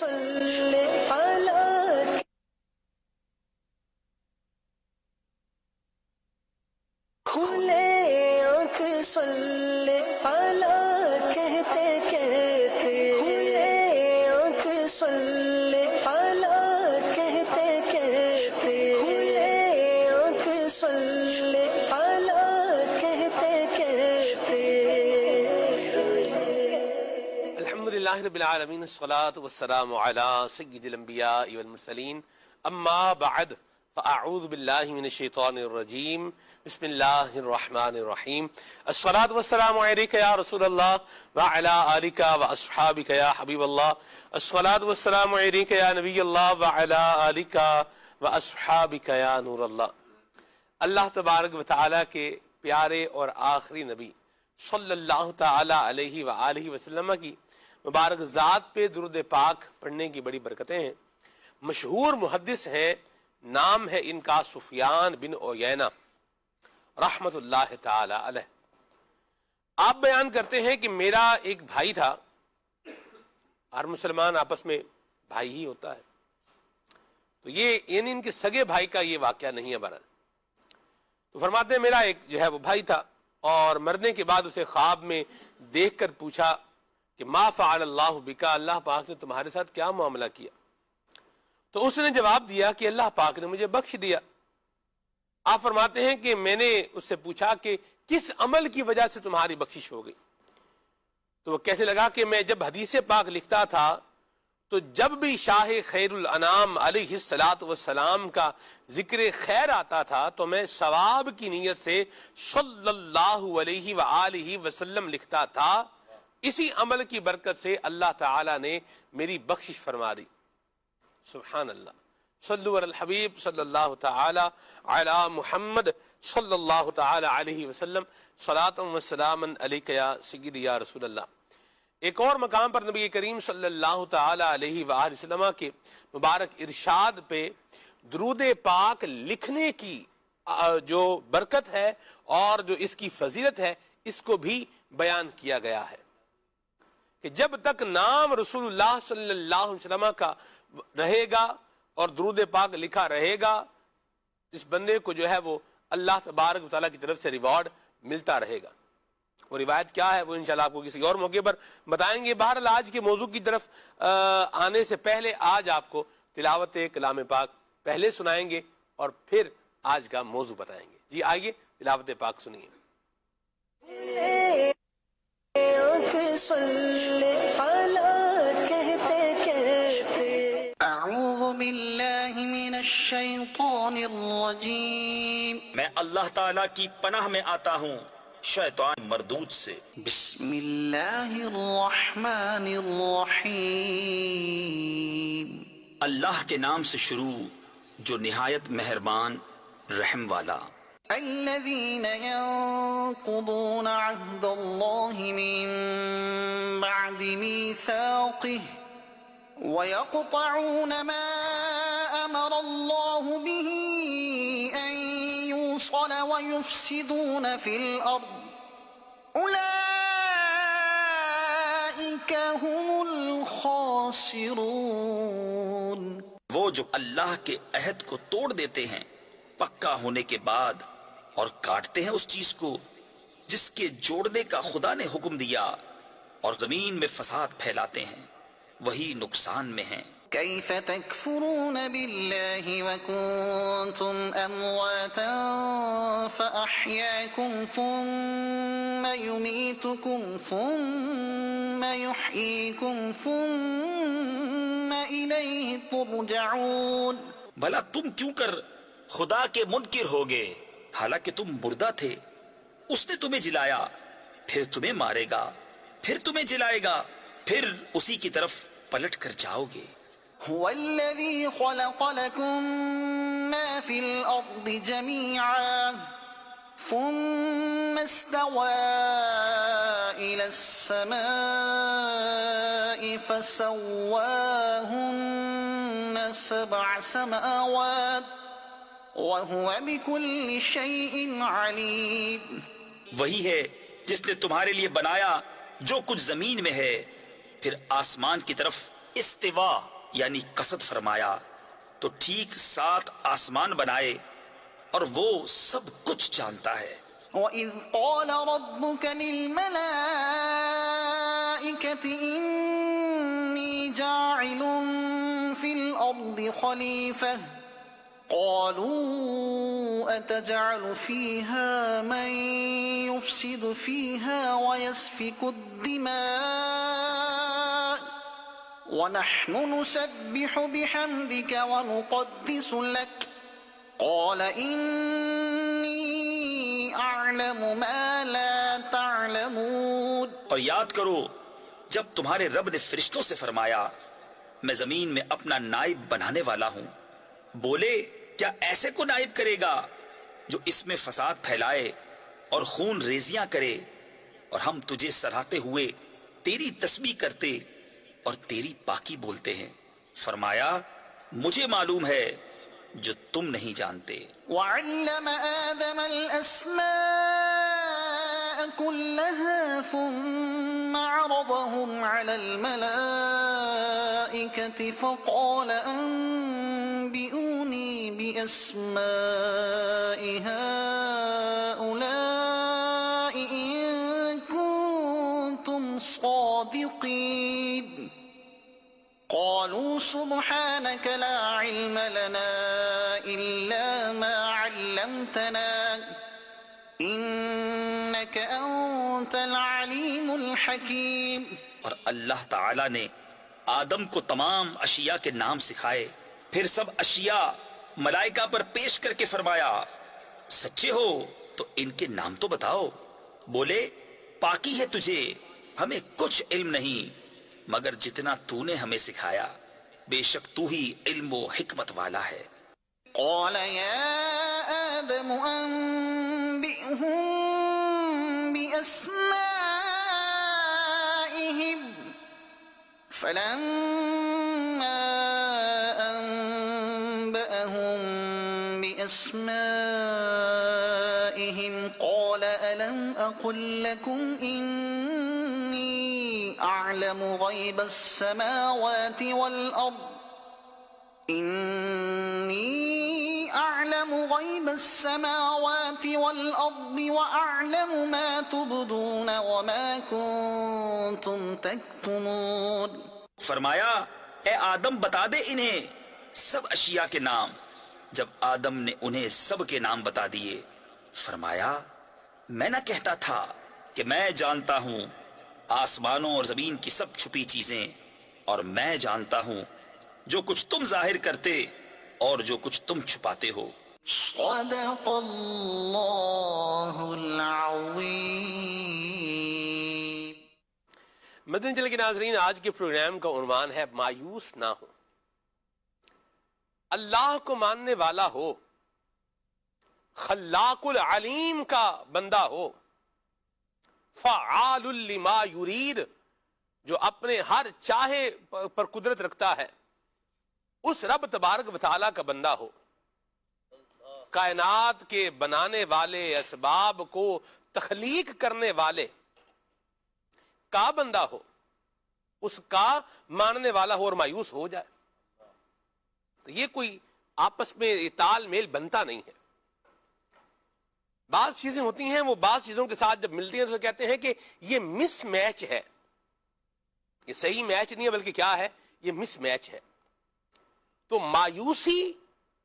صلی علی کھلے آنکھ صلی علی کہتے کہتے کھلے آنکھ صلی علی کہتے کہتے کھلے آنکھ صلی علی کہتے کہتے الحمدللہ رب العالمین الصلاة والسلام علی سید الانبیاء والمرسلین اما بعد فاعوذ باللہ من الشیطان الرجیم بسم اللہ الرحمن الرحیم الصلاة والسلام علیکہ یا رسول اللہ وعلی آلکہ واصحابکہ یا حبیب اللہ الصلاة والسلام علیکہ یا نبی اللہ وعلی آلکہ واصحابکہ یا نور اللہ۔ اللہ تبارک و تعالیٰ کے پیارے اور آخری نبی صلی اللہ تعالی علیہ وآلہ وسلم کی مبارک ذات پہ درود پاک پڑھنے کی بڑی برکتیں ہیں۔ مشہور محدث ہیں، نام ہے ان کا سفیان بن عیینہ رحمت اللہ تعالی علیہ۔ آپ بیان کرتے ہیں کہ میرا ایک بھائی تھا، ہر مسلمان آپس میں بھائی ہی ہوتا ہے، تو یہ ان کے سگے بھائی کا یہ واقعہ نہیں ہے بہرحال۔ تو فرماتے ہیں میرا ایک جو ہے وہ بھائی تھا، اور مرنے کے بعد اسے خواب میں دیکھ کر پوچھا کہ ما فعل اللہ بکا، اللہ پاک نے تمہارے ساتھ کیا معاملہ کیا؟ تو اس نے جواب دیا کہ اللہ پاک نے مجھے بخش دیا۔ آپ فرماتے ہیں کہ میں نے اس سے پوچھا کہ کس عمل کی وجہ سے تمہاری بخشش ہو گئی؟ تو وہ کہنے لگا کہ میں جب حدیث پاک لکھتا تھا تو جب بھی شاہ خیر الانام علیہ السلام کا ذکر خیر آتا تھا تو میں ثواب کی نیت سے صلی اللہ علیہ وآلہ وسلم لکھتا تھا۔ اسی عمل کی برکت سے اللہ تعالی نے میری بخشش فرما دی۔ سبحان اللہ، صلو علی الحبیب صلی اللہ تعالی علی محمد صلی اللہ تعالی علیہ وسلم، صلاۃ و سلام علیک یا سیدی یا رسول اللہ۔ ایک اور مقام پر نبی کریم صلی اللہ تعالی علیہ وآلہ وسلم کے مبارک ارشاد پہ درود پاک لکھنے کی جو برکت ہے اور جو اس کی فضیلت ہے، اس کو بھی بیان کیا گیا ہے کہ جب تک نام رسول اللہ صلی اللہ علیہ وسلم کا رہے گا اور درود پاک لکھا رہے گا، اس بندے کو جو ہے وہ اللہ تبارک و تعالیٰ کی طرف سے ریوارڈ ملتا رہے گا۔ وہ روایت کیا ہے وہ انشاءاللہ آپ کو کسی اور موقع پر بتائیں گے۔ بہرحال آج کے موضوع کی طرف آنے سے پہلے آج آپ کو تلاوت کلام پاک پہلے سنائیں گے اور پھر آج کا موضوع بتائیں گے۔ جی آئیے تلاوت پاک سنیے۔ اعوذ باللہ من الشیطان الرجیم، میں اللہ تعالیٰ کی پناہ میں آتا ہوں شیطان مردود سے۔ بسم اللہ الرحمن الرحیم، اللہ کے نام سے شروع جو نہایت مہربان رحم والا۔ الذين ينقضون عهد الله من بعد ميثاقه ويقطعون ما أمر الله به أن يوصل ويفسدون في الأرض أولئك هم الخاسرون۔ وہ جو اللہ کے عہد کو توڑ دیتے ہیں پکا ہونے کے بعد اور کاٹتے ہیں اس چیز کو جس کے جوڑنے کا خدا نے حکم دیا اور زمین میں فساد پھیلاتے ہیں، وہی نقصان میں ہیں۔ كيف تكفرون بالله وكنتم أمواتا فأحياكم ثم يميتكم ثم يحييكم ثم إليه ترجعون۔ بھلا تم کیوں کر خدا کے منکر ہوگے حالانکہ تم مردہ تھے؟ اس نے تمہیں جلایا، پھر تمہیں مارے گا، پھر تمہیں جلائے گا، پھر اسی کی طرف پلٹ کر جاؤ گے۔ هو الذي خلق لكم ما في الأرض جميعا ثم استوى إلى السماء فسواهن سبع سماوات وَهُوَ بِكُلِّ شَيْءٍ عَلِيمٌ۔ وہی ہے جس نے تمہارے لیے بنایا جو کچھ زمین میں ہے، پھر آسمان کی طرف استوا یعنی قصد فرمایا تو ٹھیک 7 آسمان بنائے اور وہ سب کچھ جانتا ہے۔ وَإِذْ قَالَ رَبُّكَ لِلْمَلَائِكَةِ إِنِّي جَاعِلٌ فِي الْأَرْضِ خَلِيفَةً قَالُوا أَتَجْعَلُ فِيهَا مَن يُفْسِدُ فِيهَا وَيَسْفِكُ الدِّمَاءَ وَنَحْنُ نُسَبِّحُ بِحَمْدِكَ وَنُقَدِّسُ لَكَ قَالَ إِنِّي أَعْلَمُ مَا لَا تَعْلَمُونَ۔ اور یاد کرو جب تمہارے رب نے فرشتوں سے فرمایا میں زمین میں اپنا نائب بنانے والا ہوں، بولے کیا ایسے کو نائب کرے گا جو اس میں فساد پھیلائے اور خون ریزیاں کرے، اور ہم تجھے سراہتے ہوئے تیری تسبیح کرتے اور تیری پاکی بولتے ہیں۔ فرمایا مجھے معلوم ہے جو تم نہیں جانتے۔ وَعَلَّمَ آدَمَ الْأَسْمَاءَ كُلَّهَا ثُمَّ عَرَضَهُمْ عَلَى الْمَلَائِكَةِ فَقَالَ أَنبِئُونِي بِأَسْمَاءِ هَؤُلَاءِ إِن كُنتُمْ صَادِقِينَ قالوا سبحانك لا علم لنا إلا ما علمتنا إنك أنت العليم الحكيم۔ اور اللہ تعالی نے آدم کو تمام اشیاء کے نام سکھائے، پھر سب اشیاء ملائکہ پر پیش کر کے فرمایا سچے ہو تو ان کے نام تو بتاؤ۔ بولے پاکی ہے تجھے، ہمیں کچھ علم نہیں مگر جتنا تو نے ہمیں سکھایا، بے شک تو ہی علم و حکمت والا ہے۔ قال يا آدم أنبئهم بأسمائهم فلما أنبأهم بأسمائهم قال ألم أقل لكم أعلم غيب السماوات والأرض إني أعلم غيب السماوات والأرض وأعلم ما تبدون وما كنتم تكتمون۔ فرمایا اے آدم بتا دے انہیں سب اشیاء کے نام۔ جب آدم نے انہیں سب کے نام بتا دیے فرمایا میں نہ کہتا تھا کہ میں جانتا ہوں آسمانوں اور زمین کی سب چھپی چیزیں، اور میں جانتا ہوں جو کچھ تم ظاہر کرتے اور جو کچھ تم چھپاتے ہو۔ صدق اللہ العظیم۔ مدنی چینل کے ناظرین، آج کے پروگرام کا عنوان ہے مایوس نہ ہو۔ اللہ کو ماننے والا ہو، خلاق العلیم کا بندہ ہو، فعال لما یرید جو اپنے ہر چاہے پر قدرت رکھتا ہے، اس رب تبارک و تعالیٰ کا بندہ ہو، کائنات کے بنانے والے، اسباب کو تخلیق کرنے والے کا بندہ ہو، اس کا ماننے والا ہو اور مایوس ہو جائے، تو یہ کوئی آپس میں تال میل بنتا نہیں ہے۔ بعض چیزیں ہوتی ہیں وہ بعض چیزوں کے ساتھ جب ملتی ہیں تو کہتے ہیں کہ یہ مس میچ ہے، یہ صحیح میچ نہیں ہے بلکہ کیا ہے، یہ مس میچ ہے۔ تو مایوسی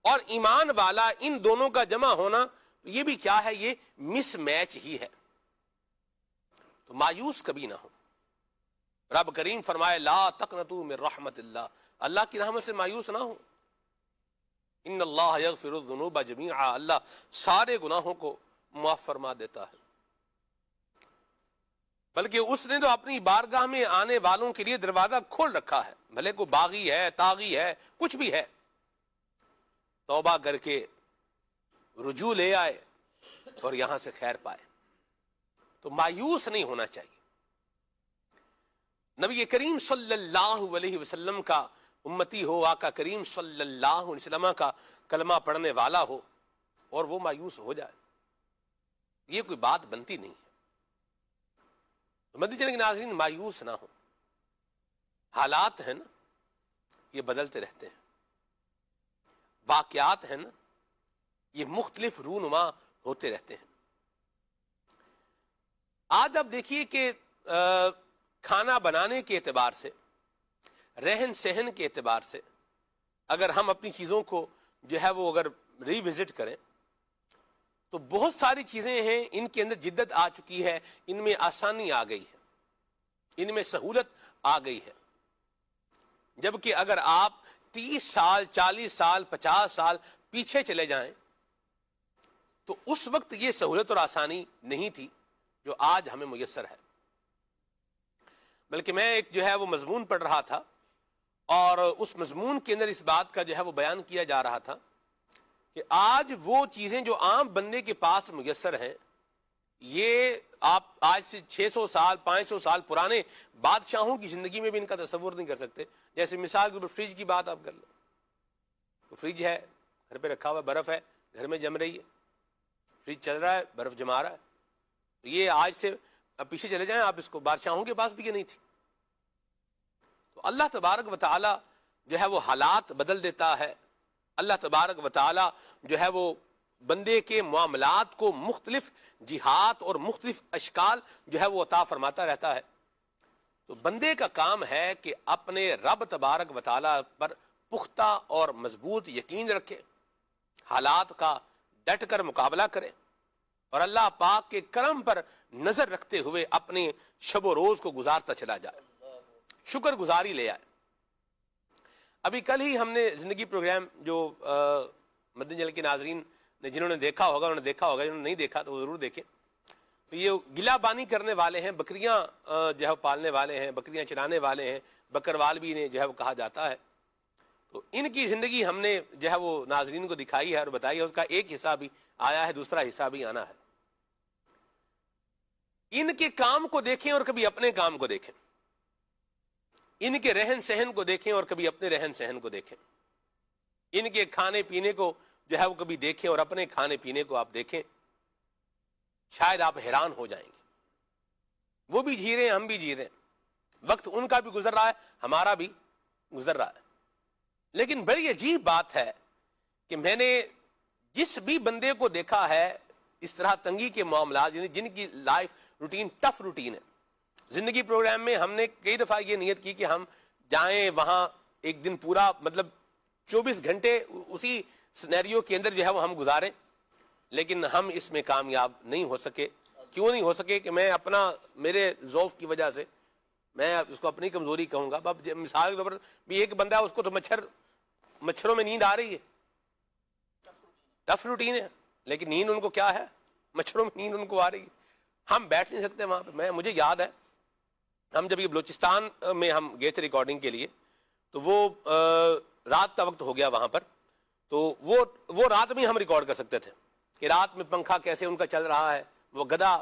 اور ایمان والا ان دونوں کا جمع ہونا یہ بھی کیا ہے، یہ مس میچ ہی ہے۔ تو مایوس کبھی نہ ہو۔ رب کریم فرمائے لا تقنطوا من رحمت اللہ، اللہ کی رحمت سے مایوس نہ ہو۔ ان اللہ یغفر الذنوب جمیعا، اللہ سارے گناہوں کو معاف فرما دیتا ہے، بلکہ اس نے تو اپنی بارگاہ میں آنے والوں کے لیے دروازہ کھول رکھا ہے، بھلے کو باغی ہے، طاغی ہے، کچھ بھی ہے، توبہ کر کے رجوع لے آئے اور یہاں سے خیر پائے۔ تو مایوس نہیں ہونا چاہیے۔ نبی کریم صلی اللہ علیہ وسلم کا امتی ہو، آقا کریم صلی اللہ علیہ وسلم کا کلمہ پڑھنے والا ہو اور وہ مایوس ہو جائے، یہ کوئی بات بنتی نہیں ہے۔ مدنی چینل کے ناظرین، مایوس نہ ہو، حالات ہیں نا، یہ بدلتے رہتے ہیں. واقعات ہیں نا یہ مختلف رونما ہوتے رہتے ہیں. آج آپ دیکھیے کہ کھانا بنانے کے اعتبار سے، رہن سہن کے اعتبار سے اگر ہم اپنی چیزوں کو جو ہے وہ اگر ری وزٹ کریں تو بہت ساری چیزیں ہیں ان کے اندر جدت آ چکی ہے، ان میں آسانی آ گئی ہے، ان میں سہولت آ گئی ہے. جبکہ اگر آپ 30 سال 40 سال 50 سال پیچھے چلے جائیں تو اس وقت یہ سہولت اور آسانی نہیں تھی جو آج ہمیں میسر ہے. بلکہ میں ایک جو ہے وہ مضمون پڑھ رہا تھا اور اس مضمون کے اندر اس بات کا جو ہے وہ بیان کیا جا رہا تھا کہ آج وہ چیزیں جو عام بندے کے پاس میسر ہیں یہ آپ آج سے 600 سال 500 سال پرانے بادشاہوں کی زندگی میں بھی ان کا تصور نہیں کر سکتے. جیسے مثال کے طور پر فریج کی بات آپ کر لیں، تو فریج ہے گھر پہ رکھا ہوا، برف ہے گھر میں جم رہی ہے، فریج چل رہا ہے، برف جما رہا ہے. یہ آج سے اب پیچھے چلے جائیں آپ، اس کو بادشاہوں کے پاس بھی یہ نہیں تھی. تو اللہ تبارک و تعالی جو ہے وہ حالات بدل دیتا ہے. اللہ تبارک و تعالی جو ہے وہ بندے کے معاملات کو مختلف جہات اور مختلف اشکال جو ہے وہ عطا فرماتا رہتا ہے. تو بندے کا کام ہے کہ اپنے رب تبارک و تعالی پر پختہ اور مضبوط یقین رکھے، حالات کا ڈٹ کر مقابلہ کرے اور اللہ پاک کے کرم پر نظر رکھتے ہوئے اپنے شب و روز کو گزارتا چلا جائے، شکر گزاری لے آئے. ابھی کل ہی ہم نے زندگی پروگرام جو مدنی چینل کے ناظرین نے جنہوں نے دیکھا ہوگا انہوں نے دیکھا ہوگا، جنہوں نے نہیں دیکھا تو وہ ضرور دیکھیں. تو یہ گلا بانی کرنے والے ہیں، بکریاں جو ہے پالنے والے ہیں، بکریاں چرانے والے ہیں، بکروال بھی انہیں جو ہے وہ کہا جاتا ہے. تو ان کی زندگی ہم نے جو ہے وہ ناظرین کو دکھائی ہے اور بتائی ہے. اس کا ایک حصہ بھی آیا ہے، دوسرا حصہ بھی آنا ہے. ان کے کام کو دیکھیں اور کبھی اپنے کام کو دیکھیں، ان کے رہن سہن کو دیکھیں اور کبھی اپنے رہن سہن کو دیکھیں، ان کے کھانے پینے کو جو ہے وہ کبھی دیکھیں اور اپنے کھانے پینے کو آپ دیکھیں. شاید آپ حیران ہو جائیں گے. وہ بھی جی رہے ہیں، ہم بھی جی رہے ہیں، وقت ان کا بھی گزر رہا ہے، ہمارا بھی گزر رہا ہے. لیکن بڑی عجیب بات ہے کہ میں نے جس بھی بندے کو دیکھا ہے اس طرح تنگی کے معاملات، یعنی جن کی لائف روٹین ٹف روٹین ہے. زندگی پروگرام میں ہم نے کئی دفعہ یہ نیت کی کہ ہم جائیں وہاں ایک دن پورا، مطلب 24 گھنٹے اسی سینیریو کے اندر جو ہے وہ ہم گزاریں، لیکن ہم اس میں کامیاب نہیں ہو سکے. کیوں نہیں ہو سکے؟ کہ میں اپنا، میرے ذوق کی وجہ سے، میں اس کو اپنی کمزوری کہوں گا. اب مثال کے طور پر بھی ایک بندہ ہے، اس کو تو مچھروں میں نیند آ رہی ہے، ٹف روٹین ہے، لیکن نیند ان کو کیا ہے؟ مچھروں میں نیند ان کو آ رہی ہے. ہم بیٹھ نہیں سکتے وہاں پہ. مجھے یاد ہے ہم جب یہ بلوچستان میں ہم گئے تھے ریکارڈنگ کے لیے، تو وہ رات کا وقت ہو گیا وہاں پر. تو وہ رات میں ہم ریکارڈ کر سکتے تھے کہ رات میں پنکھا کیسے ان کا چل رہا ہے، وہ گدھا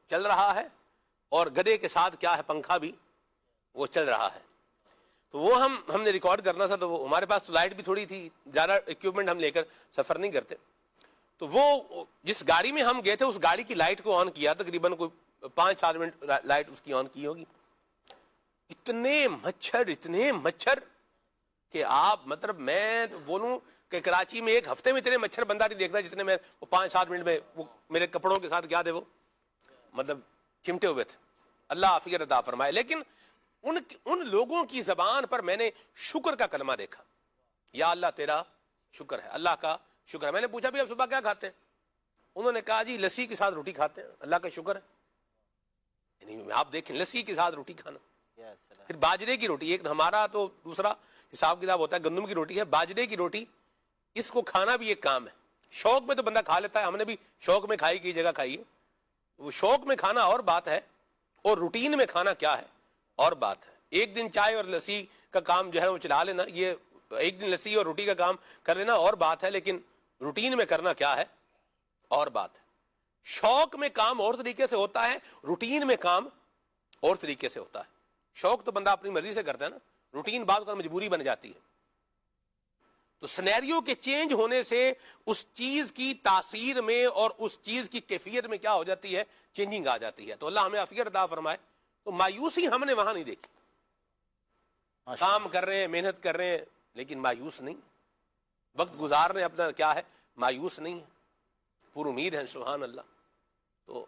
چل رہا ہے اور گدھے کے ساتھ کیا ہے، پنکھا بھی وہ چل رہا ہے. تو وہ ہم نے ریکارڈ کرنا تھا. تو وہ ہمارے پاس تو لائٹ بھی تھوڑی تھی، زیادہ ایکوپمنٹ ہم لے کر سفر نہیں کرتے. تو وہ جس گاڑی میں ہم گئے تھے اس گاڑی کی لائٹ کو آن کیا، تقریباً کوئی 5-7 منٹ لائٹ اس کی آن کی ہوگی. اتنے مچھر کہ آپ، مطلب میں بولوں کہ کراچی میں ایک ہفتے میں اتنے مچھر بندہ نہیں دیکھتا جتنے میں وہ 5-7 منٹ میں وہ میرے کپڑوں کے ساتھ کیا تھے، وہ مطلب چمٹے ہوئے تھے. اللہ عافیت عطا فرمائے. لیکن ان لوگوں کی زبان پر میں نے شکر کا کلمہ دیکھا. یا اللہ تیرا شکر ہے، اللہ کا شکر ہے. میں نے پوچھا بھی آپ صبح کیا کھاتے ہیں؟ انہوں نے کہا جی لسی کے ساتھ روٹی کھاتے ہیں. اللہ کا شکر ہے. یعنی آپ دیکھیں لسی کے ساتھ روٹی کھانا، پھر باجرے کی روٹی. ایک ہمارا تو دوسرا حساب کتاب ہوتا ہے، گندم کی روٹی ہے، باجرے کی روٹی. اس کو کھانا بھی ایک کام ہے. شوق میں تو بندہ کھا لیتا ہے، ہم نے بھی شوق میں کھائی، کی جگہ کھائی ہے. وہ شوق میں کھانا اور بات ہے، اور روٹین میں کھانا کیا ہے اور بات ہے. ایک دن چائے اور لسی کا کام جو ہے وہ چلا لینا، یہ ایک دن لسی اور روٹی کا کام کر لینا اور بات ہے، لیکن روٹین میں کرنا کیا ہے اور بات ہے. شوق میں کام اور طریقے سے ہوتا ہے، روٹین میں کام اور طریقے سے ہوتا ہے. شوق تو بندہ اپنی مرضی سے کرتا ہے نا، روٹین بعد کا مجبوری بن جاتی ہے. تو سینیریو کے چینج ہونے سے اس چیز کی تاثیر میں اور اس چیز کی کیفیت میں کیا ہو جاتی ہے؟ چینجنگ آ جاتی ہے. تو اللہ ہمیں عافیت عطا فرمائے. تو مایوسی ہم نے وہاں نہیں دیکھی. کام کر رہے ہیں، محنت کر رہے ہیں، لیکن مایوس نہیں، وقت گزارنے اپنا کیا ہے، مایوس نہیں ہے، پر امید ہے، سبحان اللہ۔ تو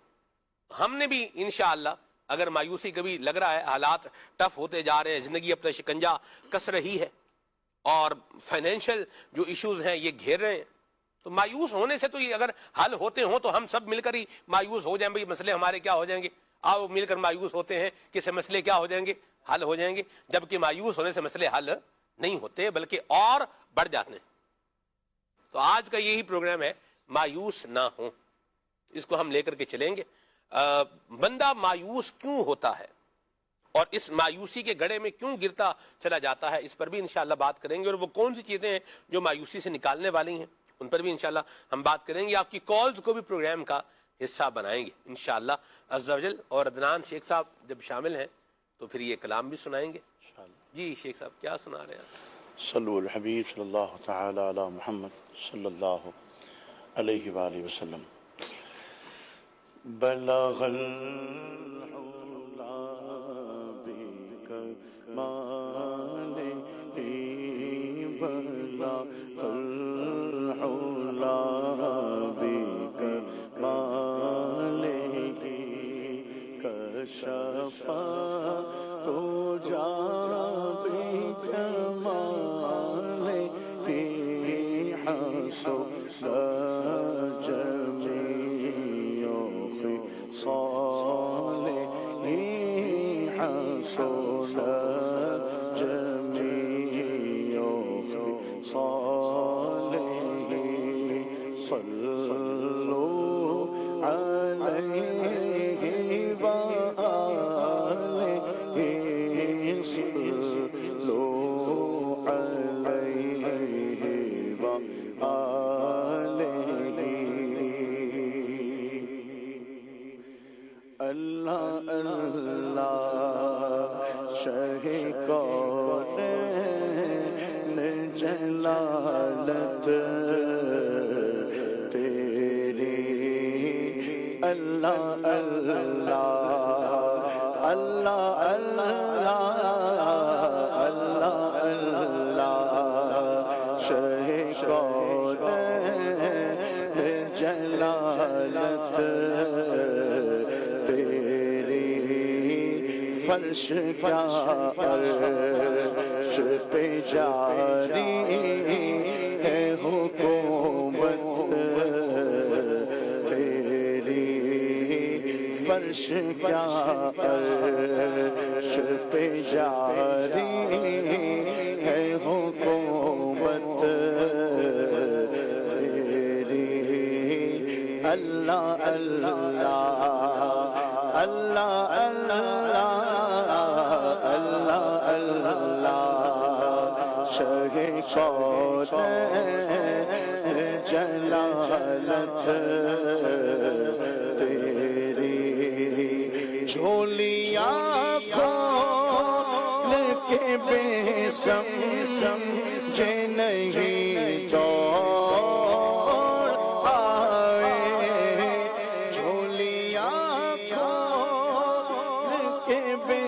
ہم نے بھی انشاءاللہ اگر مایوسی کبھی لگ رہا ہے، حالات ٹف ہوتے جا رہے ہیں، زندگی اپنا شکنجہ کس رہی ہے اور فائنینشیل جو ایشوز ہیں یہ گھیر رہے ہیں، تو مایوس ہونے سے تو یہ اگر حل ہوتے ہوں تو ہم سب مل کر ہی مایوس ہو جائیں، بھئی مسئلے ہمارے کیا ہو جائیں گے، آؤ مل کر مایوس ہوتے ہیں کہ سے مسئلے کیا ہو جائیں گے، حل ہو جائیں گے، جبکہ مایوس ہونے سے مسئلے حل نہیں ہوتے بلکہ اور بڑھ جاتے ہیں۔ تو آج کا یہی پروگرام ہے، مایوس نہ ہوں، اس کو ہم لے کر کے چلیں گے۔ بندہ مایوس کیوں ہوتا ہے اور اس مایوسی کے گڑھے میں کیوں گرتا چلا جاتا ہے، اس پر بھی انشاءاللہ بات کریں گے، اور وہ کون سی چیزیں ہیں جو مایوسی سے نکالنے والی ہیں ان پر بھی انشاءاللہ ہم بات کریں گے۔ آپ کی کالز کو بھی پروگرام کا حصہ بنائیں گے انشاءاللہ عز و جل، اور عدنان شیخ صاحب جب شامل ہیں تو پھر یہ کلام بھی سنائیں گے۔ جی شیخ صاحب کیا سنا رہے ہیں؟ صلو الحبیب صلی اللہ تعالی علی محمد صلی اللہ علیہ وآلہ وسلم۔ بلغ العلا بکمالہ، بلغ العلا بکمالہ، کشف تجا بکمالہ، حسن جمیع خصالہ، حسن جمیع خصالہ، صلو علیہ وآلہ، صلو علیہ وآلہ۔ اللہ اللہ شہ کونین جلالت تیری، اللہ اللہ اللہ اللہ اللہ اللہ شہ کونین جلالت تیری، فرش کیا عرش پہ جاری ہے حکومت تیری، فرش کیا عرش پہ جاری ہے حکومت تیری، اللہ اللہ اللہ اللہ اللہ اللہ شہ کونین جلالت تیری، جھولیاں کھول کے بے سمجھے نہیں دوڑ آئے، جھولیاں کھول کے بے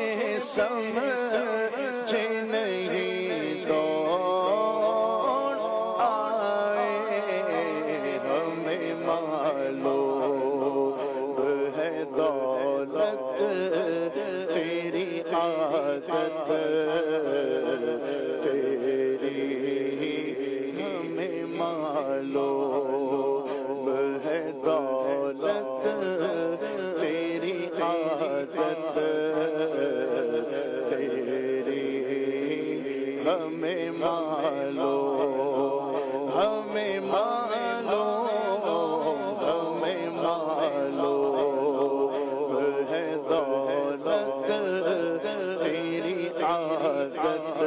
سمجھے نہیں دوڑ آئے، ہمیں معلوم ہے دولت تیری عادت تیری، ہمیں معلوم ہے دولت تیری عادت تیری، ہمیں معلوم ہمیں معلوم ہمیں معلوم ہے دولت تیری عادت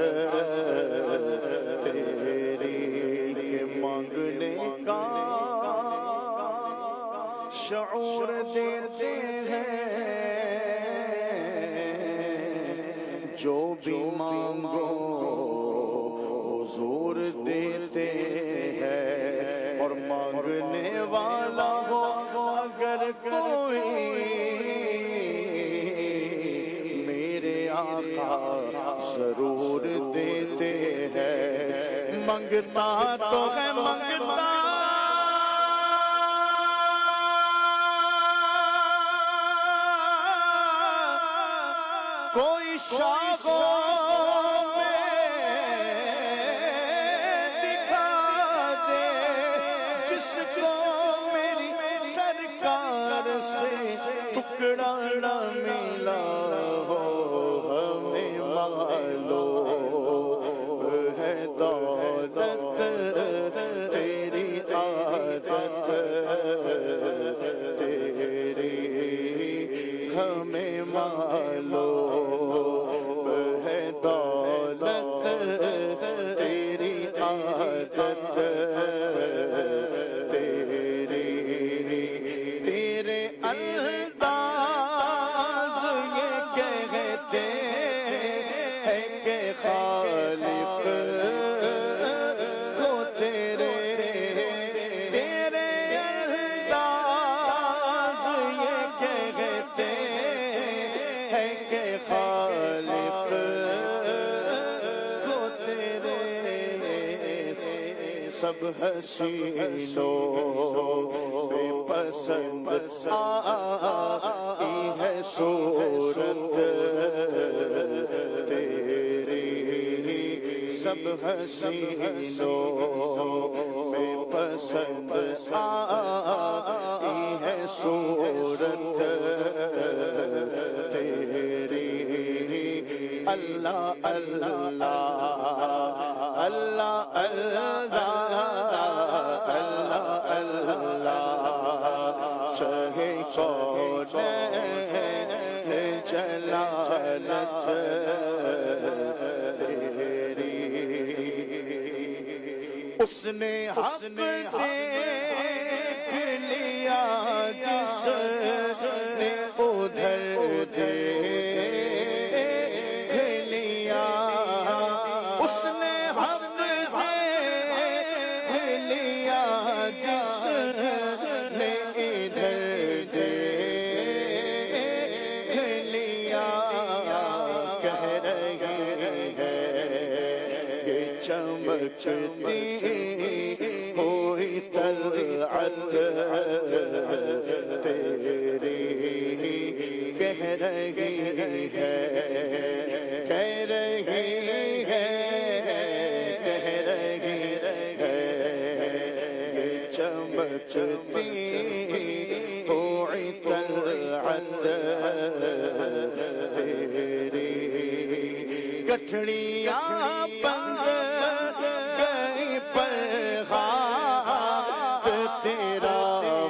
تیری، مانگنے کا شعور دیتے ہیں، جو بھی مانگو حضور دیتے ہیں، اور مانگنے والا ہو اگر کوئی میرے آقا ضرور دیتے ہیں، منگتا تو ہے منگتا کوئی شاخوں میں دکھا دے جس کو میری سرکار سے ٹکڑا نہ ملا ہو ہمیں معلوم ہے دولت تیری عادت تیری ہمیں معلوم ہے دولت تیری عادت تیری تیرے انداز یہ کہتے ہیں کہ خالق کو تیرے تیرے انداز یہ کہتے ہیں کہ خالق کو تیرے سب حسینوں میں پسند آئی ہے صورت تیری سب حسینوں میں پسند آئی ہے صورت تیری اللہ اللہ اللہ اللہ اللہ شاہ کونین جلالت تیری اس نے حق دیکھ لیا جس نے ادھر دیکھ لیا اس نے حق دیکھ لیا جس نے ادھر دیکھ لیا کہہ رہی ہے کہ چمکتی ہوئی طلعت تیری کہہ رہی ہے کہہ رہی ہے کہہ رہی ہے کہ چمکتی ہوئی طلعت تیری گٹھڑیاں بند گئی پر ہاتھ تیرا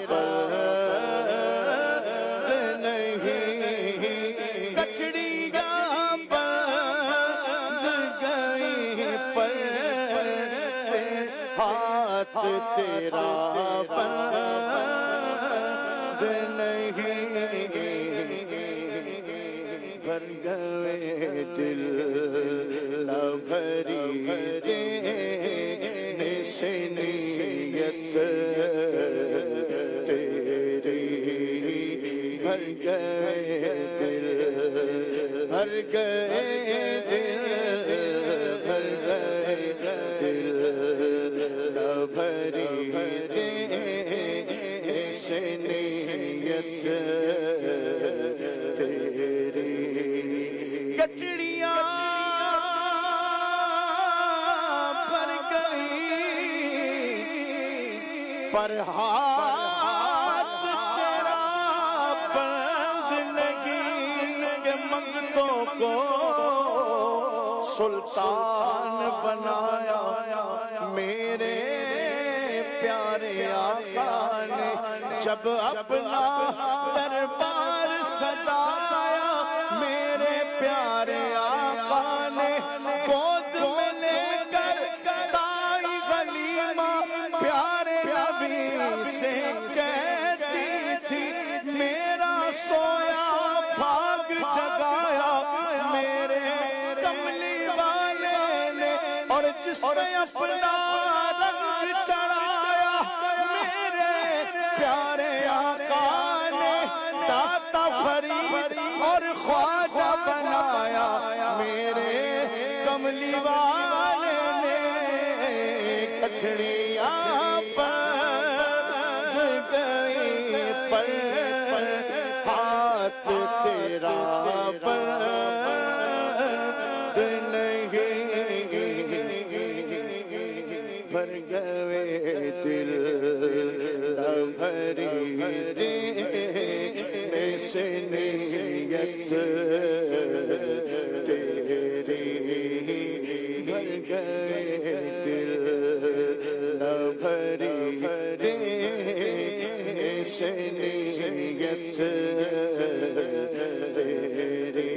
بند نہیں گٹھڑیاں بند گئی پر ہاتھ تیرا بند نہیں بھر گئے دل نہ بھری دینے سے نیت تیری بھر گئے دل بھر گئے دل بھر گئے دل نہ بھری دینے سے نیت تیری گٹھڑیاں بھر گئی پر ہاتھ تیرا بند نہیں کہ منگتوں کو سلطان بنایا میرے پیارے آقا نے جب اپنا دربار سجایا میرے پیارے آقا نے گود میں لے کر دائی غلیمہ پیارے نبی سے کہتی تھی میرا سویا بھاگ جگایا میرے کملی والے نے اور جس نے اپنا رنگ چڑھایا میرے پیارے آقا نے داتا فرید اور خواجہ بنایا میرے کملی والے نے دیکھڑیاں پڑ گئی پر ہاتھ تیرا برد نہیں بھر گئے دل بھری دینے سے نیت تیری بھر گئے دل بھری دینے سے نیت تیری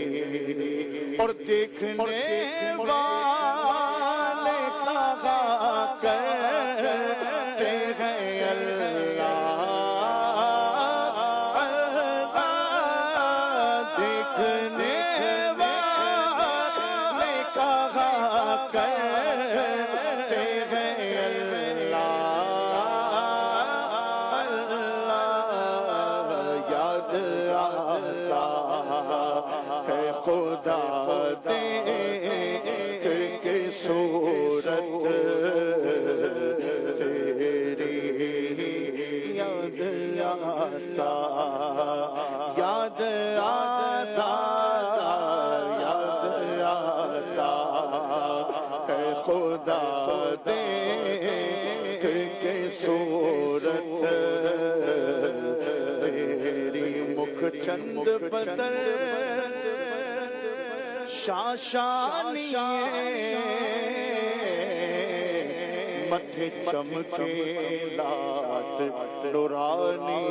اور دیکھنے والے کہا کرتے ہیں اللہ دیکھنے والے کہا کرتے ہیں اللہ یاد آتا ہے خدا دیکھ کے صورت تیری یاد آتا یاد آتا یاد آتا ہے خدا دیکھ کے صورت تیری مکھ چند بدر شاشانیے متھے چمکے لات نورانی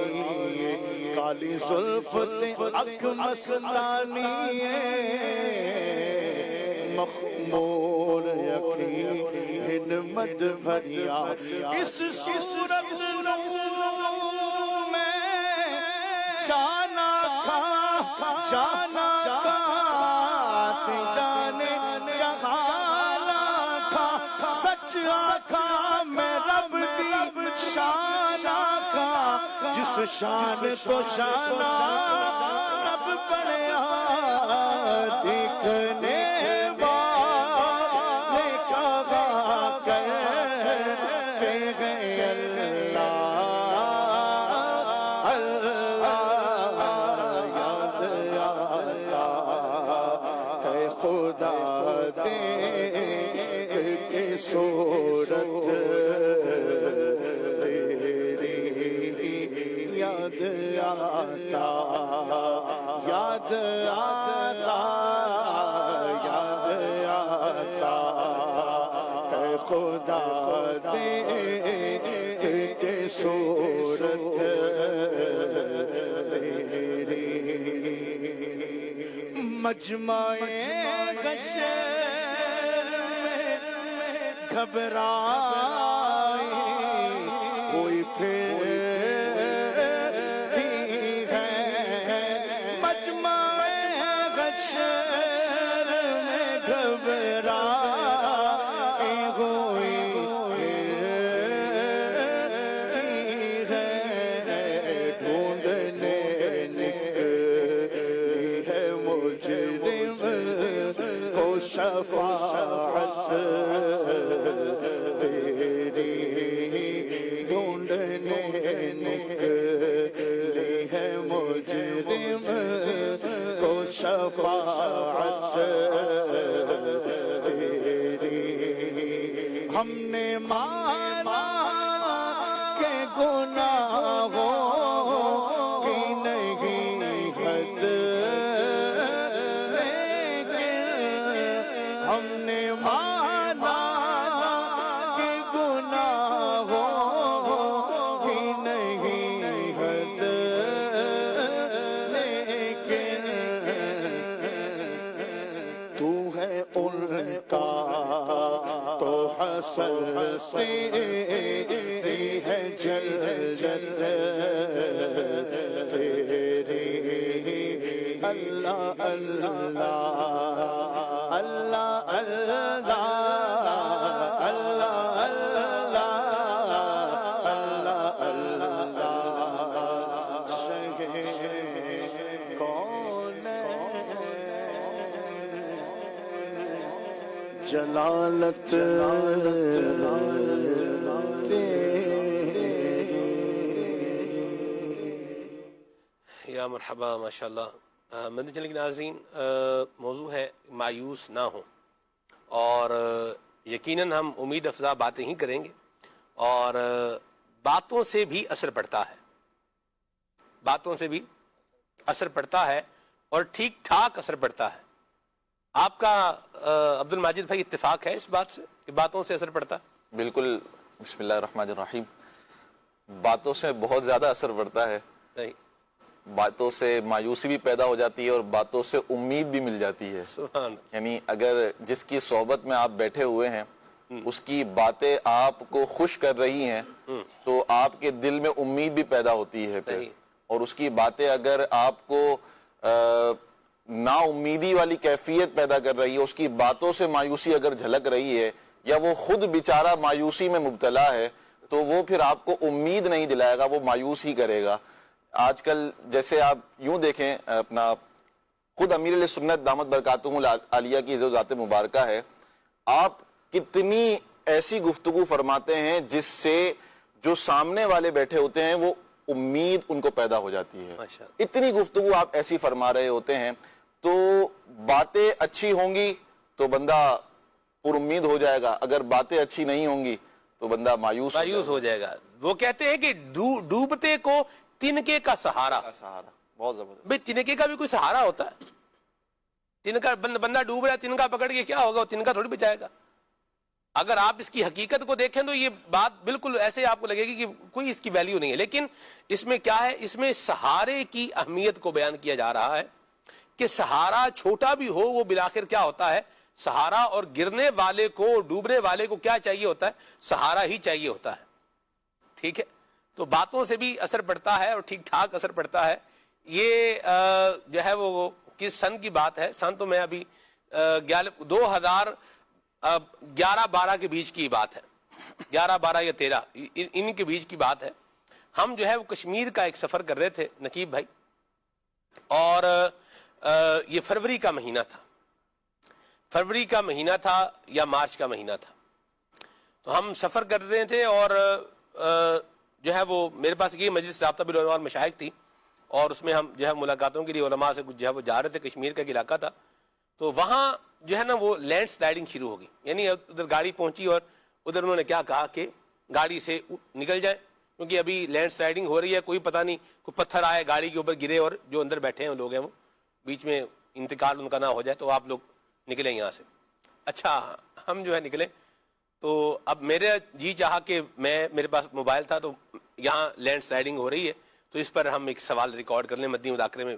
کالی زلف اکھ مسلانی مخمور یقی ہنمت بھریا اس صورت میں جانا تھا جانا جانے جہانا تھا سچ آکھا میں رب دی شان آکھا جس شان تو شانہ سب پڑیا دیکھنے والے کہا کرتے ہیں اللہ اللہ یاد آتا ہے خدا دیکھ کے صورت تیری یاد آتا یاد آتا یاد آتا ہے خدا دیکھ کے صورت تیری مجمع حشر میں گھبرائی کوئی پھرتی ہے مجمع حشر میں گھبرائی کوئی پھرتی ہے ڈھونڈنے نکلی ہے مجرم کو شفاعت تیری ڈھونڈنے نکلی ہے مجرم کو شفاعت تیری ہم نے مانا کہ گناہوں کی نہیں حد ہم نے مانا کہ گناہوں کی نہیں حد لیکن تو ہے ان کا تو حسن تیری ہے جلجت تیری اللہ اللہ اللہ اللہ اللہ اللہ اللہ شہ کون جلالت یا مرحبا، ماشاء اللہ۔ مدنی چینل کے ناظرین، موضوع ہے مایوس نہ ہوں، اور یقیناً ہم امید افزا باتیں ہی کریں گے، اور باتوں سے بھی اثر پڑتا ہے، باتوں سے بھی اثر پڑتا ہے، اور ٹھیک ٹھاک اثر پڑتا ہے۔ آپ کا عبد الماجد بھائی اتفاق ہے اس بات سے کہ باتوں سے اثر پڑتا ہے؟ بالکل، بسم اللہ الرحمن الرحیم۔ باتوں سے بہت زیادہ اثر پڑتا ہے، صحیح، باتوں سے مایوسی بھی پیدا ہو جاتی ہے اور باتوں سے امید بھی مل جاتی ہے۔ سبحان اللہ۔ یعنی اگر جس کی صحبت میں آپ بیٹھے ہوئے ہیں اس کی باتیں آپ کو خوش کر رہی ہیں تو آپ کے دل میں امید بھی پیدا ہوتی ہے پھر، صحیح۔ اور اس کی باتیں اگر آپ کو نا امیدی والی کیفیت پیدا کر رہی ہے، اس کی باتوں سے مایوسی اگر جھلک رہی ہے، یا وہ خود بیچارہ مایوسی میں مبتلا ہے، تو وہ پھر آپ کو امید نہیں دلائے گا، وہ مایوس ہی کرے گا۔ آج کل جیسے آپ یوں دیکھیں، اپنا خود امیر علیہ سنت دامت برکاتہم العالیہ کی جو ذات مبارکہ ہے، آپ کتنی ایسی گفتگو فرماتے ہیں جس سے جو سامنے والے بیٹھے ہوتے ہیں وہ امید ان کو پیدا ہو جاتی ہے۔ اتنی گفتگو آپ ایسی فرما رہے ہوتے ہیں، تو باتیں اچھی ہوں گی تو بندہ پر امید ہو جائے گا، اگر باتیں اچھی نہیں ہوں گی تو بندہ مایوس ہو جائے گا۔ وہ کہتے ہیں کہ ڈوبتے کو تنکے کا سہارا، بہت زبردست۔ بھئی تنکے کا بھی کوئی سہارا ہوتا ہے؟ تنکا بندہ ڈوب رہا ہے، تنکا پکڑ کے کیا ہوگا؟ وہ تنکا تھوڑی بچائے گا۔ اگر آپ اس کی حقیقت کو دیکھیں تو یہ بات بالکل ایسے آپ کو لگے گی کہ کوئی اس کی ویلیو نہیں ہے، لیکن اس میں کیا ہے؟ اس میں سہارے کی اہمیت کو بیان کیا جا رہا ہے کہ سہارا چھوٹا بھی ہو، وہ بالآخر کیا ہوتا ہے؟ سہارا، اور گرنے والے کو، ڈوبنے والے کو کیا چاہیے ہوتا ہے؟ سہارا ہی چاہیے ہوتا ہے۔ ٹھیک ہے، تو باتوں سے بھی اثر پڑتا ہے اور ٹھیک ٹھاک اثر پڑتا ہے۔ یہ جو ہے وہ کس سن کی بات ہے؟ سن تو میں ابھی 2011-12 کے بیچ کی بات ہے، 11-12 یا 13 ان کے بیچ کی بات ہے۔ ہم جو ہے وہ کشمیر کا ایک سفر کر رہے تھے نقیب بھائی، اور یہ فروری کا مہینہ تھا، فروری کا مہینہ تھا یا مارچ کا مہینہ تھا۔ تو ہم سفر کر رہے تھے، اور جو ہے وہ میرے پاس یہ مجلس رابطہ بالعلماء والمشائخ تھی، اور اس میں ہم جو ہے ملاقاتوں کے لیے علماء سے جو ہے وہ جا رہے تھے۔ کشمیر کا ایک علاقہ تھا، تو وہاں جو ہے نا وہ لینڈ سلائڈنگ شروع ہوگی، یعنی ادھر گاڑی پہنچی اور ادھر انہوں نے کیا کہا کہ گاڑی سے نکل جائیں، کیونکہ ابھی لینڈ سلائڈنگ ہو رہی ہے، کوئی پتہ نہیں کوئی پتھر آئے گاڑی کے اوپر گرے اور جو اندر بیٹھے ہیں لوگ ہیں وہ بیچ میں انتقال ان کا نہ ہو جائے، تو آپ لوگ نکلیں یہاں سے۔ اچھا، ہم جو ہے نکلے، تو اب میرے جی چاہا کہ میرے پاس موبائل تھا، تو یہاں لینڈ سلائڈنگ ہو رہی ہے تو اس پر ہم ایک سوال ریکارڈ کر لیں، مدنی مذاکرے میں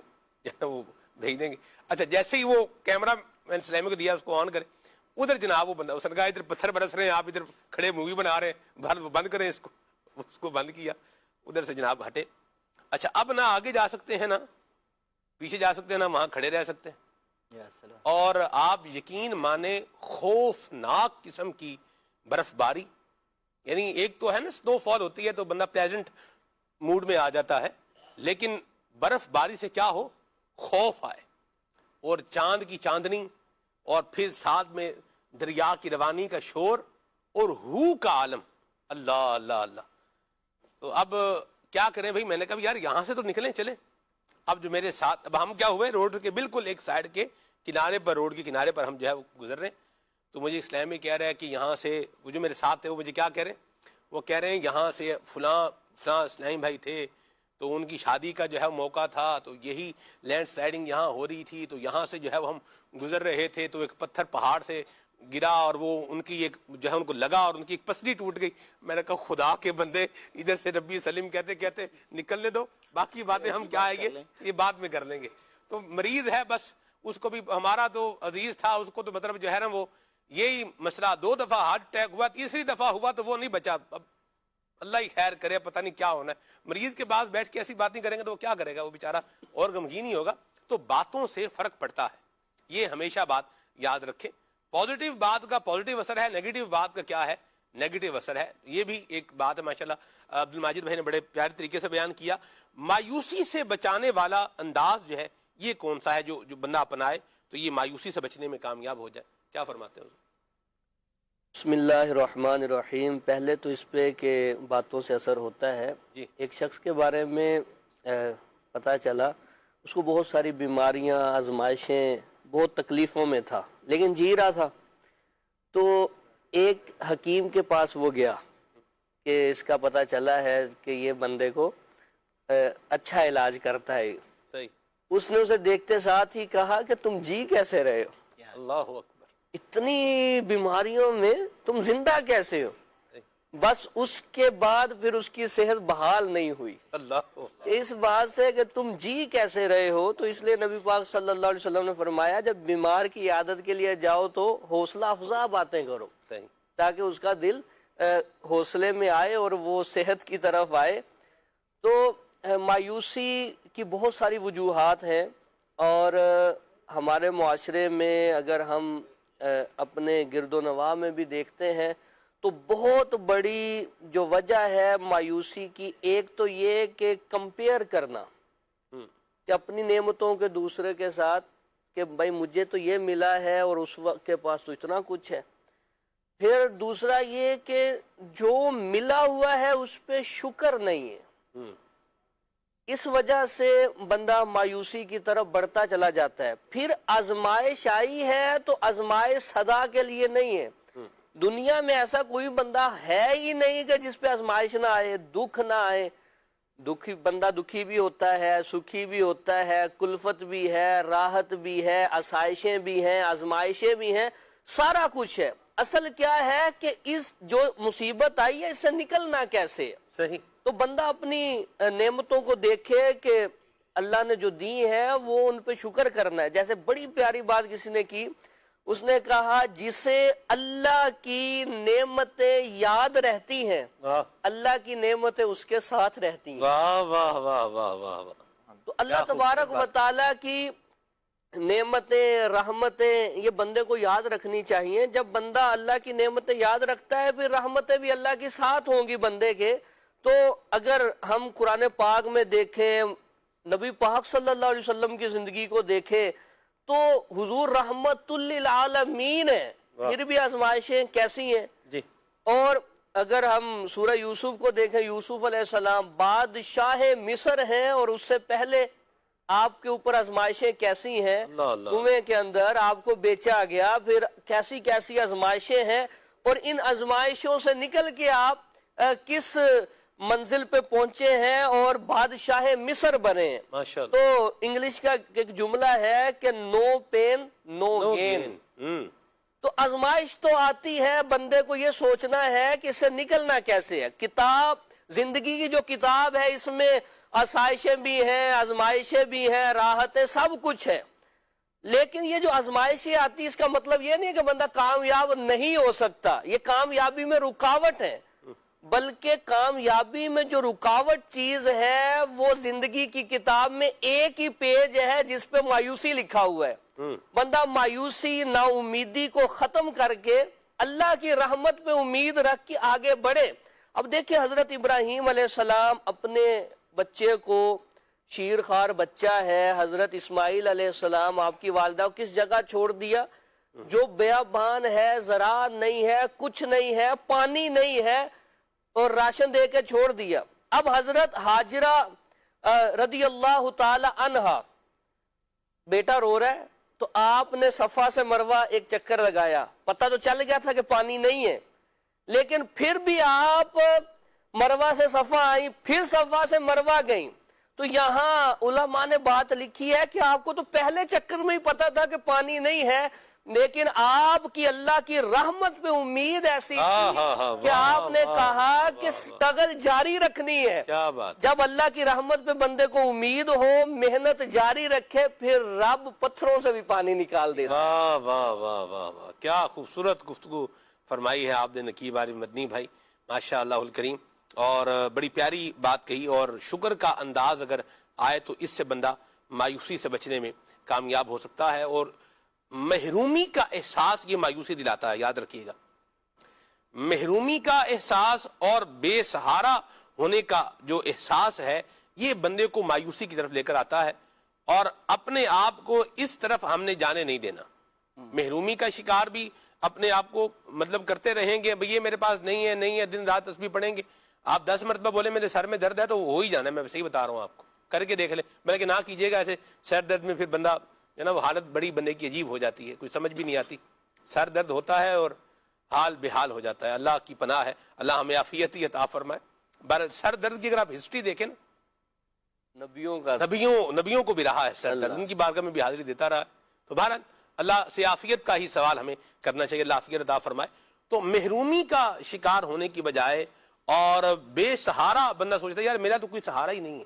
وہ بھیج دیں گے۔ اچھا، جیسے ہی وہ کیمرہ میں نے سلیمی کو دیا اس کو آن کرے، ادھر جناب وہ بندہ، اس نے کہا ادھر پتھر برس رہے ہیں، آپ ادھر کھڑے مووی بنا رہے ہیں، بند کریں اس کو بند کیا، ادھر سے جناب ہٹے۔ اچھا، اب نہ آگے جا سکتے ہیں، نہ پیچھے جا سکتے ہیں، نہ وہاں کھڑے رہ سکتے ہیں، اور آپ یقین مانے خوفناک قسم کی برف باری، یعنی ایک تو ہے نا سنو فال ہوتی ہے تو بندہ پلیزنٹ موڈ میں آ جاتا ہے، لیکن برف باری سے کیا ہو؟ خوف آئے، اور چاند کی چاندنی، اور پھر ساتھ میں دریا کی روانی کا شور، اور ہو کا عالم، اللہ اللہ اللہ۔ تو اب کیا کریں بھائی؟ میں نے کہا یار یہاں سے تو نکلیں، چلیں۔ اب جو میرے ساتھ، اب ہم کیا ہوئے، روڈ کے بالکل ایک سائڈ کے کنارے پر، روڈ کے کنارے پر ہم جو ہے وہ گزر رہے ہیں، تو مجھے اسلامی کہہ رہا ہے کہ یہاں سے، وہ جو میرے ساتھ تھے وہ مجھے کیا کہہ رہے ہیں؟ وہ کہہ رہے ہیں یہاں سے فلاں اسلامی بھائی تھے، تو ان کی شادی کا جو ہے موقع تھا، تو یہی لینڈ سلائڈنگ یہاں ہو رہی تھی، تو یہاں سے جو ہے وہ ہم گزر رہے تھے، تو ایک پتھر پہاڑ سے گرا اور وہ ان کی ایک جو ہے ان کو لگا اور ان کی ایک پسلی ٹوٹ گئی۔ میں نے کہا خدا کے بندے، ادھر سے ربی سلیم کہتے نکلنے دو، باقی باتیں ہم کیا ہے یہ بعد میں کر لیں گے۔ تو مریض ہے، بس اس کو بھی، ہمارا تو عزیز تھا، اس کو تو مطلب جو ہے نا وہ یہی مسئلہ، 2 دفعہ ہارٹ اٹیک ہوا، تیسری دفعہ ہوا تو وہ نہیں بچا۔ اب اللہ ہی خیر کرے، پتہ نہیں کیا ہونا ہے۔ مریض کے پاس بیٹھ کے ایسی باتیں کریں گے تو وہ کیا کرے گا؟ وہ بیچارہ اور غمگین ہی ہوگا۔ تو باتوں سے فرق پڑتا ہے، یہ ہمیشہ بات یاد رکھیں۔ پازیٹیو بات کا پازیٹیو اثر ہے، نیگیٹو بات کا کیا ہے؟ نیگیٹو اثر ہے۔ یہ بھی ایک بات ہے ماشاءاللہ عبد الماجد بھائی نے بڑے پیارے طریقے سے بیان کیا۔ مایوسی سے بچانے والا انداز جو ہے یہ کون سا ہے جو بندہ اپنائے تو یہ مایوسی سے بچنے میں کامیاب ہو جائے؟ کیا فرماتے ہیں؟ بسم اللہ الرحمن الرحیم۔ پہلے تو اس پہ کہ باتوں سے اثر ہوتا ہے، جی، ایک شخص کے بارے میں پتہ چلا اس کو بہت ساری بیماریاں، آزمائشیں، بہت تکلیفوں میں تھا، لیکن جی رہا تھا۔ تو ایک حکیم کے پاس وہ گیا کہ اس کا پتہ چلا ہے کہ یہ بندے کو اچھا علاج کرتا ہے۔ صحیح۔ اس نے اسے دیکھتے ساتھ ہی کہا کہ تم جی کیسے رہے ہو؟ اللہ اکبر، اتنی بیماریوں میں تم زندہ کیسے ہو؟ بس اس کے بعد پھر اس کی صحت بحال نہیں ہوئی، اللہ اس بات سے کہ تم جی کیسے رہے ہو۔ تو اس لیے نبی پاک صلی اللہ علیہ وسلم نے فرمایا جب بیمار کی عیادت کے لیے جاؤ تو حوصلہ افزا باتیں کرو، صحیح، تاکہ اس کا دل حوصلے میں آئے اور وہ صحت کی طرف آئے۔ تو مایوسی کی بہت ساری وجوہات ہیں، اور ہمارے معاشرے میں اگر ہم اپنے گرد و نواح میں بھی دیکھتے ہیں تو بہت بڑی جو وجہ ہے مایوسی کی، ایک تو یہ کہ کمپیئر کرنا، کہ اپنی نعمتوں کے دوسرے کے ساتھ، کہ بھائی مجھے تو یہ ملا ہے اور اس وقت کے پاس تو اتنا کچھ ہے۔ پھر دوسرا یہ کہ جو ملا ہوا ہے اس پہ شکر نہیں ہے، اس وجہ سے بندہ مایوسی کی طرف بڑھتا چلا جاتا ہے۔ پھر آزمائش آئی ہے تو آزمائش سدا کے لیے نہیں ہے۔ دنیا میں ایسا کوئی بندہ ہے ہی نہیں کہ جس پہ آزمائش نہ آئے، دکھ نہ آئے۔ دکھی بندہ دکھی بھی ہوتا ہے، سکھی بھی ہوتا ہے، کلفت بھی ہے، راحت بھی ہے، آسائشیں بھی ہیں، آزمائشیں بھی ہیں، سارا کچھ ہے۔ اصل کیا ہے کہ اس جو مصیبت آئی ہے اس سے نکلنا کیسے ہے۔ صحیح۔ تو بندہ اپنی نعمتوں کو دیکھے کہ اللہ نے جو دی ہے وہ ان پہ شکر کرنا ہے۔ جیسے بڑی پیاری بات کسی نے کی، اس نے کہا جسے اللہ کی نعمتیں یاد رہتی ہیں اللہ کی نعمتیں اس کے ساتھ رہتی ہیں۔ واہ واہ واہ واہ واہ واہ۔ تو اللہ تبارک و تعالیٰ کی نعمتیں، رحمتیں یہ بندے کو یاد رکھنی چاہیے۔ جب بندہ اللہ کی نعمتیں یاد رکھتا ہے پھر رحمتیں بھی اللہ کے ساتھ ہوں گی بندے کے۔ تو اگر ہم قرآن پاک میں دیکھیں، نبی پاک صلی اللہ علیہ وسلم کی زندگی کو دیکھیں تو حضور رحمت للعالمین ہے، پھر بھی آزمائشیں کیسی ہیں جی۔ اور اگر ہم سورہ یوسف کو دیکھیں، یوسف علیہ السلام بادشاہ مصر ہیں اور اس سے پہلے آپ کے اوپر آزمائشیں کیسی ہیں، کنویں کے اندر آپ کو بیچا گیا، پھر کیسی کیسی آزمائشیں ہیں، اور ان آزمائشوں سے نکل کے آپ کس منزل پہ پہنچے ہیں اور بادشاہ مصر بنے ہیں۔ ماشاءاللہ۔ تو انگلش کا ایک جملہ ہے کہ نو پین نو گین۔ تو آزمائش تو آتی ہے، بندے کو یہ سوچنا ہے کہ اس سے نکلنا کیسے ہے۔ کتاب، زندگی کی جو کتاب ہے اس میں آسائشیں بھی ہیں، آزمائشیں بھی ہیں، راحتیں، سب کچھ ہے، لیکن یہ جو آزمائشیں آتی اس کا مطلب یہ نہیں کہ بندہ کامیاب نہیں ہو سکتا، یہ کامیابی میں رکاوٹ ہے، بلکہ کامیابی میں جو رکاوٹ چیز ہے وہ زندگی کی کتاب میں ایک ہی پیج ہے جس پہ مایوسی لکھا ہوا ہے۔ بندہ مایوسی، نا امیدی کو ختم کر کے اللہ کی رحمت پہ امید رکھ کے آگے بڑھے۔ اب دیکھیں حضرت ابراہیم علیہ السلام اپنے بچے کو، شیر خوار بچہ ہے، حضرت اسماعیل علیہ السلام آپ کی والدہ کو کس جگہ چھوڑ دیا؟ جو بیابان ہے، زراعت نہیں ہے، کچھ نہیں ہے، پانی نہیں ہے، اور راشن دے کے چھوڑ دیا۔ اب حضرت ہاجرہ رضی اللہ تعالی عنہا، بیٹا رو رہا ہے تو آپ نے صفا سے مروہ ایک چکر لگایا، پتہ تو چل گیا تھا کہ پانی نہیں ہے، لیکن پھر بھی آپ مروہ سے صفا آئیں، پھر صفا سے مروہ گئیں۔ تو یہاں علماء نے بات لکھی ہے کہ آپ کو تو پہلے چکر میں ہی پتا تھا کہ پانی نہیں ہے، لیکن آپ کی اللہ کی رحمت پہ امید ایسی تھی کہ آپ نے کہا کہ سٹرگل جاری رکھنی ہے۔ جب اللہ کی رحمت پہ بندے کو امید ہو، محنت جاری رکھے، پھر رب پتھروں سے بھی پانی نکال دیتا۔ واہ واہ واہ واہ واہ، کیا خوبصورت گفتگو فرمائی ہے آپ نے نقیب عارف مدنی بھائی، ماشاء اللہ الکریم، اور بڑی پیاری بات کہی۔ اور شکر کا انداز اگر آئے تو اس سے بندہ مایوسی سے بچنے میں کامیاب ہو سکتا ہے، اور محرومی کا احساس یہ مایوسی دلاتا ہے، یاد رکھیے گا۔ محرومی کا احساس اور بے سہارا ہونے کا جو احساس ہے یہ بندے کو مایوسی کی طرف لے کر آتا ہے، اور اپنے آپ کو اس طرف ہم نے جانے نہیں دینا۔ محرومی کا شکار بھی اپنے آپ کو مطلب کرتے رہیں گے، بھئی یہ میرے پاس نہیں ہے، نہیں ہے، دن رات تسبیح پڑھیں گے، آپ 10 مرتبہ بولے میرے سر میں درد ہے تو ہو ہی جانا ہے، میں صحیح بتا رہا ہوں آپ کو۔ کر کے دیکھ لیں، بلکہ نہ کیجیے گا. ایسے سر درد میں پھر بندہ جو نا وہ حالت بڑی بندے کی عجیب ہو جاتی ہے، کچھ سمجھ بھی نہیں آتی. سر درد ہوتا ہے اور حال بحال ہو جاتا ہے. اللہ کی پناہ ہے، اللہ ہمیں عافیت ہی عطا فرمائے. بہرحال سر درد کی اگر آپ ہسٹری دیکھیں نا، نبیوں کو بھی رہا ہے سر درد، ان کی بارگاہ میں بھی حاضری دیتا رہا. تو بہرحال اللہ سے عافیت کا ہی سوال ہمیں کرنا چاہیے، اللہ عافیت عطا فرمائے. تو محرومی کا شکار ہونے کی بجائے اور بے سہارا بندہ سوچتا ہے یار میرا تو کوئی سہارا ہی نہیں ہے،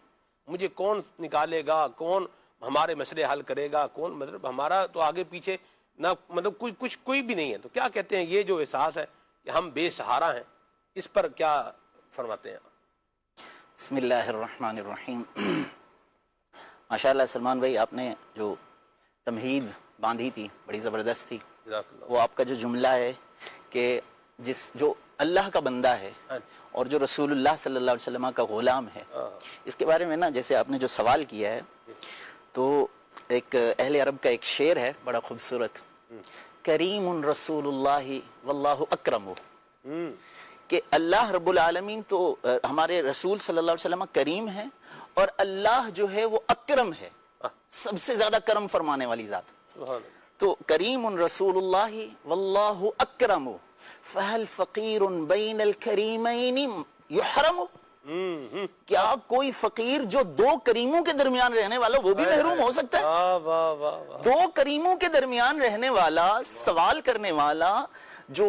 مجھے کون نکالے گا، کون ہمارے مسئلے حل کرے گا، کون مطلب ہمارا تو آگے پیچھے نہ مطلب کوئی بھی نہیں ہے. تو کیا کہتے ہیں یہ جو احساس ہے کہ ہم بے سہارا ہیں، اس پر کیا فرماتے ہیں؟ بسم اللہ الرحمن الرحیم. ماشاءاللہ سلمان بھائی آپ نے جو تمہید باندھی تھی بڑی زبردست تھی. وہ آپ کا جو جملہ ہے کہ جو اللہ کا بندہ ہے اور جو رسول اللہ صلی اللہ علیہ وسلم کا غلام ہے، اس کے بارے میں نا جیسے آپ نے جو سوال کیا ہے تو ایک اہل عرب کا ایک شعر ہے بڑا خوبصورت، کریم رسول اللہ واللہ اکرم، کہ اللہ رب العالمین تو ہمارے رسول صلی اللہ علیہ وسلم کریم ہے اور اللہ جو ہے وہ اکرم ہے، سب سے زیادہ کرم فرمانے والی ذات. تو کریم رسول اللہ واللہ اکرم فہل فقیر بین الکریمین یحرم. کیا کوئی فقیر جو دو کریموں کے درمیان رہنے والا وہ بھی محروم ہو سکتا ہے؟ دو کریموں کے درمیان رہنے والا، سوال کرنے والا جو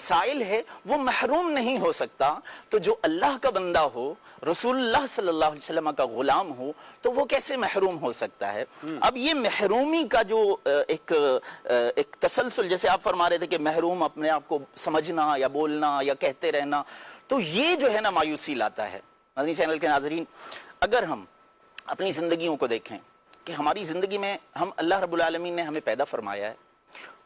سائل ہے وہ محروم نہیں ہو سکتا. تو جو اللہ کا بندہ ہو، رسول اللہ صلی اللہ علیہ وسلم کا غلام ہو، تو وہ کیسے محروم ہو سکتا ہے؟ اب یہ محرومی کا جو ایک تسلسل، جیسے آپ فرما رہے تھے کہ محروم اپنے آپ کو سمجھنا یا بولنا یا کہتے رہنا، تو یہ جو ہے نا مایوسی لاتا ہے. مدنی چینل کے ناظرین، اگر ہم اپنی زندگیوں کو دیکھیں کہ ہماری زندگی میں ہم اللہ رب العالمین نے ہمیں پیدا فرمایا ہے،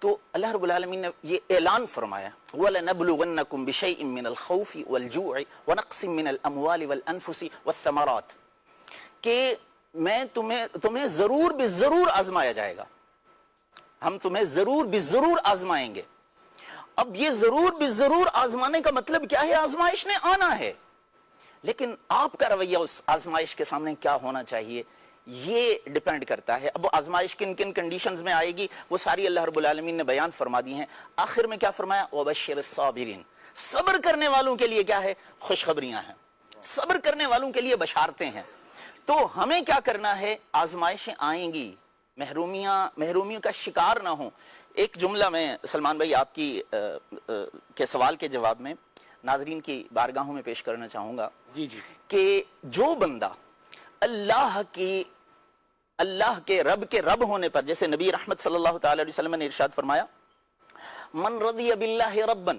تو اللہ رب العالمین نے یہ اعلان فرمایا وَلَنَبْلُوَنَّكُمْ بِشَيْءٍ مِّنَ الْخَوْفِ وَالْجُوعِ وَنَقْصٍ مِّنَ الْأَمْوَالِ وَالْأَنفُسِ وَالثَّمَرَاتِ، کہ میں تمہیں ضرور بضرور آزمایا جائے گا، ہم تمہیں ضرور بضرور آزمائیں گے. اب یہ ضرور بضرور آزمانے کا مطلب کیا ہے؟ آزمائش نے آنا ہے، لیکن آپ کا رویہ اس آزمائش کے سامنے کیا ہونا چاہیے یہ ڈیپینڈ کرتا ہے. اب آزمائش کن کن کنڈیشنز میں آئے گی وہ ساری اللہ رب العالمین نے بیان فرما دی ہیں. آخر میں کیا فرمایا؟ وَبَشِّرِ الصَّابِرِينَ، صبر کرنے والوں کے لیے کیا ہے؟ خوشخبریاں ہیں، صبر کرنے والوں کے لیے بشارتیں ہیں. تو ہمیں کیا کرنا ہے؟ آزمائشیں آئیں گی، محرومیوں کا شکار نہ ہوں. ایک جملہ میں سلمان بھائی آپ کی کے سوال کے جواب میں ناظرین کی بارگاہوں میں پیش کرنا چاہوں گا کہ جو بندہ اللہ کے رب ہونے پر، جیسے نبی رحمت صلی اللہ تعالی علیہ وسلم نے ارشاد فرمایا من رضی باللہ ربا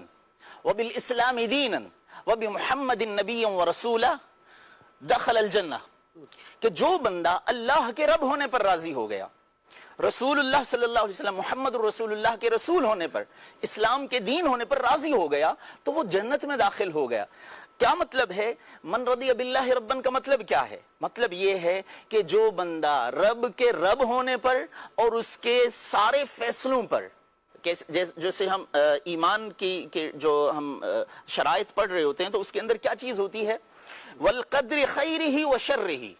وبالاسلام دینا وبمحمد نبی ورسولا دخل الجنہ، کہ جو بندہ اللہ کے رب ہونے پر راضی ہو گیا، رسول اللہ صلی اللہ علیہ وسلم محمد رسول اللہ کے رسول ہونے پر، اسلام کے دین ہونے پر راضی ہو گیا، تو وہ جنت میں داخل ہو گیا. کیا مطلب ہے من رضی باللہ ربن کا مطلب کیا ہے؟ مطلب یہ ہے کہ جو بندہ رب کے رب ہونے پر اور اس کے سارے فیصلوں پر، جیسے ہم ایمان کی جو ہم شرائط پڑھ رہے ہوتے ہیں تو اس کے اندر کیا چیز ہوتی ہے؟ والقدر خیرہ و شرہ،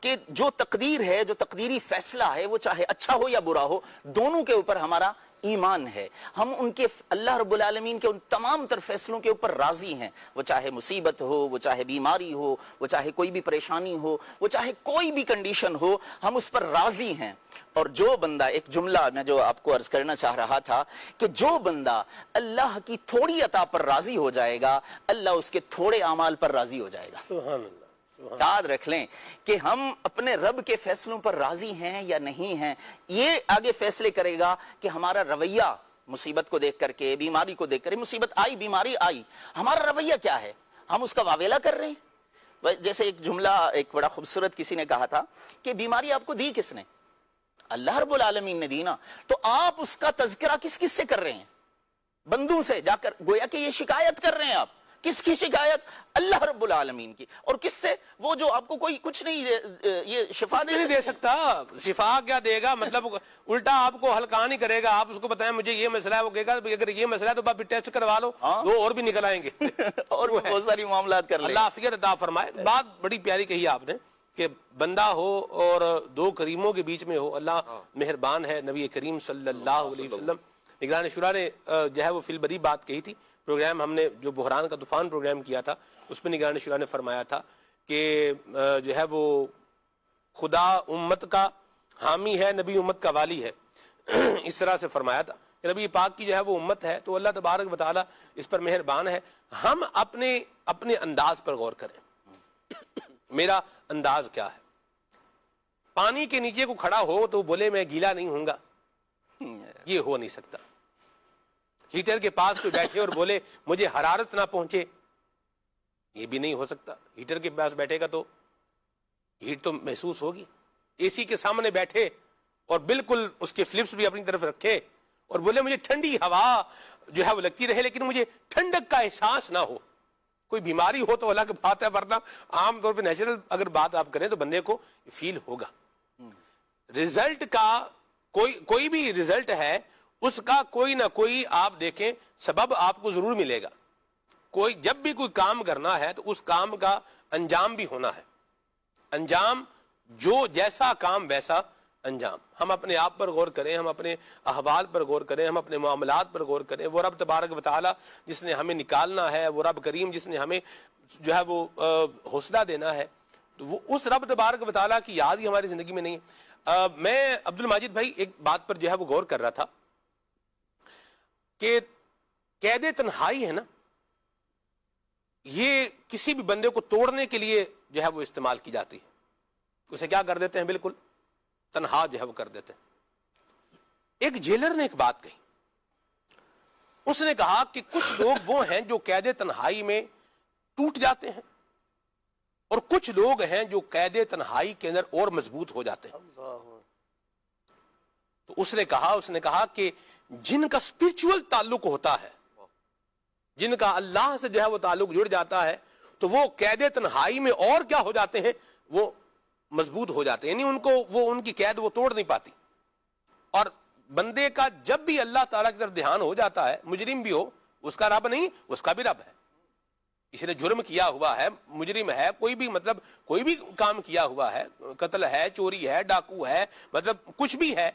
کہ جو تقدیر ہے، جو تقدیری فیصلہ ہے، وہ چاہے اچھا ہو یا برا ہو، دونوں کے اوپر ہمارا ایمان ہے. ہم ان کے اللہ رب العالمین کے ان تمام تر فیصلوں کے اوپر راضی ہیں، وہ چاہے مصیبت ہو، وہ چاہے بیماری ہو، وہ چاہے کوئی بھی پریشانی ہو، وہ چاہے کوئی بھی کنڈیشن ہو، ہم اس پر راضی ہیں. اور جو بندہ، ایک جملہ میں جو آپ کو عرض کرنا چاہ رہا تھا کہ جو بندہ اللہ کی تھوڑی عطا پر راضی ہو جائے گا، اللہ اس کے تھوڑے اعمال پر راضی ہو جائے گا. سبحان اللہ. یاد رکھ لیں کہ ہم اپنے رب کے فیصلوں پر راضی ہیں یا نہیں ہیں، یہ آگے فیصلے کرے گا کہ ہمارا رویہ مصیبت کو دیکھ کر کے، بیماری کو دیکھ کر، مصیبت آئی، بیماری آئی، ہمارا رویہ کیا ہے؟ ہم اس کا واویلا کر رہے ہیں؟ جیسے ایک جملہ ایک بڑا خوبصورت کسی نے کہا تھا کہ بیماری آپ کو دی کس نے؟ اللہ رب العالمین نے دی نا. تو آپ اس کا تذکرہ کس سے کر رہے ہیں؟ بندوں سے جا کر، گویا کہ یہ شکایت کر رہے ہیں. آپ کس کی شکایت؟ اللہ رب العالمین کی. اور کس سے؟ وہ جو آپ کو کوئی کچھ نہیں، یہ شفا نہیں دے سکتا. شفا کیا دے گا؟ مطلب الٹا آپ کو ہلکا نہیں کرے گا. آپ اس کو بتائیں مجھے یہ مسئلہ ہے، وہ کہے گا اگر یہ مسئلہ ہے تو آپ ٹیسٹ کروا لو، وہ اور بھی نکل آئیں گے اور بہت ساری معاملات کر لیں. اللہ عافیت عطا فرمائے. بات بڑی پیاری کہی آپ نے کہ بندہ ہو اور دو کریموں کے بیچ میں ہو. اللہ مہربان ہے. نبی کریم صلی اللہ علیہ وسلم نگران شورا نے جو ہے وہ فی البری بات کہی تھی. پروگرام ہم نے جو بحران کا طوفان پروگرام کیا تھا اس میں نگران شورا نے فرمایا تھا کہ جو ہے وہ خدا امت کا حامی ہے, نبی امت کا والی ہے. اس طرح سے فرمایا تھا کہ نبی پاک کی جو ہے وہ امت ہے تو اللہ تبارک و تعالی اس پر مہربان ہے. ہم اپنے انداز پر غور کریں. میرا انداز کیا ہے؟ پانی کے نیچے کو کھڑا ہو تو بولے میں گیلا نہیں ہوں گا, یہ ہو نہیں سکتا. ہیٹر کے پاس کوئی بیٹھے اور بولے مجھے حرارت نہ پہنچے, یہ بھی نہیں ہو سکتا. ہیٹر کے پاس بیٹھے گا تو ہیٹ تو محسوس ہوگی. اے سی کے سامنے بیٹھے اور بالکل اس کے فلپس بھی اپنی طرف رکھے اور بولے مجھے ٹھنڈی ہوا جو ہے وہ لگتی رہے لیکن مجھے ٹھنڈک کا احساس نہ ہو. کوئی بیماری ہو تو اللہ کی بات ہے, ورنہ عام طور پہ نیچرل اگر بات آپ کریں تو بندے کو فیل ہوگا. رزلٹ کا کوئی بھی رزلٹ ہے اس کا کوئی نہ کوئی آپ دیکھیں سبب آپ کو ضرور ملے گا. جب بھی کوئی کام کرنا ہے تو اس کام کا انجام بھی ہونا ہے. انجام جو جیسا کام ویسا انجام. ہم اپنے آپ پر غور کریں, ہم اپنے احوال پر غور کریں, ہم اپنے معاملات پر غور کریں. وہ رب تبارک و تعالی جس نے ہمیں نکالنا ہے, وہ رب کریم جس نے ہمیں جو ہے وہ حوصلہ دینا ہے, تو وہ اس رب تبارک و تعالی کی یاد ہی ہماری زندگی میں نہیں ہے. میں عبد الماجد بھائی ایک بات پر جو ہے وہ غور کر رہا تھا کہ قید تنہائی ہے نا, یہ کسی بھی بندے کو توڑنے کے لیے جو ہے وہ استعمال کی جاتی ہے. اسے کیا کر دیتے ہیں, بالکل تنہا جو ہے وہ کر دیتے ہیں. ایک جیلر نے ایک بات کہی. اس نے کہا کہ کچھ لوگ وہ ہیں جو قید تنہائی میں ٹوٹ جاتے ہیں اور کچھ لوگ ہیں جو قید تنہائی کے اندر اور مضبوط ہو جاتے ہیں. تو اس نے کہا کہ جن کا اسپرچول تعلق ہوتا ہے, جن کا اللہ سے جو ہے وہ تعلق جڑ جاتا ہے, تو وہ قید تنہائی میں اور کیا ہو جاتے ہیں, وہ مضبوط ہو جاتے ہیں. یعنی ان کی قید وہ توڑ نہیں پاتی. اور بندے کا جب بھی اللہ تعالیٰ کی طرف دھیان ہو جاتا ہے, مجرم بھی ہو, اس کا رب نہیں, اس کا بھی رب ہے. اس نے جرم کیا ہوا ہے, مجرم ہے, کوئی بھی کام کیا ہوا ہے, قتل ہے, چوری ہے, ڈاکو ہے, مطلب کچھ بھی ہے,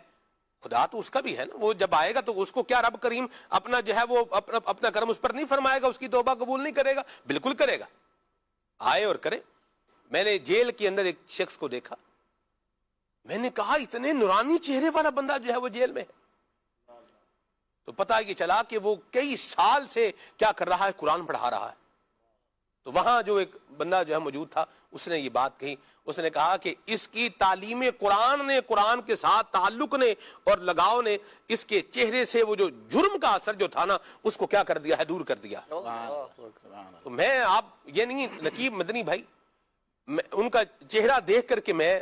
خدا تو اس کا بھی ہے نا. وہ جب آئے گا تو اس کو کیا رب کریم اپنا جو ہے وہ اپنا کرم اس پر نہیں فرمائے گا, اس کی توبہ قبول نہیں کرے گا؟ بالکل کرے گا, آئے اور کرے. میں نے جیل کے اندر ایک شخص کو دیکھا, میں نے کہا اتنے نورانی چہرے والا بندہ جو ہے وہ جیل میں ہے. تو پتہ یہ چلا کہ وہ کئی سال سے کیا کر رہا ہے, قرآن پڑھا رہا ہے. تو وہاں جو ایک بندہ جو ہے موجود تھا, اس نے یہ بات کہی. اس نے کہا کہ اس کی تعلیم قرآن نے, قرآن کے ساتھ تعلق نے اور لگاؤ نے اس کے چہرے سے وہ جو جرم کا اثر جو تھا نا, اس کو کیا کر دیا ہے, دور کر دیا. تو میں آپ یہ نہیں نقیب مدنی بھائی, ان کا چہرہ دیکھ کر کے میں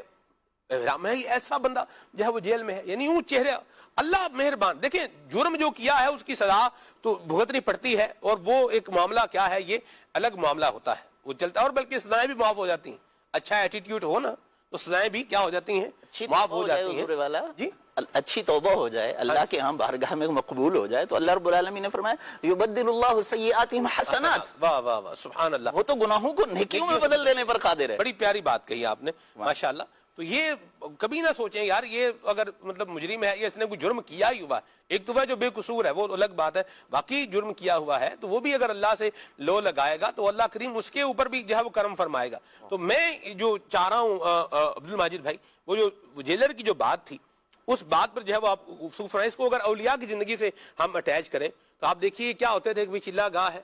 ایسا بندہ جو ہے وہ جیل میں ہے. یعنی وہ چہرہ, اللہ مہربان. دیکھیں جرم جو کیا ہے اس کی سزا تو بھگتنی پڑتی ہے, اور وہ ایک معاملہ کیا ہے, یہ الگ معاملہ ہوتا ہے, وہ چلتا ہے. اور بلکہ سزائیں بھی معاف ہو جاتی ہیں. اچھا ایٹیٹیوڈ ہو نا تو سزائیں بھی کیا ہو جاتی ہیں, معاف ہو جاتی ہیں. جی اچھی توبہ ہو جائے, اللہ کے ہاں بارگاہ میں مقبول ہو جائے, تو اللہ رب العالمین نے فرمایا یبدل اللہ سیئاتہم حسنات. واہ واہ واہ, سبحان اللہ. وہ تو گناہوں کو نیکیوں میں بدل دینے پر قادر ہے. بڑی پیاری بات کہی آپ نے, ماشاءاللہ. تو یہ کبھی نہ سوچیں یار, یہ اگر مطلب مجرم ہے, یہ اس نے کوئی جرم کیا ہی ہوا ہے, ایک تو وہ جو بے قصور ہے وہ الگ بات ہے, باقی جرم کیا ہوا ہے تو وہ بھی اگر اللہ سے لو لگائے گا تو اللہ کریم اس کے اوپر بھی جو ہے وہ کرم فرمائے گا. تو میں جو چاہ رہا ہوں عبد الماجد بھائی, وہ جو جیلر کی جو بات تھی, اس بات پر جو ہے وہ آپ اس کو اگر اولیاء کی زندگی سے ہم اٹیچ کریں تو آپ دیکھیے کیا ہوتے تھے کہ چلا گاہ ہے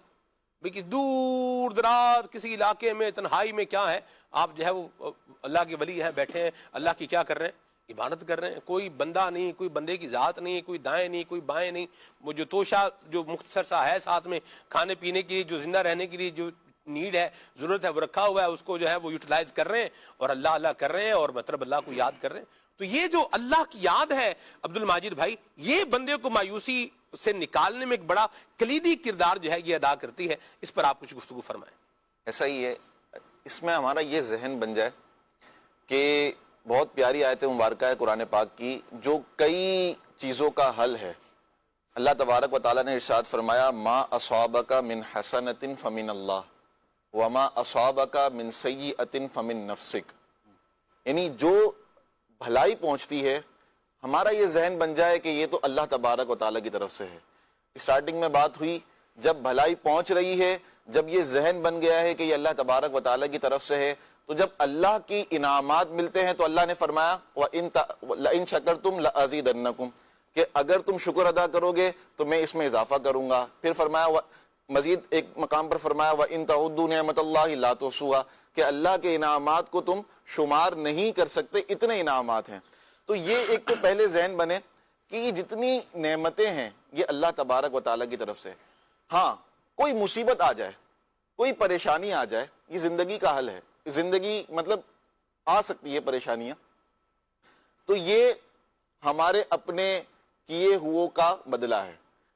بھئی, دور دراز کسی علاقے میں تنہائی میں کیا ہے, آپ جو ہے وہ اللہ کے ولی ہیں, بیٹھے ہیں, اللہ کی کیا کر رہے ہیں, عبادت کر رہے ہیں. کوئی بندہ نہیں, کوئی بندے کی ذات نہیں, کوئی دائیں نہیں, کوئی بائیں نہیں. وہ جو توشہ جو مختصر سا ہے ساتھ میں کھانے پینے کے لیے, جو زندہ رہنے کے لیے جو نیڈ ہے, ضرورت ہے, وہ رکھا ہوا ہے, اس کو جو ہے وہ یوٹیلائز کر رہے ہیں اور اللہ کر رہے ہیں, اور مطلب اللہ کو یاد کر رہے ہیں. تو یہ جو اللہ کی یاد ہے عبد الماجد بھائی, یہ بندے کو مایوسی سے نکالنے میں ایک بڑا کلیدی کردار جو ہے یہ ادا کرتی ہے. اس پر آپ کچھ گفتگو فرمائیں. ایسا ہی ہے, اس میں ہمارا یہ ذہن بن جائے کہ بہت پیاری آیت مبارکہ ہے قرآن پاک کی, جو کئی چیزوں کا حل ہے. اللہ تبارک و تعالیٰ نے ارشاد فرمایا ما اصابک من حسنۃ فمن اللہ وما اصابک من سیئۃ فمن نفسک. یعنی جو بھلائی پہنچتی ہے ہمارا یہ ذہن بن جائے کہ یہ تو اللہ تبارک و تعالیٰ کی طرف سے ہے. اسٹارٹنگ میں بات ہوئی جب بھلائی پہنچ رہی ہے, جب یہ ذہن بن گیا ہے کہ یہ اللہ تبارک و تعالیٰ کی طرف سے ہے, تو جب اللہ کی انعامات ملتے ہیں تو اللہ نے فرمایا وَإِن شَكَرْتُمْ لَأَزِيدَنَّكُمْ کہ اگر تم شکر ادا کرو گے تو میں اس میں اضافہ کروں گا. پھر فرمایا مزید ایک مقام پر فرمایا وَإِن تَعُدُّوا نِعْمَتَ اللَّهِ لَا تُحْصُوهَا کہ اللہ کے انعامات کو تم شمار نہیں کر سکتے, اتنے انعامات ہیں. تو یہ ایک تو پہلے ذہن بنے کہ یہ جتنی نعمتیں ہیں یہ اللہ تبارک و تعالیٰ کی طرف سے. ہاں کوئی مصیبت آ جائے, کوئی پریشانی آ جائے, یہ زندگی کا حل ہے. زندگی مطلب آ سکتی ہے پریشانیاں, تو یہ ہمارے اپنے کیے ہوئے کا بدلہ ہے,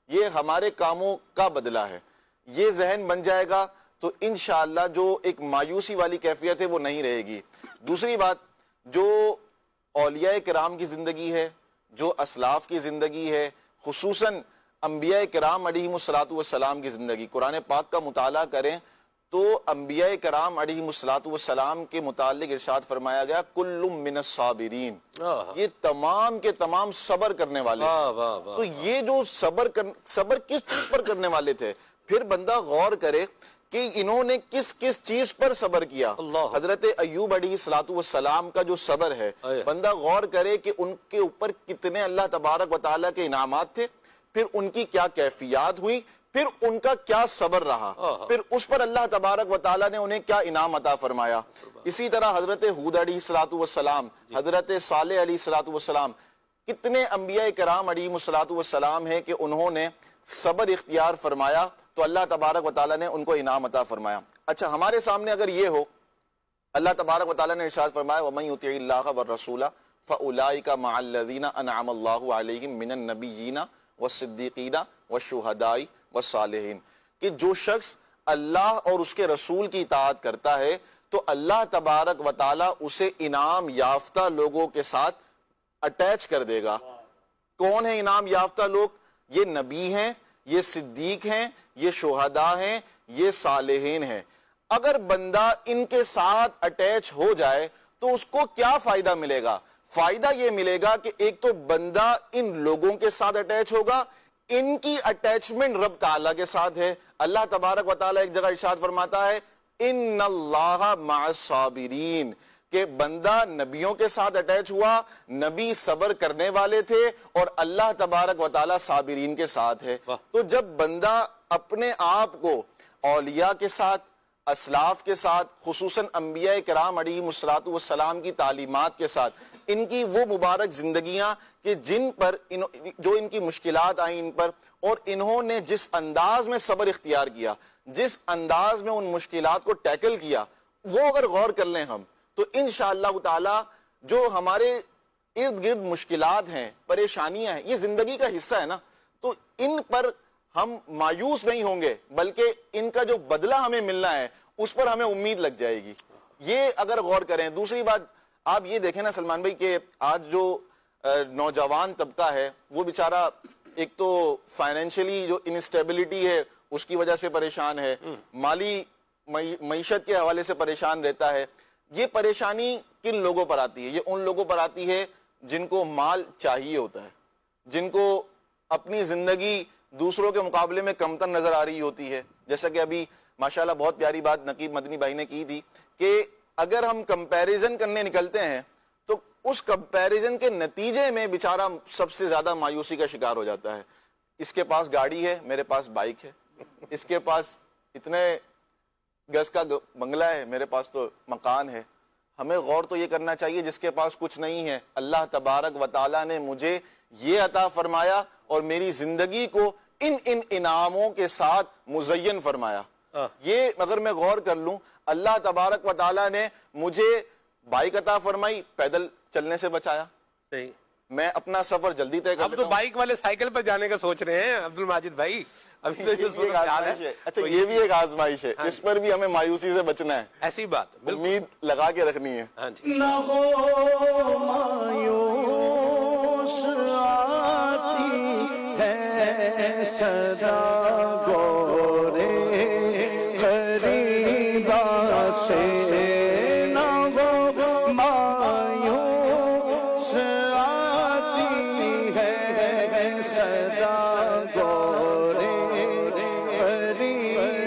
یہ ہمارے کاموں کا بدلہ ہے. یہ ذہن بن جائے گا تو انشاءاللہ جو ایک مایوسی والی کیفیت ہے وہ نہیں رہے گی. دوسری بات, جو اولیاء کرام کی زندگی ہے, جو اسلاف کی زندگی ہے, خصوصاً انبیاء کرام علیہم السلام کی زندگی, قرآن پاک کا مطالعہ کریں تو انبیاء کرام علیہم السلام کے متعلق ارشاد فرمایا گیا کل من الصابرین, یہ تمام کے تمام صبر کرنے والے. تو یہ جو صبر کس چیز پر کرنے والے تھے, پھر بندہ غور کرے کہ انہوں نے کس کس چیز پر صبر کیا. حضرت ایوب علیہ السلام کا جو صبر ہے, بندہ غور کرے کہ ان کے اوپر کتنے اللہ تبارک و تعالیٰ کے انعامات تھے, پھر ان کی کیا کیفیات ہوئی, پھر ان کا کیا صبر رہا, پھر اس پر اللہ تبارک و تعالیٰ نے انہیں کیا انعام عطا فرمایا. اسی طرح حضرت ہود علیہ السلام, حضرت صالح علیہ السلام, کتنے انبیاء کرام علیہم السلام ہیں کہ انہوں نے صبر اختیار فرمایا تو اللہ تبارک و تعالیٰ نے ان کو انعام عطا فرمایا. اچھا, ہمارے سامنے اگر یہ ہو, اللہ تبارک و تعالیٰ نے ارشاد فرمایا وَمَن يُطِعِ اللَّهَ وَالرَّسُولَ فَأُولَٰئِكَ مَعَ الَّذِينَ أَنْعَمَ اللَّهُ عَلَيْهِم مِّنَ النَّبِيِّينَ وَالصِّدِّيقِينَ وَالشُّهَدَاءِ وَالصَّالِحِينَ کہ جو شخص اللہ اور اس کے رسول کی اطاعت کرتا ہے تو اللہ تبارک و تعالیٰ اسے انعام یافتہ لوگوں کے ساتھ اٹیچ کر دے گا. کون ہیں انعام یافتہ لوگ؟ یہ نبی ہیں, یہ صدیق ہیں, یہ شہداء ہیں, یہ صالحین ہیں. اگر بندہ ان کے ساتھ اٹیچ ہو جائے تو اس کو کیا فائدہ ملے گا؟ فائدہ یہ ملے گا کہ ایک تو بندہ ان لوگوں کے ساتھ اٹیچ ہوگا, ان کی اٹیچمنٹ رب تعالیٰ کے ساتھ ہے. اللہ تبارک و تعالیٰ ایک جگہ ارشاد فرماتا ہے ان اللہ مع الصابرین کہ بندہ نبیوں کے ساتھ اٹیچ ہوا, نبی صبر کرنے والے تھے اور اللہ تبارک و تعالیٰ صابرین کے ساتھ ہے. تو جب بندہ اپنے آپ کو اولیاء کے ساتھ, اسلاف کے ساتھ, خصوصاً انبیاء کرام علیہم السلام کی تعلیمات کے ساتھ, ان کی وہ مبارک زندگیاں کہ جن پر جو ان کی مشکلات آئیں ان پر, اور انہوں نے جس انداز میں صبر اختیار کیا, جس انداز میں ان مشکلات کو ٹیکل کیا, وہ اگر غور کر لیں ہم تو انشاءاللہ تعالی جو ہمارے ارد گرد مشکلات ہیں, پریشانیاں ہیں, یہ زندگی کا حصہ ہے نا, تو ان پر ہم مایوس نہیں ہوں گے بلکہ ان کا جو بدلہ ہمیں ملنا ہے اس پر ہمیں امید لگ جائے گی. یہ اگر غور کریں. دوسری بات آپ یہ دیکھیں نا سلمان بھائی کہ آج جو نوجوان طبقہ ہے وہ بیچارہ ایک تو فائنینشلی جو انسٹیبلٹی ہے اس کی وجہ سے پریشان ہے, مالی معیشت کے حوالے سے پریشان رہتا ہے. یہ پریشانی کن لوگوں پر آتی ہے؟ یہ ان لوگوں پر آتی ہے جن کو مال چاہیے ہوتا ہے, جن کو اپنی زندگی دوسروں کے مقابلے میں کمتر نظر آ رہی ہوتی ہے. جیسا کہ ابھی ماشاءاللہ بہت پیاری بات نقیب مدنی بھائی نے کی تھی کہ اگر ہم کمپیریزن کرنے نکلتے ہیں تو اس کمپیریزن کے نتیجے میں بیچارہ سب سے زیادہ مایوسی کا شکار ہو جاتا ہے. اس کے پاس گاڑی ہے, میرے پاس بائک ہے, اس کے پاس اتنے گز کا بنگلہ ہے, میرے پاس تو مکان ہے. ہمیں غور تو یہ کرنا چاہیے جس کے پاس کچھ نہیں ہے, اللہ تبارک و تعالیٰ نے مجھے یہ عطا فرمایا اور میری زندگی کو ان انعاموں کے ساتھ مزین فرمایا. یہ اگر میں غور کر لوں, اللہ تبارک و تعالیٰ نے مجھے بائک عطا فرمائی, پیدل چلنے سے بچایا, میں اپنا سفر جلدی طے کر لیتا ہوں. اب تو بائک والے سائیکل پر جانے کا سوچ رہے ہیں عبد الماجد بھائی. ابھی تو اچھا یہ بھی ایک آزمائش ہے, اس پر بھی ہمیں مایوسی سے بچنا ہے. ایسی بات امید لگا کے رکھنی ہے. ہاں جی. نہ ہو مایوس آتی ہے صدا گورے خریدا سے, نہ ہو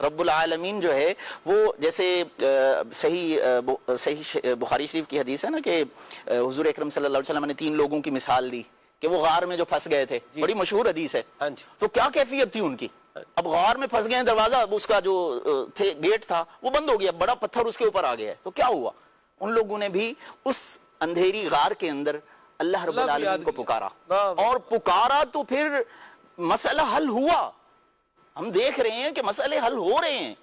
رب العالمین جو ہے وہ جیسے صحیح بخاری شریف کی حدیث ہے نا کہ حضور اکرم صلی اللہ علیہ وسلم نے 3 لوگوں کی مثال دی کہ وہ غار میں جو پھنس گئے تھے، بڑی مشہور حدیث ہے. تو کیا کیفیت تھی ان کی؟ اب غار میں پھنس گئے، دروازہ اس کا جو گیٹ تھا وہ بند ہو گیا، بڑا پتھر اس کے اوپر آ گیا ہے. تو کیا ہوا؟ ان لوگوں نے بھی اس اندھیری غار کے اندر اللہ رب العالمین کو پکارا، اور پکارا تو پھر مسئلہ حل ہوا. ہم دیکھ رہے ہیں کہ مسئلے حل ہو رہے ہیں.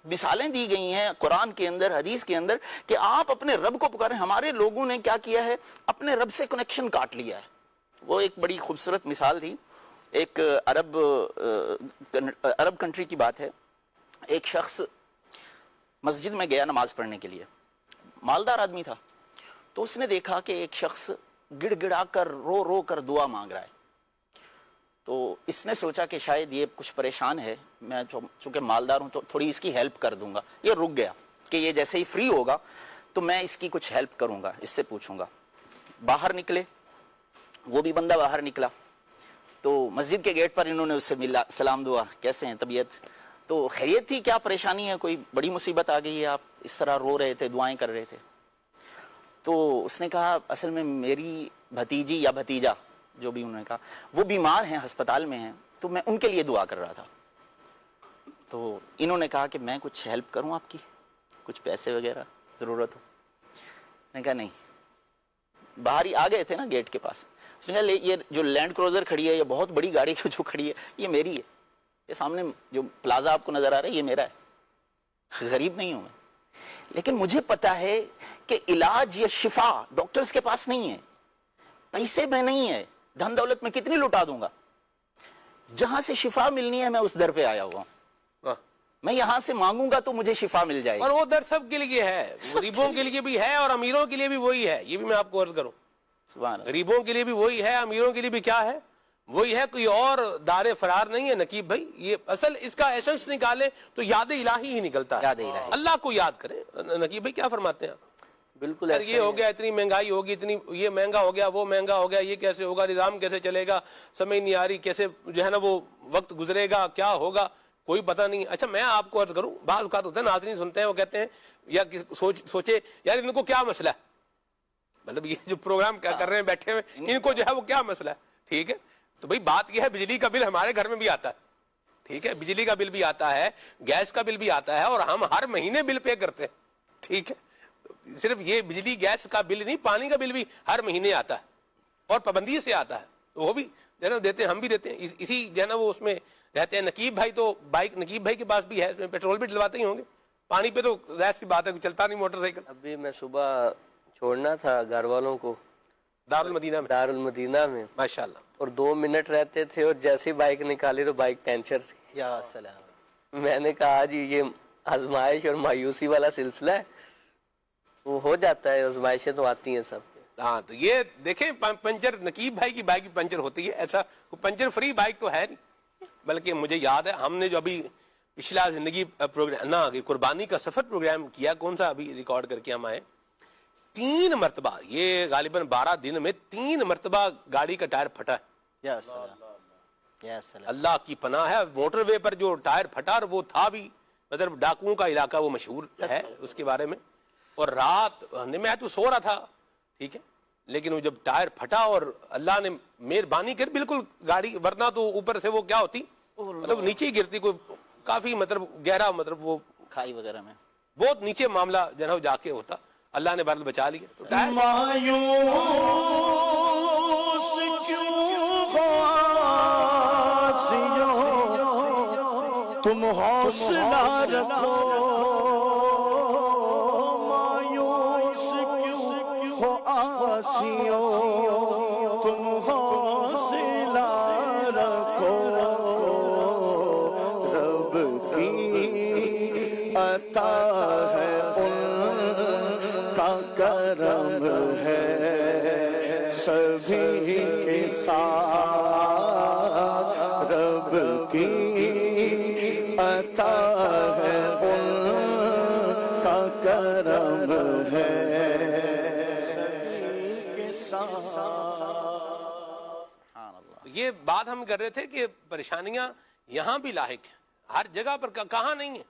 مثالیں دی گئی ہیں قرآن کے اندر، حدیث کے اندر، کہ آپ اپنے رب کو پکاریں. ہمارے لوگوں نے کیا کیا ہے؟ اپنے رب سے کنیکشن کاٹ لیا ہے. وہ ایک بڑی خوبصورت مثال تھی. ایک عرب کنٹری کی بات ہے. ایک شخص مسجد میں گیا نماز پڑھنے کے لیے، مالدار آدمی تھا. تو اس نے دیکھا کہ ایک شخص گڑ گڑا کر رو رو کر دعا مانگ رہا ہے. تو اس نے سوچا کہ شاید یہ کچھ پریشان ہے، میں چونکہ مالدار ہوں تو تھوڑی اس کی ہیلپ کر دوں گا. یہ رک گیا کہ یہ جیسے ہی فری ہوگا تو میں اس کی کچھ ہیلپ کروں گا، اس سے پوچھوں گا. باہر نکلے، وہ بھی بندہ باہر نکلا. تو مسجد کے گیٹ پر انہوں نے اس سے ملا، سلام دعا، کیسے ہیں، طبیعت؟ تو خیریت تھی، کیا پریشانی ہے، کوئی بڑی مصیبت آ گئی ہے، آپ اس طرح رو رہے تھے، دعائیں کر رہے تھے؟ تو اس نے کہا اصل میں میری بھتیجی یا بھتیجا جو بھی انہوں نے کہا وہ بیمار ہیں، ہسپتال میں ہیں، تو میں ان کے لیے دعا کر رہا تھا. تو انہوں نے کہا کہ میں کچھ ہیلپ کروں آپ کی، کچھ پیسے وغیرہ ضرورت ہو؟ میں نے کہا نہیں. باہر ہی آ گئے تھے نا گیٹ کے پاس. اس نے کہا یہ جو لینڈ کروزر کھڑی ہے، یہ بہت بڑی گاڑی جو کھڑی ہے، یہ میری ہے. یہ سامنے جو پلازا آپ کو نظر آ رہا ہے یہ میرا ہے. غریب نہیں ہوں میں، لیکن مجھے پتا ہے کہ علاج یا شفا ڈاکٹرز کے پاس نہیں ہے، پیسے میں نہیں ہے، دھن دولت میں کتنی لٹا دوں گا. جہاں سے شفا ملنی ہے میں اس در پہ آیا ہوا ہوں. میں یہاں سے مانگوں گا تو مجھے شفا مل جائے گی. اور وہ در سب کے لیے ہے، غریبوں کے لیے بھی ہے اور امیروں کے لیے بھی وہی ہے. یہ بھی میں آپ کو عرض کروں، غریبوں کے لیے بھی وہی ہے، امیروں کے لیے بھی کیا ہے؟ وہی ہے. کوئی اور دار فرار نہیں ہے نقیب بھائی. یہ اصل اس کا ایسنس نکالے تو یاد الہی ہی نکلتا ہے. اللہ کو یاد کرے. نقیب بھائی کیا فرماتے ہیں آپ؟ بالکل یہ ہو گیا، اتنی مہنگائی ہوگی، اتنی یہ مہنگا ہو گیا، وہ مہنگا ہو گیا، یہ کیسے ہوگا، نظام کیسے چلے گا، سمجھ نہیں آ رہی، کیسے جو ہے نا وہ وقت گزرے گا، کیا ہوگا، کوئی پتہ نہیں. اچھا میں آپ کو عرض کروں، بعض اوقات ہوتے ہیں ناظرین سنتے ہیں، وہ کہتے ہیں یا سوچے یار ان کو کیا مسئلہ ہے، مطلب یہ جو پروگرام کر رہے ہیں بیٹھے ہوئے ان کو جو ہے وہ کیا مسئلہ ہے. ٹھیک ہے، تو بھائی بات یہ ہے بجلی کا بل ہمارے گھر میں بھی آتا ہے. ٹھیک ہے، بجلی کا بل بھی آتا ہے، گیس کا بل بھی آتا ہے، اور ہم ہر مہینے بل پے کرتے ہیں. ٹھیک ہے، صرف یہ بجلی گیس کا بل نہیں، پانی کا بل بھی ہر مہینے آتا ہے اور پابندی سے آتا ہے. وہ بھی جو ہے نا دیتے ہیں، ہم بھی دیتے ہیں. اسی جو ہے نا وہ اس میں رہتے ہیں. نقیب بھائی تو بائک نقیب بھائی کے پاس بھی ہے، اس میں پیٹرول بھی ڈلواتے ہی ہوں گے. پانی پہ تو ظاہر سی بات ہے چلتا نہیں موٹر سائیکل. ابھی میں صبح چھوڑنا تھا گھر والوں کو دارالمدینہ میں، ماشاءاللہ، اور 2 منٹ رہتے تھے اور جیسی بائک نکالی تو بائک پنچر تھی. یا سلام. میں نے کہا جی یہ آزمائش اور مایوسی والا سلسلہ ہے. وہ ہو جاتا ہے، آزمائشیں تو آتی ہیں سب. ہاں تو یہ دیکھیں پنچر نقیب بھائی کی بائک پنچر ہوتی ہے، ایسا پنچر فری بائک تو ہے نہیں. بلکہ مجھے یاد ہے ہم نے جو ابھی پچھلا زندگی پروگرام نہ قربانی کا سفر پروگرام کیا، کون سا ابھی ریکارڈ کر کے ہم آئے، 3 مرتبہ، یہ غالباً 12 دن میں 3 مرتبہ گاڑی کا ٹائر پھٹا ہے. یا سلام. یا سلام. اللہ کی پناہ ہے. موٹر وے پر جو ٹائر پھٹا، اور وہ تھا بھی مطلب ڈاکوؤں کا علاقہ، وہ مشہور ہے اس کے بارے میں. اور رات میں تو سو رہا تھا، ٹھیک ہے، لیکن وہ جب ٹائر پھٹا اور اللہ نے مہربانی کر بالکل گاڑی، ورنہ تو اوپر سے وہ کیا ہوتی، مطلب نیچے ہی گرتی، کوئی کافی مطلب گہرا، مطلب وہ کھائی وغیرہ میں بہت نیچے معاملہ جو ہے جا کے ہوتا. اللہ نے بہرحال بچا لیا. تو تم حوصلہ رکھو، مایوس کیوں ہو آسیو، تم حوصلہ رکھو، رب کی عطا ہے ان کا کرم ہے سبھی کے ساتھ، رب کی عطا ہے ان کا کرم ہے سبھی کے ساتھ. یہ بات ہم کر رہے تھے کہ پریشانیاں یہاں بھی لاحق ہیں. ہر جگہ پر کہاں نہیں ہے.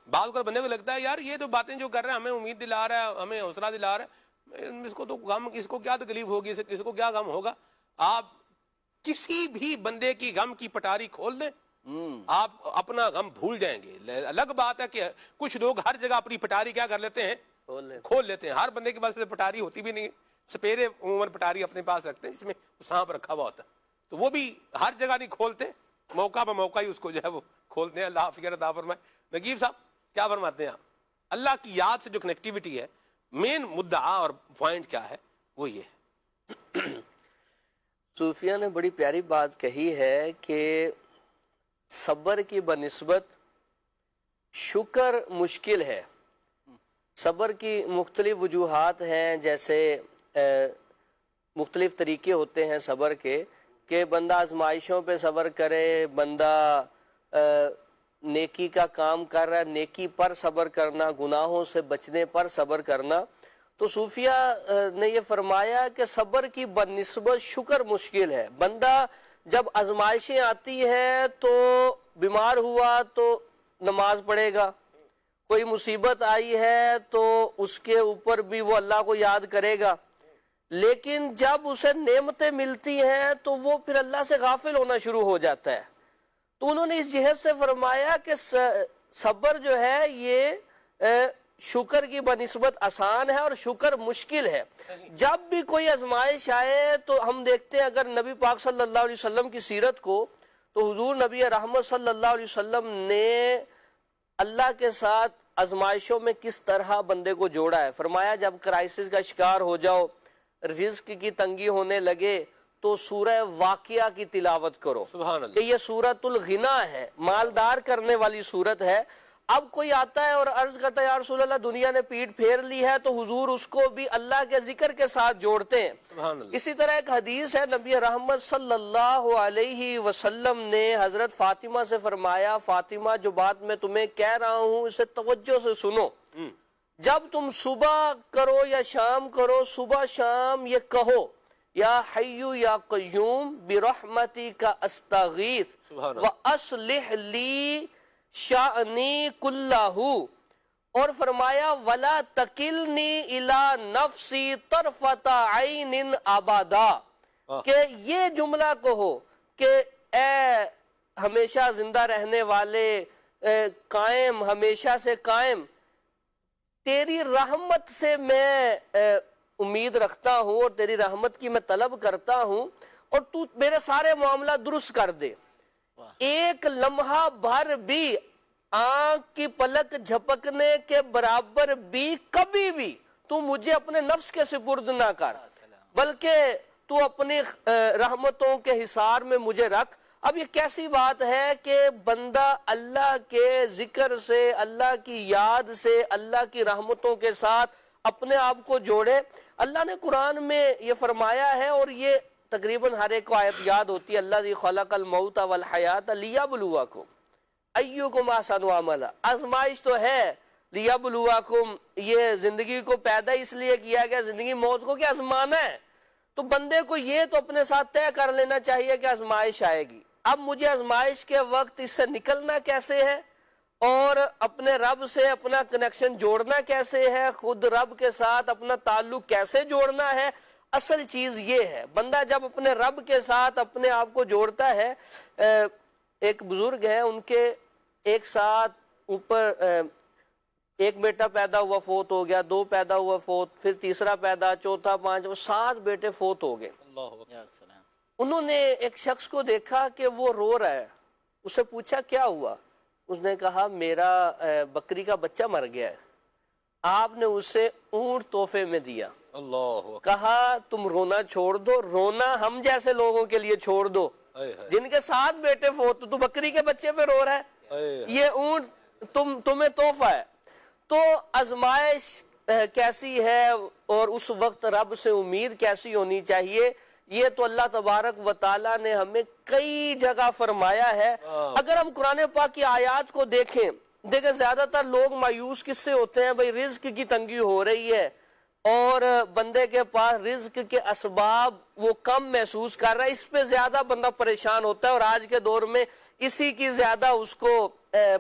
بعض اوقات بندے کو لگتا ہے یار یہ تو باتیں جو کر رہے ہیں ہمیں امید دلا رہا ہے, ہمیں حوصلہ دلا رہا ہے, اس کو تو غم, اس کو کیا تکلیف ہوگی, اس کو کیا غم ہوگا. آپ کسی بھی بندے کی غم کی پٹاری کھول دیں, آپ اپنا غم بھول جائیں گے. الگ بات ہے کہ کچھ لوگ ہر جگہ اپنی پٹاری کیا کر لیتے ہیں, کھول لیتے ہیں. ہر بندے کے پاس پٹاری ہوتی بھی نہیں, سپیرے عموماً پٹاری اپنے پاس رکھتے ہیں جس میں سانپ رکھا ہوا ہوتا ہے, تو وہ بھی ہر جگہ نہیں کھولتے, موقع بہ موقع ہی اس کو جو ہے وہ کھولتے ہیں. اللہ حافظ عطا فرمائے. نقیب صاحب کیا فرماتے ہیں آپ؟ اللہ کی یاد سے جو کنیکٹیوٹی ہے, مین مدعا اور پوائنٹ کیا ہے وہ یہ ہے. صوفیہ نے بڑی پیاری بات کہی ہے کہ صبر کی بنسبت شکر مشکل ہے. صبر کی مختلف وجوہات ہیں, جیسے مختلف طریقے ہوتے ہیں صبر کے, کہ بندہ آزمائشوں پہ صبر کرے, بندہ نیکی کا کام کر رہا ہے نیکی پر صبر کرنا, گناہوں سے بچنے پر صبر کرنا. تو صوفیہ نے یہ فرمایا کہ صبر کی بنسبت شکر مشکل ہے. بندہ جب آزمائشیں آتی ہیں تو بیمار ہوا تو نماز پڑھے گا, کوئی مصیبت آئی ہے تو اس کے اوپر بھی وہ اللہ کو یاد کرے گا, لیکن جب اسے نعمتیں ملتی ہیں تو وہ پھر اللہ سے غافل ہونا شروع ہو جاتا ہے. تو انہوں نے اس جہت سے فرمایا کہ صبر جو ہے یہ شکر کی بنسبت آسان ہے اور شکر مشکل ہے. جب بھی کوئی آزمائش آئے تو ہم دیکھتے ہیں, اگر نبی پاک صلی اللہ علیہ وسلم کی سیرت کو, تو حضور نبی رحمت صلی اللہ علیہ وسلم نے اللہ کے ساتھ آزمائشوں میں کس طرح بندے کو جوڑا ہے. فرمایا جب کرائسس کا شکار ہو جاؤ, رزق کی تنگی ہونے لگے, تو سورہ واقعہ کی تلاوت کرو. سبحان اللہ. کہ یہ سورۃ الغنا ہے, مالدار کرنے والی سورت ہے. اب کوئی آتا ہے اور عرض کرتا ہے یا رسول اللہ دنیا نے پیٹ پھیر لی ہے, تو حضور اس کو بھی اللہ کے ذکر کے ساتھ جوڑتے ہیں. سبحان اللہ. اسی طرح ایک حدیث ہے, نبی رحمت صلی اللہ علیہ وسلم نے حضرت فاطمہ سے فرمایا, فاطمہ جو بات میں تمہیں کہہ رہا ہوں اسے توجہ سے سنو. جب تم صبح کرو یا شام کرو, صبح شام یہ کہو یا حیو یا قیوم برحمتک استغیث واصلح لی شأنی کلہ, اور فرمایا ولا تکلنی الی نفسی طرفۃ عین ابدا, کہ یہ جملہ کہو کہ اے ہمیشہ زندہ رہنے والے, قائم, ہمیشہ سے قائم, تیری رحمت سے میں امید رکھتا ہوں اور تیری رحمت کی میں طلب کرتا ہوں, اور تو میرے سارے معاملہ درست کر دے. ایک لمحہ بھر بھی, آنکھ کی پلک جھپکنے کے برابر بھی کبھی بھی تو مجھے اپنے نفس کے سپرد نہ کر, بلکہ تو اپنی رحمتوں کے حصار میں مجھے رکھ. اب یہ کیسی بات ہے کہ بندہ اللہ کے ذکر سے, اللہ کی یاد سے, اللہ کی رحمتوں کے ساتھ اپنے آپ کو جوڑے. اللہ نے قرآن میں یہ فرمایا ہے, اور یہ تقریباً ہر ایک کو آیت یاد ہوتی ہے, الذی خلق الموت والحیات لیبلوکم ایکم احسن عملا. آزمائش تو ہے, لیبلوکم, یہ زندگی کو پیدا اس لیے کیا گیا, زندگی موت کو کیا آزمانا ہے. تو بندے کو یہ تو اپنے ساتھ طے کر لینا چاہیے کہ آزمائش آئے گی. اب مجھے آزمائش کے وقت اس سے نکلنا کیسے ہے, اور اپنے رب سے اپنا کنیکشن جوڑنا کیسے ہے, خود رب کے ساتھ اپنا تعلق کیسے جوڑنا ہے. اصل چیز یہ ہے, بندہ جب اپنے رب کے ساتھ اپنے آپ کو جوڑتا ہے. ایک بزرگ ہے, ان کے ایک ساتھ اوپر ایک بیٹا پیدا ہوا فوت ہو گیا, 2 پیدا ہوا فوت, پھر تیسرا پیدا, چوتھا, 5, 7 بیٹے فوت ہو گئے. انہوں نے ایک شخص کو دیکھا کہ وہ رو رہا ہے, اس سے پوچھا کیا ہوا. اس نے کہا میرا بکری کا بچہ مر گیا ہے, آپ نے اسے اونٹ تحفے میں دیا. کہا تم رونا چھوڑ دو, رونا ہم جیسے لوگوں کے لیے چھوڑ دو, جن کے 7 بیٹے فوت, تو بکری کے بچے پہ رو رہا ہے, یہ اونٹ تمہیں تحفہ ہے. تو آزمائش کیسی ہے اور اس وقت رب سے امید کیسی ہونی چاہیے, یہ تو اللہ تبارک و تعالیٰ نے ہمیں کئی جگہ فرمایا ہے. اگر ہم قرآن پاک کی آیات کو دیکھیں زیادہ تر لوگ مایوس کس سے ہوتے ہیں, بھئی رزق کی تنگی ہو رہی ہے, اور بندے کے پاس رزق کے اسباب وہ کم محسوس کر رہا ہے، اس پہ زیادہ بندہ پریشان ہوتا ہے، اور آج کے دور میں اسی کی زیادہ اس کو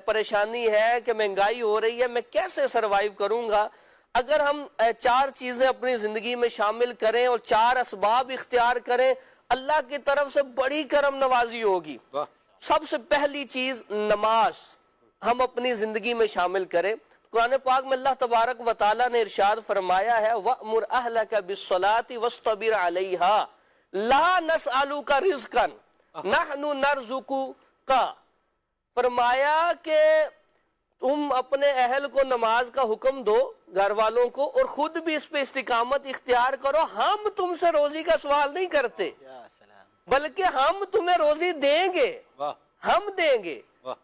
پریشانی ہے کہ مہنگائی ہو رہی ہے، میں کیسے سروائیو کروں گا۔ اگر ہم 4 چیزیں اپنی زندگی میں شامل کریں اور 4 اسباب اختیار کریں، اللہ کی طرف سے بڑی کرم نوازی ہوگی۔ سب سے پہلی چیز نماز ہم اپنی زندگی میں شامل کریں۔ قرآن پاک میں اللہ تبارک و تعالیٰ نے ارشاد فرمایا ہے وَأْمُرْ أَهْلَكَ بِالصَّلَاةِ وَاسْطَبِرْ عَلَيْهَا لَا نَسْأَلُكَ رِزْقًا نَحْنُ نَرْزُقُكَ، فرمایا کہ تم اپنے اہل کو نماز کا حکم دو، گھر والوں کو، اور خود بھی اس پہ استقامت اختیار کرو، ہم تم سے روزی کا سوال نہیں کرتے بلکہ ہم تمہیں روزی دیں گے، ہم دیں گے،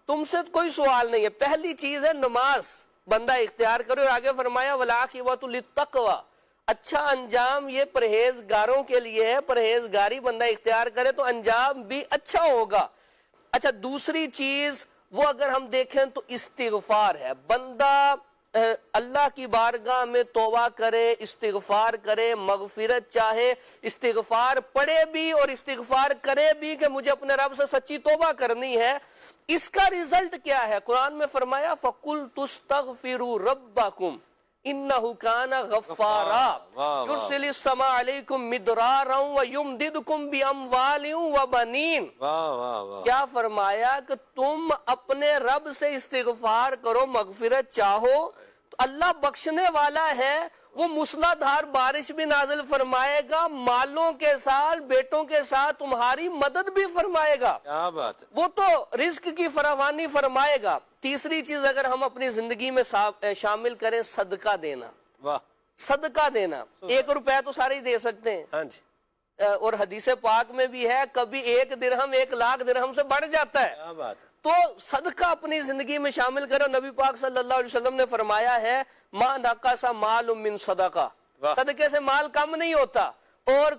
تم سے کوئی سوال نہیں ہے۔ پہلی چیز ہے نماز بندہ اختیار کرو، اور آگے فرمایا وَالْعَاقِبَةُ لِلتَّقْوَىٰ، اچھا انجام یہ پرہیزگاروں کے لیے ہے، پرہیزگاری بندہ اختیار کرے تو انجام بھی اچھا ہوگا۔ اچھا دوسری چیز وہ اگر ہم دیکھیں تو استغفار ہے، بندہ اللہ کی بارگاہ میں توبہ کرے، استغفار کرے، مغفرت چاہے، استغفار پڑھے بھی اور استغفار کرے بھی کہ مجھے اپنے رب سے سچی توبہ کرنی ہے۔ اس کا ریزلٹ کیا ہے؟ قرآن میں فرمایا فَقُلْتُ اسْتَغْفِرُوا رَبَّكُمْ إِنَّهُ كَانَ غَفَّارًا يُرْسِلِ السَّمَاءَ عَلَيْكُمْ مِدْرَارًا وَيُمْدِدْكُمْ بِأَمْوَالٍ وَبَنِينَ۔ کیا فرمایا کہ تم اپنے رب سے استغفار کرو، مغفرت چاہو تو اللہ بخشنے والا ہے، وہ موسلا دھار بارش بھی نازل فرمائے گا، مالوں کے ساتھ بیٹوں کے ساتھ تمہاری مدد بھی فرمائے گا، کیا بات ہے، وہ تو رزق کی فراوانی فرمائے گا۔ تیسری چیز اگر ہم اپنی زندگی میں شامل کریں صدقہ دینا، صدقہ دینا، 1 روپے تو سارے ہی دے سکتے ہیں، اور حدیث پاک میں بھی ہے کبھی 1 درہم 1 لاکھ درہم سے بڑھ جاتا ہے، تو صدقہ اپنی زندگی میں شامل کرو۔ نبی پاک صلی اللہ علیہ وسلم نے فرمایا ہے ما نقص مال من صدقہ، صدقے سے مال کم نہیں ہوتا، اور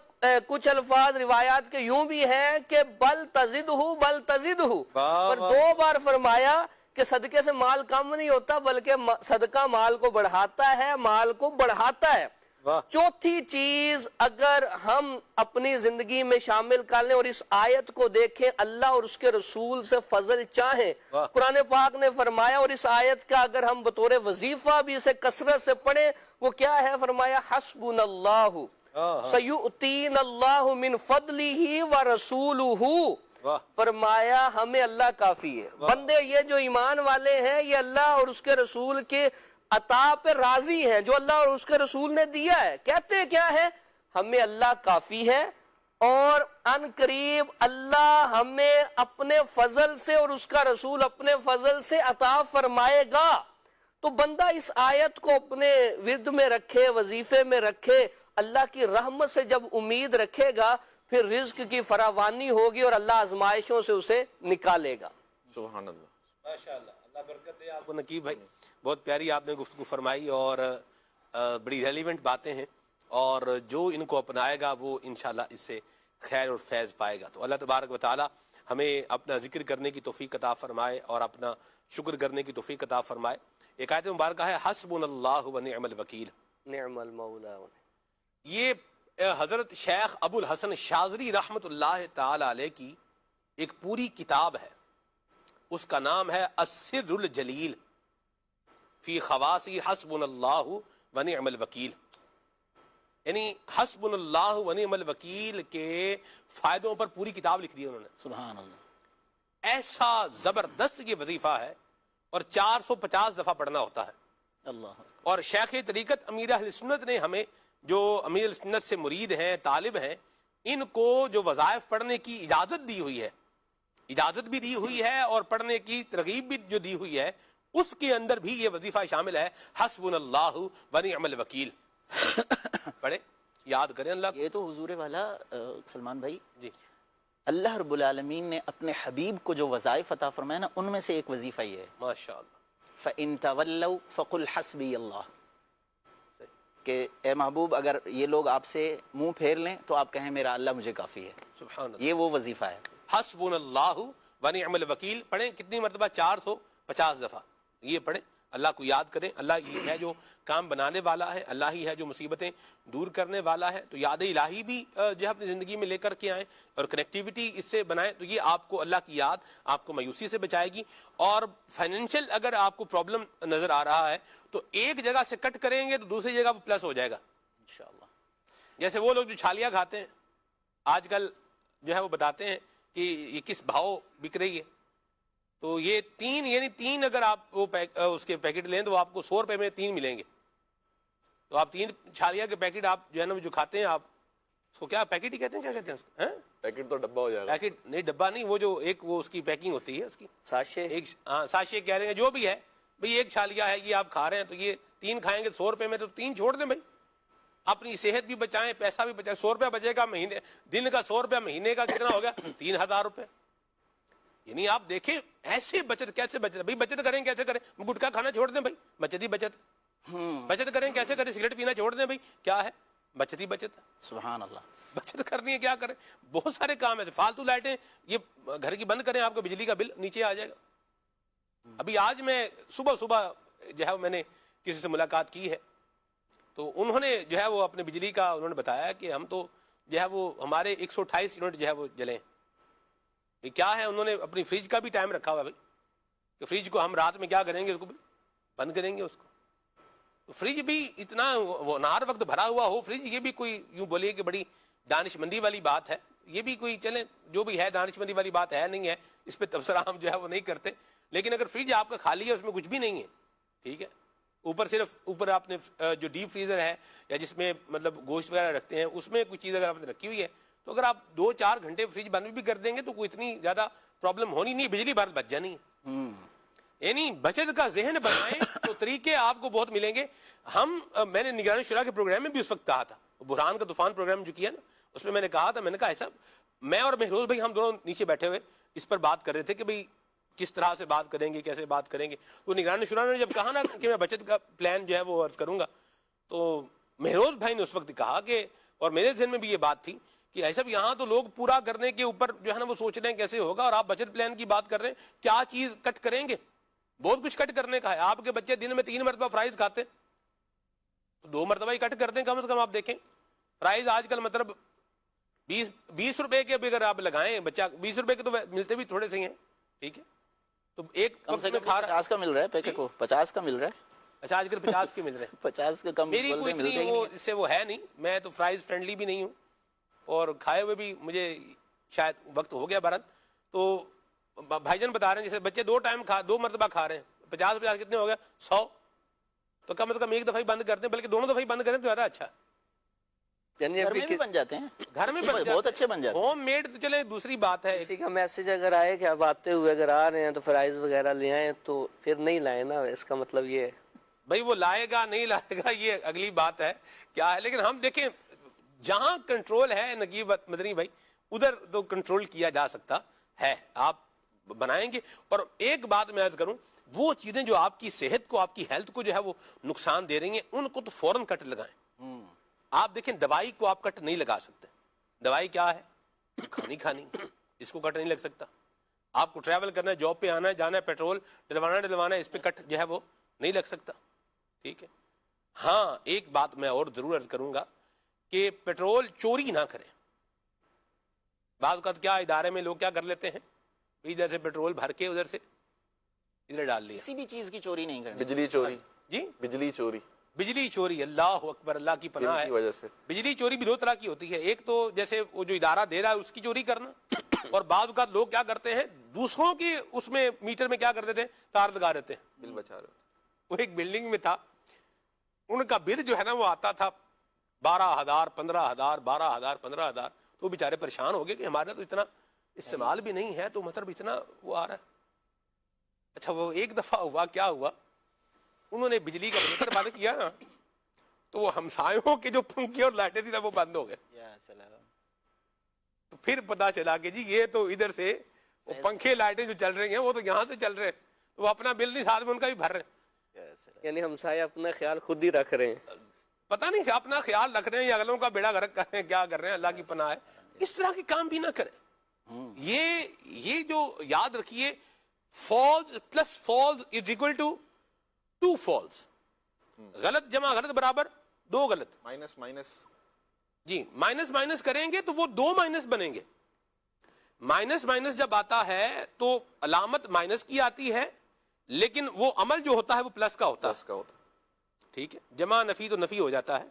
کچھ الفاظ روایات کے یوں بھی ہیں کہ بل تزدہ، اور 2 بار فرمایا کہ صدقے سے مال کم نہیں ہوتا بلکہ صدقہ مال کو بڑھاتا ہے، مال کو بڑھاتا ہے۔ چوتھی چیز اگر ہم اپنی زندگی میں شامل کر لیں اور اس آیت کو دیکھیں، اللہ اور اس کے رسول سے فضل چاہیں، قرآن پاک نے فرمایا، اور اس آیت کا اگر ہم بطور وظیفہ بھی اسے کثرت سے پڑھیں، وہ کیا ہے؟ فرمایا حسبنا اللہ سیؤتینا اللہ من فضلہ ورسولہ، فرمایا ہمیں اللہ کافی ہے۔ بندے یہ جو ایمان والے ہیں یہ اللہ اور اس کے رسول کے عطا پہ راضی ہیں جو اللہ اور اس کے رسول نے دیا ہے، کہتے کیا ہے؟ ہمیں اللہ کافی ہے، اور ان قریب اللہ ہمیں اپنے فضل سے اور اس کا رسول اپنے فضل سے عطا فرمائے گا۔ تو بندہ اس آیت کو اپنے ورد میں رکھے، وظیفے میں رکھے، اللہ کی رحمت سے جب امید رکھے گا پھر رزق کی فراوانی ہوگی اور اللہ آزمائشوں سے اسے نکالے گا۔ سبحان اللہ، ماشاءاللہ، اللہ برکت دے آپ کو نقیب بھائی، بہت پیاری آپ نے گفتگو فرمائی اور بڑی ریلیونٹ باتیں ہیں، اور جو ان کو اپنائے گا وہ انشاءاللہ اس سے خیر اور فیض پائے گا۔ تو اللہ تبارک و تعالی ہمیں اپنا ذکر کرنے کی توفیق عطا فرمائے اور اپنا شکر کرنے کی توفیق عطا فرمائے۔ ایک آیت مبارکہ ہے حسبنا اللہ و نعم الوکیل، نعم المولا۔ یہ حضرت شیخ ابو الحسن شاذلی رحمت اللہ تعالی علیہ کی ایک پوری کتاب ہے، اس کا نام ہے السر الجلیل فی خواصی حسبنا اللہ و نعم الوکیل، یعنی حسبنا اللہ و نعم الوکیل کے فائدوں پر پوری کتاب لکھ دی انہوں نے۔ سبحان اللہ، ایسا زبردست یہ وظیفہ ہے، اور 450 دفعہ پڑھنا ہوتا ہے۔ اللہ، اور شیخ طریقت امیر اہل سنت نے ہمیں، جو امیر اہل سنت سے مرید ہیں، طالب ہیں، ان کو جو وظائف پڑھنے کی اجازت دی ہوئی ہے، اجازت بھی دی ہوئی ہے اور پڑھنے کی ترغیب بھی جو دی ہوئی ہے، اس کے اندر بھی یہ وظیفہ شامل ہے حسبنا اللہ و نعم الوکیل۔ پڑھیں، یاد کریں اللہ کو۔ یہ تو حضور والا سلمان بھائی جی، اللہ رب العالمین نے اپنے حبیب کو جو وظائف عطا فرمایا نا، ان میں سے ایک وظیفہ یہ ہے ماشاءاللہ، فَإِن تَوَلَّوْا فَقُلْ حَسْبِيَ اللَّهُ، کہ اے محبوب اگر یہ لوگ آپ سے منہ پھیر لیں تو آپ کہیں میرا اللہ مجھے کافی ہے۔ سبحان اللہ، یہ وہ وظیفہ ہے، حسبنا اللہ و نعم الوکیل۔ پڑھیں کتنی مرتبہ؟ 450 دفعہ یہ پڑھیں، اللہ کو یاد کریں. اللہ ہی ہے جو کام بنانے والا ہے, اللہ ہی ہے جو مصیبتیں دور کرنے والا ہے. تو یاد الہی بھی جو ہے اپنی زندگی میں لے کر کے آئیں اور کنیکٹیوٹی اس سے بنائیں, تو یہ آپ کو اللہ کی یاد آپ کو مایوسی سے بچائے گی. اور فائنینشیل اگر آپ کو پرابلم نظر آ رہا ہے تو ایک جگہ سے کٹ کریں گے تو دوسری جگہ وہ پلس ہو جائے گا انشاءاللہ. جیسے وہ لوگ جو چھالیاں کھاتے ہیں آج کل جو ہے وہ بتاتے ہیں کہ یہ کس بھاؤ بک رہی ہے, تو یہ تین اگر آپ وہ اس کے پیکٹ لیں تو آپ کو 100 روپے میں 3 ملیں گے. تو آپ 3 چھالیاں کے پیکٹ آپ جو ہے نا جو کھاتے ہیں, آپ اس کو کیا پیکٹ ہی کہتے ہیں, کیا کہتے ہیں اس کو, پیکٹ تو ڈبہ ہو جائے گا. پیکٹ نہیں, ڈبہ نہیں, وہ جو ایک وہ اس کی پیکنگ ہوتی ہے اس کی ساشے, ایک ساشے کہہ رہے ہیں, جو بھی ہے بھئی ایک چھالیا ہے یہ آپ کھا رہے ہیں, تو یہ 3 کھائیں گے 100 روپے میں, تو 3 چھوڑ دیں بھائی, اپنی صحت بھی بچائیں, پیسہ بھی بچائیں. 100 روپیہ بچے گا مہینے, دن کا 100 روپیہ, مہینے کا کتنا ہو گیا 3000 روپے. یعنی آپ دیکھیں ایسے بچت کیسے بچت, بھائی بچت کریں کیسے کریں, گٹکا کھانا چھوڑ دیں بھائی, بچت ہی بچت. بچت کریں کیسے کریں, سگریٹ پینا چھوڑ دیں بھائی, کیا ہے بچت ہی بچت. سبحان اللہ. بچت کرنی ہے کیا کریں, بہت سارے کام ہیں. فالتو لائٹیں یہ گھر کی بند کریں, آپ کو بجلی کا بل نیچے آ جائے گا. ابھی آج میں صبح جو ہے میں نے کسی سے ملاقات کی ہے, تو انہوں نے جو ہے وہ اپنے بجلی کا انہوں نے بتایا کہ ہم تو جو ہے وہ ہمارے 128 یونٹ جو ہے وہ جلیں. کیا ہے, انہوں نے اپنی فریج کا بھی ٹائم رکھا ہوا بھائی, کہ فریج کو ہم رات میں کیا کریں گے, اس کو بند کریں گے اس کو. تو فریج بھی اتنا وہ نہار وقت بھرا ہوا ہو فریج, یہ بھی کوئی یوں بولیے کہ بڑی دانش مندی والی بات ہے. یہ بھی کوئی چلیں جو بھی ہے دانش مندی والی بات ہے نہیں ہے, اس پہ تبصرہ ہم جو ہے وہ نہیں کرتے. لیکن اگر فریج آپ کا خالی ہے, اس میں کچھ بھی نہیں ہے, ٹھیک ہے, اوپر آپ نے جو ڈیپ فریزر ہے یا جس میں مطلب گوشت وغیرہ رکھتے ہیں, اس میں کوئی چیز اگر آپ نے رکھی ہوئی ہے, تو اگر آپ 2-4 گھنٹے فریج بند بھی کر دیں گے تو کوئی اتنی زیادہ پرابلم ہونی نہیں, بجلی بچ جانی ہے. یعنی بچت کا ذہن بنائیں تو طریقے آپ کو بہت ملیں گے. میں نے نگران شورا کے پروگرام میں بھی اس وقت کہا تھا, بحران کا طوفان پروگرام جو کیا نا, اس میں نے کہا تھا, میں نے کہا ایسا, میں اور مہروز بھائی ہم دونوں نیچے بیٹھے ہوئے اس پر بات کر رہے تھے کہ بھئی کس طرح سے بات کریں گے, کیسے بات کریں گے. تو نگران شورا نے جب کہا نا کہ میں بچت کا پلان جو ہے وہ عرض کروں گا, تو مہروز بھائی نے اس وقت کہا کہ, اور میرے ذہن میں بھی یہ بات تھی کہ ایسا بھی یہاں تو لوگ پورا کرنے کے اوپر جو ہے نا وہ سوچ رہے ہیں کیسے ہوگا, اور آپ بچت پلان کی بات کر رہے ہیں, کیا چیز کٹ کریں گے. بہت کچھ کٹ کرنے کا ہے. آپ کے بچے دن میں 3 مرتبہ فرائض کھاتے, تو 2 مرتبہ ہی کٹ کر دیں کم از کم. آپ دیکھیں فرائض آج کل مطلب 20 روپے کے بھی اگر آپ لگائیں, بچہ 20 روپے کے تو ملتے بھی تھوڑے سے ہیں, ٹھیک ہے, تو ایک کم سے کم 50 کا مل رہا ہے پیکٹ کو, 50 کا مل رہا ہے. اچھا آج کل 50 کے مل رہے ہیں. 50 کا کم میری کوئی اتنی وہ اس سے وہ ہے نہیں, میں تو فرائض فرینڈلی بھی نہیں ہوں, اور کھائے ہوئے بھی مجھے شاید وقت ہو گیا بھرت. تو بھائی جان بتا رہے ہیں جیسے بچے 2 مرتبہ کھا رہے ہیں, 50 کتنے ہو گیا 100, تو کم از کم ایک دفعہ ہی بند کرتے ہیں, بلکہ دونوں دفعہ ہی بند کریں تو زیادہ اچھا. یعنی گھر میں بھی بن جاتے ہیں, گھر میں بہت اچھے بن جاتے ہیں. ہوم میڈ تو چلے دوسری بات ہے. کسی کا میسج اگر آئے کہ اب آتے ہوئے اگر آ رہے ہیں تو فرائض وغیرہ لے آئیں, تو پھر نہیں لائیں نا, اس کا مطلب یہ ہے بھائی وہ لائے گا نہیں لائے گا یہ اگلی بات ہے کیا ہے. لیکن ہم دیکھیں جہاں کنٹرول ہے نقیب مدنی بھائی, ادھر تو کنٹرول کیا جا سکتا ہے, آپ بنائیں گے. اور ایک بات میں عرض کروں, وہ چیزیں جو آپ کی صحت کو, آپ کی ہیلتھ کو جو ہے وہ نقصان دے رہی ہیں, ان کو تو فوراً کٹ لگائیں. آپ دیکھیں دوائی کو آپ کٹ نہیں لگا سکتے. دوائی کیا ہے, کھانی اس کو کٹ نہیں لگ سکتا. آپ کو ٹریول کرنا ہے, جاب پہ آنا ہے جانا ہے, پیٹرول ڈلوانا ہے, اس پہ کٹ جو ہے وہ نہیں لگ سکتا, ٹھیک ہے. ہاں ایک بات میں اور ضرور عرض کروں گا کہ پیٹرول چوری نہ کریں. بعض اوقات کیا ادارے میں لوگ کیا کر لیتے ہیں, ادھر سے پیٹرول بھر کے ادھر سے ادھر ڈال لیا. کسی بھی چیز کی چوری نہیں کرنی. بجلی چوری, جی بجلی چوری, اللہ اکبر, اللہ کی پناہ ہے. وجہ سے بجلی چوری بھی 2 طرح کی ہوتی ہے. ایک تو جیسے وہ جو ادارہ دے رہا ہے اس کی چوری کرنا, اور بعض اوقات لوگ کیا کرتے ہیں دوسروں کی اس میں میٹر میں کیا کر دیتے ہیں, تار لگا دیتے ہیں, بل بچا رہے. وہ ایک بلڈنگ میں تھا, ان کا بل جو ہے نا وہ آتا تھا 12,000 15,000 12,000 15,000. تو بیچارے پریشان ہو گئے کہ ہمارا تو اتنا استعمال بھی نہیں ہے, تو مطلب اتنا وہ آ رہا ہے. اچھا وہ ایک دفعہ ہوا, کیا ہوا, انہوں نے بجلی کا میٹر بند کیا نا, تو وہ ہمسایوں کے جو پنکھے اور لائٹیں تھی نا وہ بند ہو گئے. تو پھر پتا چلا کہ جی یہ تو ادھر سے وہ پنکھے لائٹیں جو چل رہی ہیں وہ تو یہاں سے چل رہے ہیں, تو وہ اپنا بل نہیں ساتھ میں ان کا بھی بھر رہے ہیں. یعنی ہمسائے اپنا خیال خود ہی رکھ رہے ہیں, پتہ نہیں اپنا خیال رکھ رہے ہیں یا اگلوں کا بیڑا غرق کر رہے ہیں, کیا کر رہے ہیں, اللہ کی پناہ ہے. اس طرح کے کام بھی نہ کریں. یہ جو یاد رکھیے, false plus false is equal to 2 falls. غلط جمع غلط برابر 2 غلط. مائنس مائنس جی مائنس مائنس کریں گے تو وہ 2 مائنس بنیں گے. مائنس مائنس جب آتا ہے تو علامت مائنس کی آتی ہے لیکن وہ عمل جو ہوتا ہے وہ پلس کا ہوتا ہے. ٹھیک ہے. جمع نفی تو نفی ہو جاتا ہے.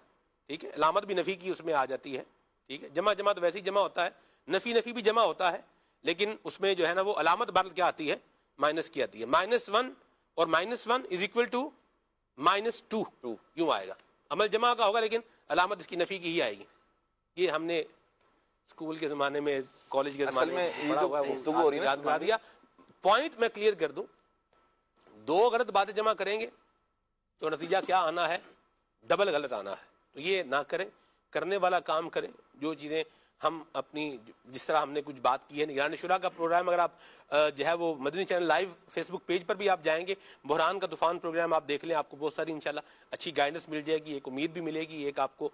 ٹھیک ہے. علامت بھی نفی کی اس میں آ جاتی ہے. ٹھیک ہے. جمع جمع تو ویسے ہی جمع ہوتا ہے. نفی نفی بھی جمع ہوتا ہے لیکن اس میں جو ہے نا وہ علامت بدل کیا آتی ہے, مائنس کی آتی ہے. -1 اور -1 از اکول ٹو -2 یوں آئے گا. عمل جمع کا ہوگا لیکن علامت اس کی نفی کی ہی آئے گی. یہ ہم نے اسکول کے زمانے میں, کالج کے زمانے میں پڑھا ہوا ہے, یاد کرا دیا. پوائنٹ میں کلیئر کر دوں, 2 غلط باتیں جمع کریں گے تو نتیجہ کیا آنا ہے, ڈبل غلط آنا ہے. تو یہ نہ کریں, کرنے والا کام کریں. جو چیزیں ہم اپنی, جس طرح ہم نے کچھ بات کی ہے, نگران شورا کا پروگرام اگر آپ جو ہے وہ مدنی چینل لائیو فیس بک پیج پر بھی آپ جائیں گے, بحران کا طوفان پروگرام آپ دیکھ لیں, آپ کو بہت ساری انشاءاللہ اچھی گائیڈنس مل جائے گی, ایک امید بھی ملے گی, ایک آپ کو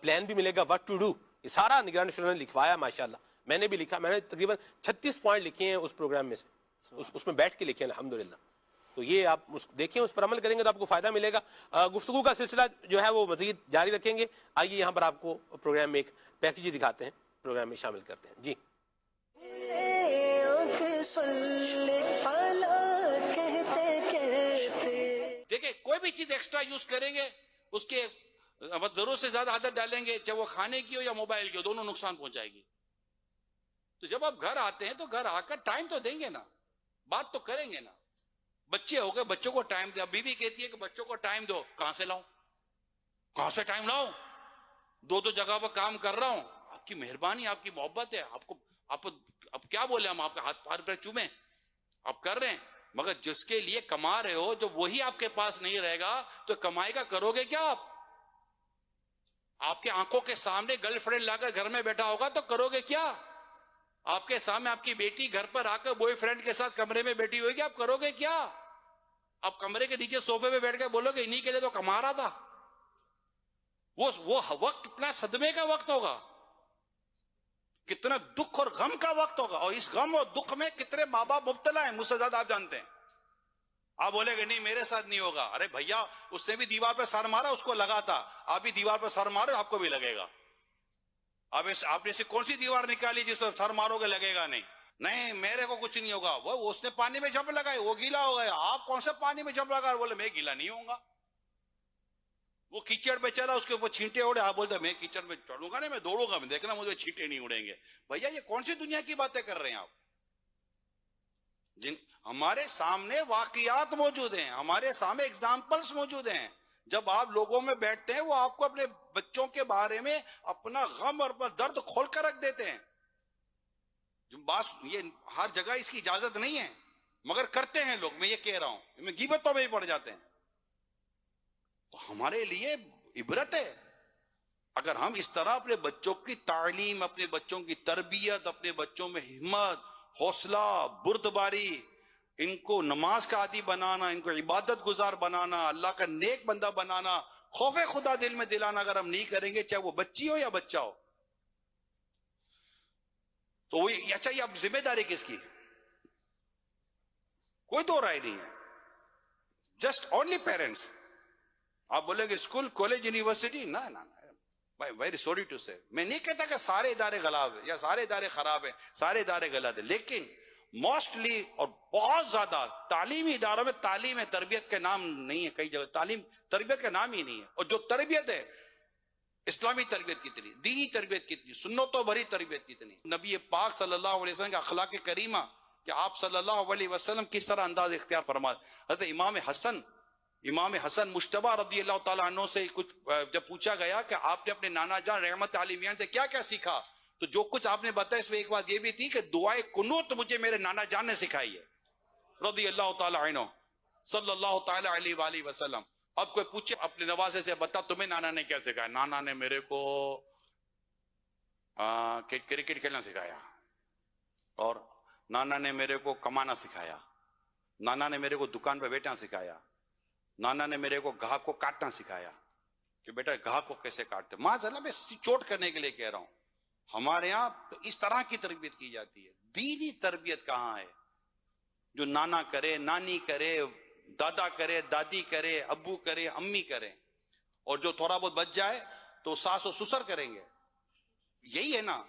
پلان بھی ملے گا وٹ ٹو ڈو. یہ سارا نگران شورا نے لکھوایا ماشاءاللہ. میں نے بھی لکھا, میں نے تقریباً 36 پوائنٹ لکھے ہیں اس پروگرام میں سے, اس میں بیٹھ کے لکھے ہیں الحمدللہ. تو یہ آپ دیکھیں, اس پر عمل کریں گے تو آپ کو فائدہ ملے گا. گفتگو کا سلسلہ جو ہے وہ مزید جاری رکھیں گے. آئیے یہاں پر آپ کو پروگرام میں ایک پیکیج دکھاتے ہیں, پروگرام میں شامل کرتے ہیں. جی دیکھیں, کوئی بھی چیز ایکسٹرا یوز کریں گے اس کے ضرورت سے زیادہ عادت ڈالیں گے, چاہے وہ کھانے کی ہو یا موبائل کی ہو, دونوں نقصان پہنچائے گی. تو جب آپ گھر آتے ہیں تو گھر آ کر ٹائم تو دیں گے نا, بات تو کریں گے نا. بچے ہو گئے, بچوں کو ٹائم دے. بیوی کہتی ہے کہ بچوں کو ٹائم دو, کہاں سے لاؤں, کہاں سے ٹائم لاؤں, 2 جگہ پر کام کر رہا ہوں. آپ کی مہربانی, آپ کی محبت ہے, آپ کو آپ کیا بولے, ہم آپ کے ہاتھ پیر چومیں, آپ کر رہے ہیں. مگر جس کے لیے کما رہے ہو, جو وہی آپ کے پاس نہیں رہے گا تو کمائی کا کرو گے کیا آپ؟ آپ کے آنکھوں کے سامنے گرل فرینڈ لا کر گھر میں بیٹھا ہوگا تو کرو گے کیا؟ آپ کے سامنے آپ کی بیٹی گھر پر آ کر بوائے فرینڈ کے ساتھ کمرے میں بیٹھی ہوئے گی, آپ کرو گے کیا؟ آپ کمرے کے نیچے صوفے پہ بیٹھ کے بولو گے انہی کے لیے تو کما رہا تھا. وہ وقت کتنا صدمے کا وقت ہوگا, کتنا دکھ اور غم کا وقت ہوگا, اور اس غم اور دکھ میں کتنے ماں باپ مبتلا ہیں, مجھ سے زیادہ آپ جانتے ہیں. آپ بولے گے نہیں میرے ساتھ نہیں ہوگا. ارے بھیا, اس نے بھی دیوار پہ سر مارا, اس کو لگا تھا. آپ بھی دیوار پہ سر مارو, آپ کو بھی لگے گا. آپ نے سے کون سی دیوار نکالی جس پر سر مارو گے لگے گا نہیں؟ نہیں میرے کو کچھ نہیں ہوگا. وہ اس نے پانی میں جھپ لگائی, وہ گیلا ہو گیا. آپ کون سے پانی میں جھپ لگا, بولے میں گیلا نہیں ہوں گا. وہ کیچڑ پہ چلا, اس کے اوپر چھینٹے اڑے, آپ بولتے میں کیچڑ میں چڑھوں گا نہیں, میں دوڑوں گا, میں دیکھنا مجھے چھینٹے نہیں اڑیں گے. بھیا یہ کون سی دنیا کی باتیں کر رہے ہیں آپ؟ ہمارے سامنے واقعات موجود ہیں, ہمارے سامنے اگزامپلس موجود ہیں. جب آپ لوگوں میں بیٹھتے ہیں, وہ آپ کو اپنے بچوں کے بارے میں اپنا غم اور اپنا درد کھول کر رکھ دیتے ہیں. یہ ہر جگہ اس کی اجازت نہیں ہے, مگر کرتے ہیں لوگ. میں یہ کہہ رہا ہوں, میں غیبتوں میں ہی پڑ جاتے ہیں. تو ہمارے لیے عبرت ہے اگر ہم اس طرح اپنے بچوں کی تعلیم, اپنے بچوں کی تربیت, اپنے بچوں میں ہمت, حوصلہ, بردباری, ان کو نماز کا عادی بنانا, ان کو عبادت گزار بنانا, اللہ کا نیک بندہ بنانا, خوف خدا دل میں دلانا اگر ہم نہیں کریں گے, چاہے وہ بچی ہو یا بچہ ہو, تو وہ اچھا یہ اب ذمہ داری کس کی؟ کوئی دو رائے نہیں ہے, جسٹ اونلی پیرنٹس. آپ بولے کہ اسکول, کالج, یونیورسٹی, نہ ویری سوری ٹو سے, میں نہیں کہتا کہ سارے ادارے غلط ہیں یا سارے ادارے خراب ہیں, سارے ادارے غلط ہیں, لیکن موسٹلی اور بہت زیادہ تعلیمی اداروں میں تعلیم ہے, تربیت کا نام نہیں ہے. کئی جگہ تعلیم تربیت کا نام ہی نہیں ہے. اور جو تربیت ہے, اسلامی تربیت کتنی, دینی تربیت کتنی, سنتوں بھری تربیت کتنی. نبی پاک صلی اللہ علیہ وسلم کا اخلاق کریمہ, کہ آپ صلی اللہ علیہ وسلم کس طرح انداز اختیار فرمائے. حضرت امام حسن مجتبی رضی اللہ تعالیٰ عنہ سے کچھ جب پوچھا گیا کہ آپ نے اپنے نانا جان رحمت علیہ سے کیا کیا سیکھا, تو جو کچھ آپ نے بتایا اس میں ایک بات یہ بھی تھی کہ دعائے قنوت مجھے میرے نانا جان نے سکھائی ہے رضی اللہ تعالیٰ عنہ صلی اللہ تعالیٰ علیہ وآلہ وسلم. اب کوئی پوچھے اپنے نوازے سے, بتا تمہیں نانا نے کیا سکھایا؟ نانا نے میرے کو کرکٹ کھیلنا سکھایا, اور نانا نے میرے کو کمانا سکھایا, نانا نے میرے کو دکان پہ بیٹھنا سکھایا, نانا نے میرے کو گاہ کو کاٹنا سکھایا کہ بیٹا گاہ کو کیسے کاٹتے. معاذ میں چوٹ کرنے کے لیے کہہ رہا ہوں. ہمارے یہاں تو اس طرح کی تربیت کی جاتی ہے. دینی تربیت کہاں ہے؟ جو نانا کرے, نانی کرے, دادا کرے، دادی کرے، ابو کرے، امی کرے، اور جو تھوڑا بہت بچ جائے تو ساس و سسر کریں گے. یہی ہے نا.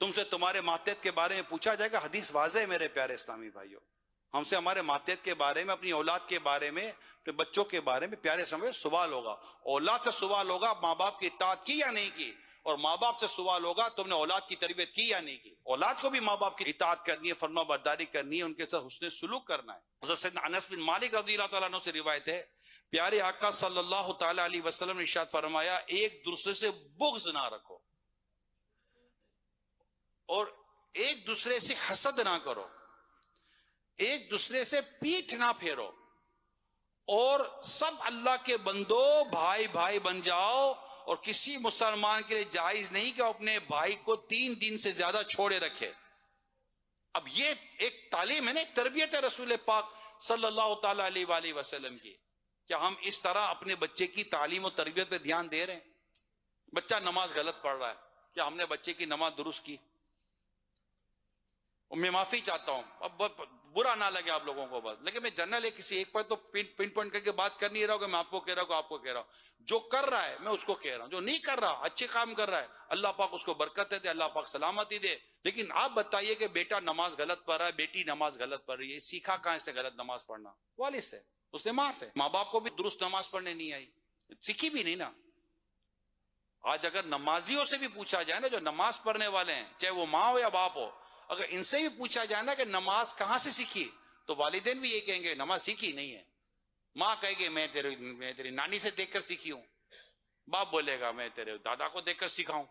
تم سے تمہارے ماتحت کے بارے میں پوچھا جائے گا. حدیث واضح ہے میرے پیارے اسلامی بھائیوں. ہم سے ہمارے ماتحت کے بارے میں، اپنی اولاد کے بارے میں، اپنے بچوں کے بارے میں پیارے سمجھے سوال ہوگا. اولاد سے سوال ہوگا ماں باپ کی اطاعت کی یا نہیں کی، اور ماں باپ سے سوال ہوگا تم نے اولاد کی تربیت کی یا نہیں کی. اولاد کو بھی ماں باپ کی اطاعت کرنی ہے، فرما برداری کرنی ہے، ان کے ساتھ حسن سلوک کرنا ہے. حضرت سیدنا انس بن مالک رضی اللہ تعالیٰ عنہ سے روایت ہے، پیارے آقا صلی اللہ تعالیٰ علیہ وسلم نے ارشاد فرمایا، ایک دوسرے سے بغض نہ رکھو اور ایک دوسرے سے حسد نہ کرو، ایک دوسرے سے پیٹھ نہ پھیرو، اور سب اللہ کے بندو بھائی بھائی بن جاؤ. اور کسی مسلمان کے لیے جائز نہیں کہ وہ اپنے بھائی کو 3 دن سے زیادہ چھوڑے رکھے. اب یہ ایک تعلیم ہے نا، ایک تربیت ہے رسول پاک صلی اللہ تعالی علیہ وآلہ وسلم کی. کیا ہم اس طرح اپنے بچے کی تعلیم و تربیت پہ دھیان دے رہے ہیں؟ بچہ نماز غلط پڑھ رہا ہے، کیا ہم نے بچے کی نماز درست کی؟ میں معافی چاہتا ہوں، اب برا نہ لگے آپ لوگوں کو بس، لیکن میں جنرل ہے، کسی ایک پر تو پن پوائنٹ کر کے بات کر نہیں رہا ہوں کہ میں آپ کو کہہ رہا ہوں کہ آپ کو کہہ رہا ہوں. جو کر رہا ہے میں اس کو کہہ رہا ہوں، جو نہیں کر رہا اچھے کام کر رہا ہے اللہ پاک اس کو برکت دے، اللہ پاک سلامتی دے. لیکن آپ بتائیے کہ بیٹا نماز غلط پڑھ رہا ہے، بیٹی نماز غلط پڑھ رہی ہے، سیکھا کہاں سے غلط نماز پڑھنا؟ والد سے، اس نے ماں سے. ماں باپ کو بھی درست نماز پڑھنے نہیں آئی، سیکھی بھی نہیں نا. آج اگر نمازیوں سے بھی پوچھا جائے نا، جو نماز پڑھنے والے ہیں، چاہے وہ ماں ہو یا باپ ہو، اگر ان سے بھی پوچھا جائے نا کہ نماز کہاں سے سیکھی، تو والدین بھی یہ کہیں گے نماز سیکھی نہیں ہے. ماں کہے گی میں تیری نانی سے دیکھ کر سیکھی ہوں، باپ بولے گا میں تیرے دادا کو دیکھ کر سیکھا ہوں.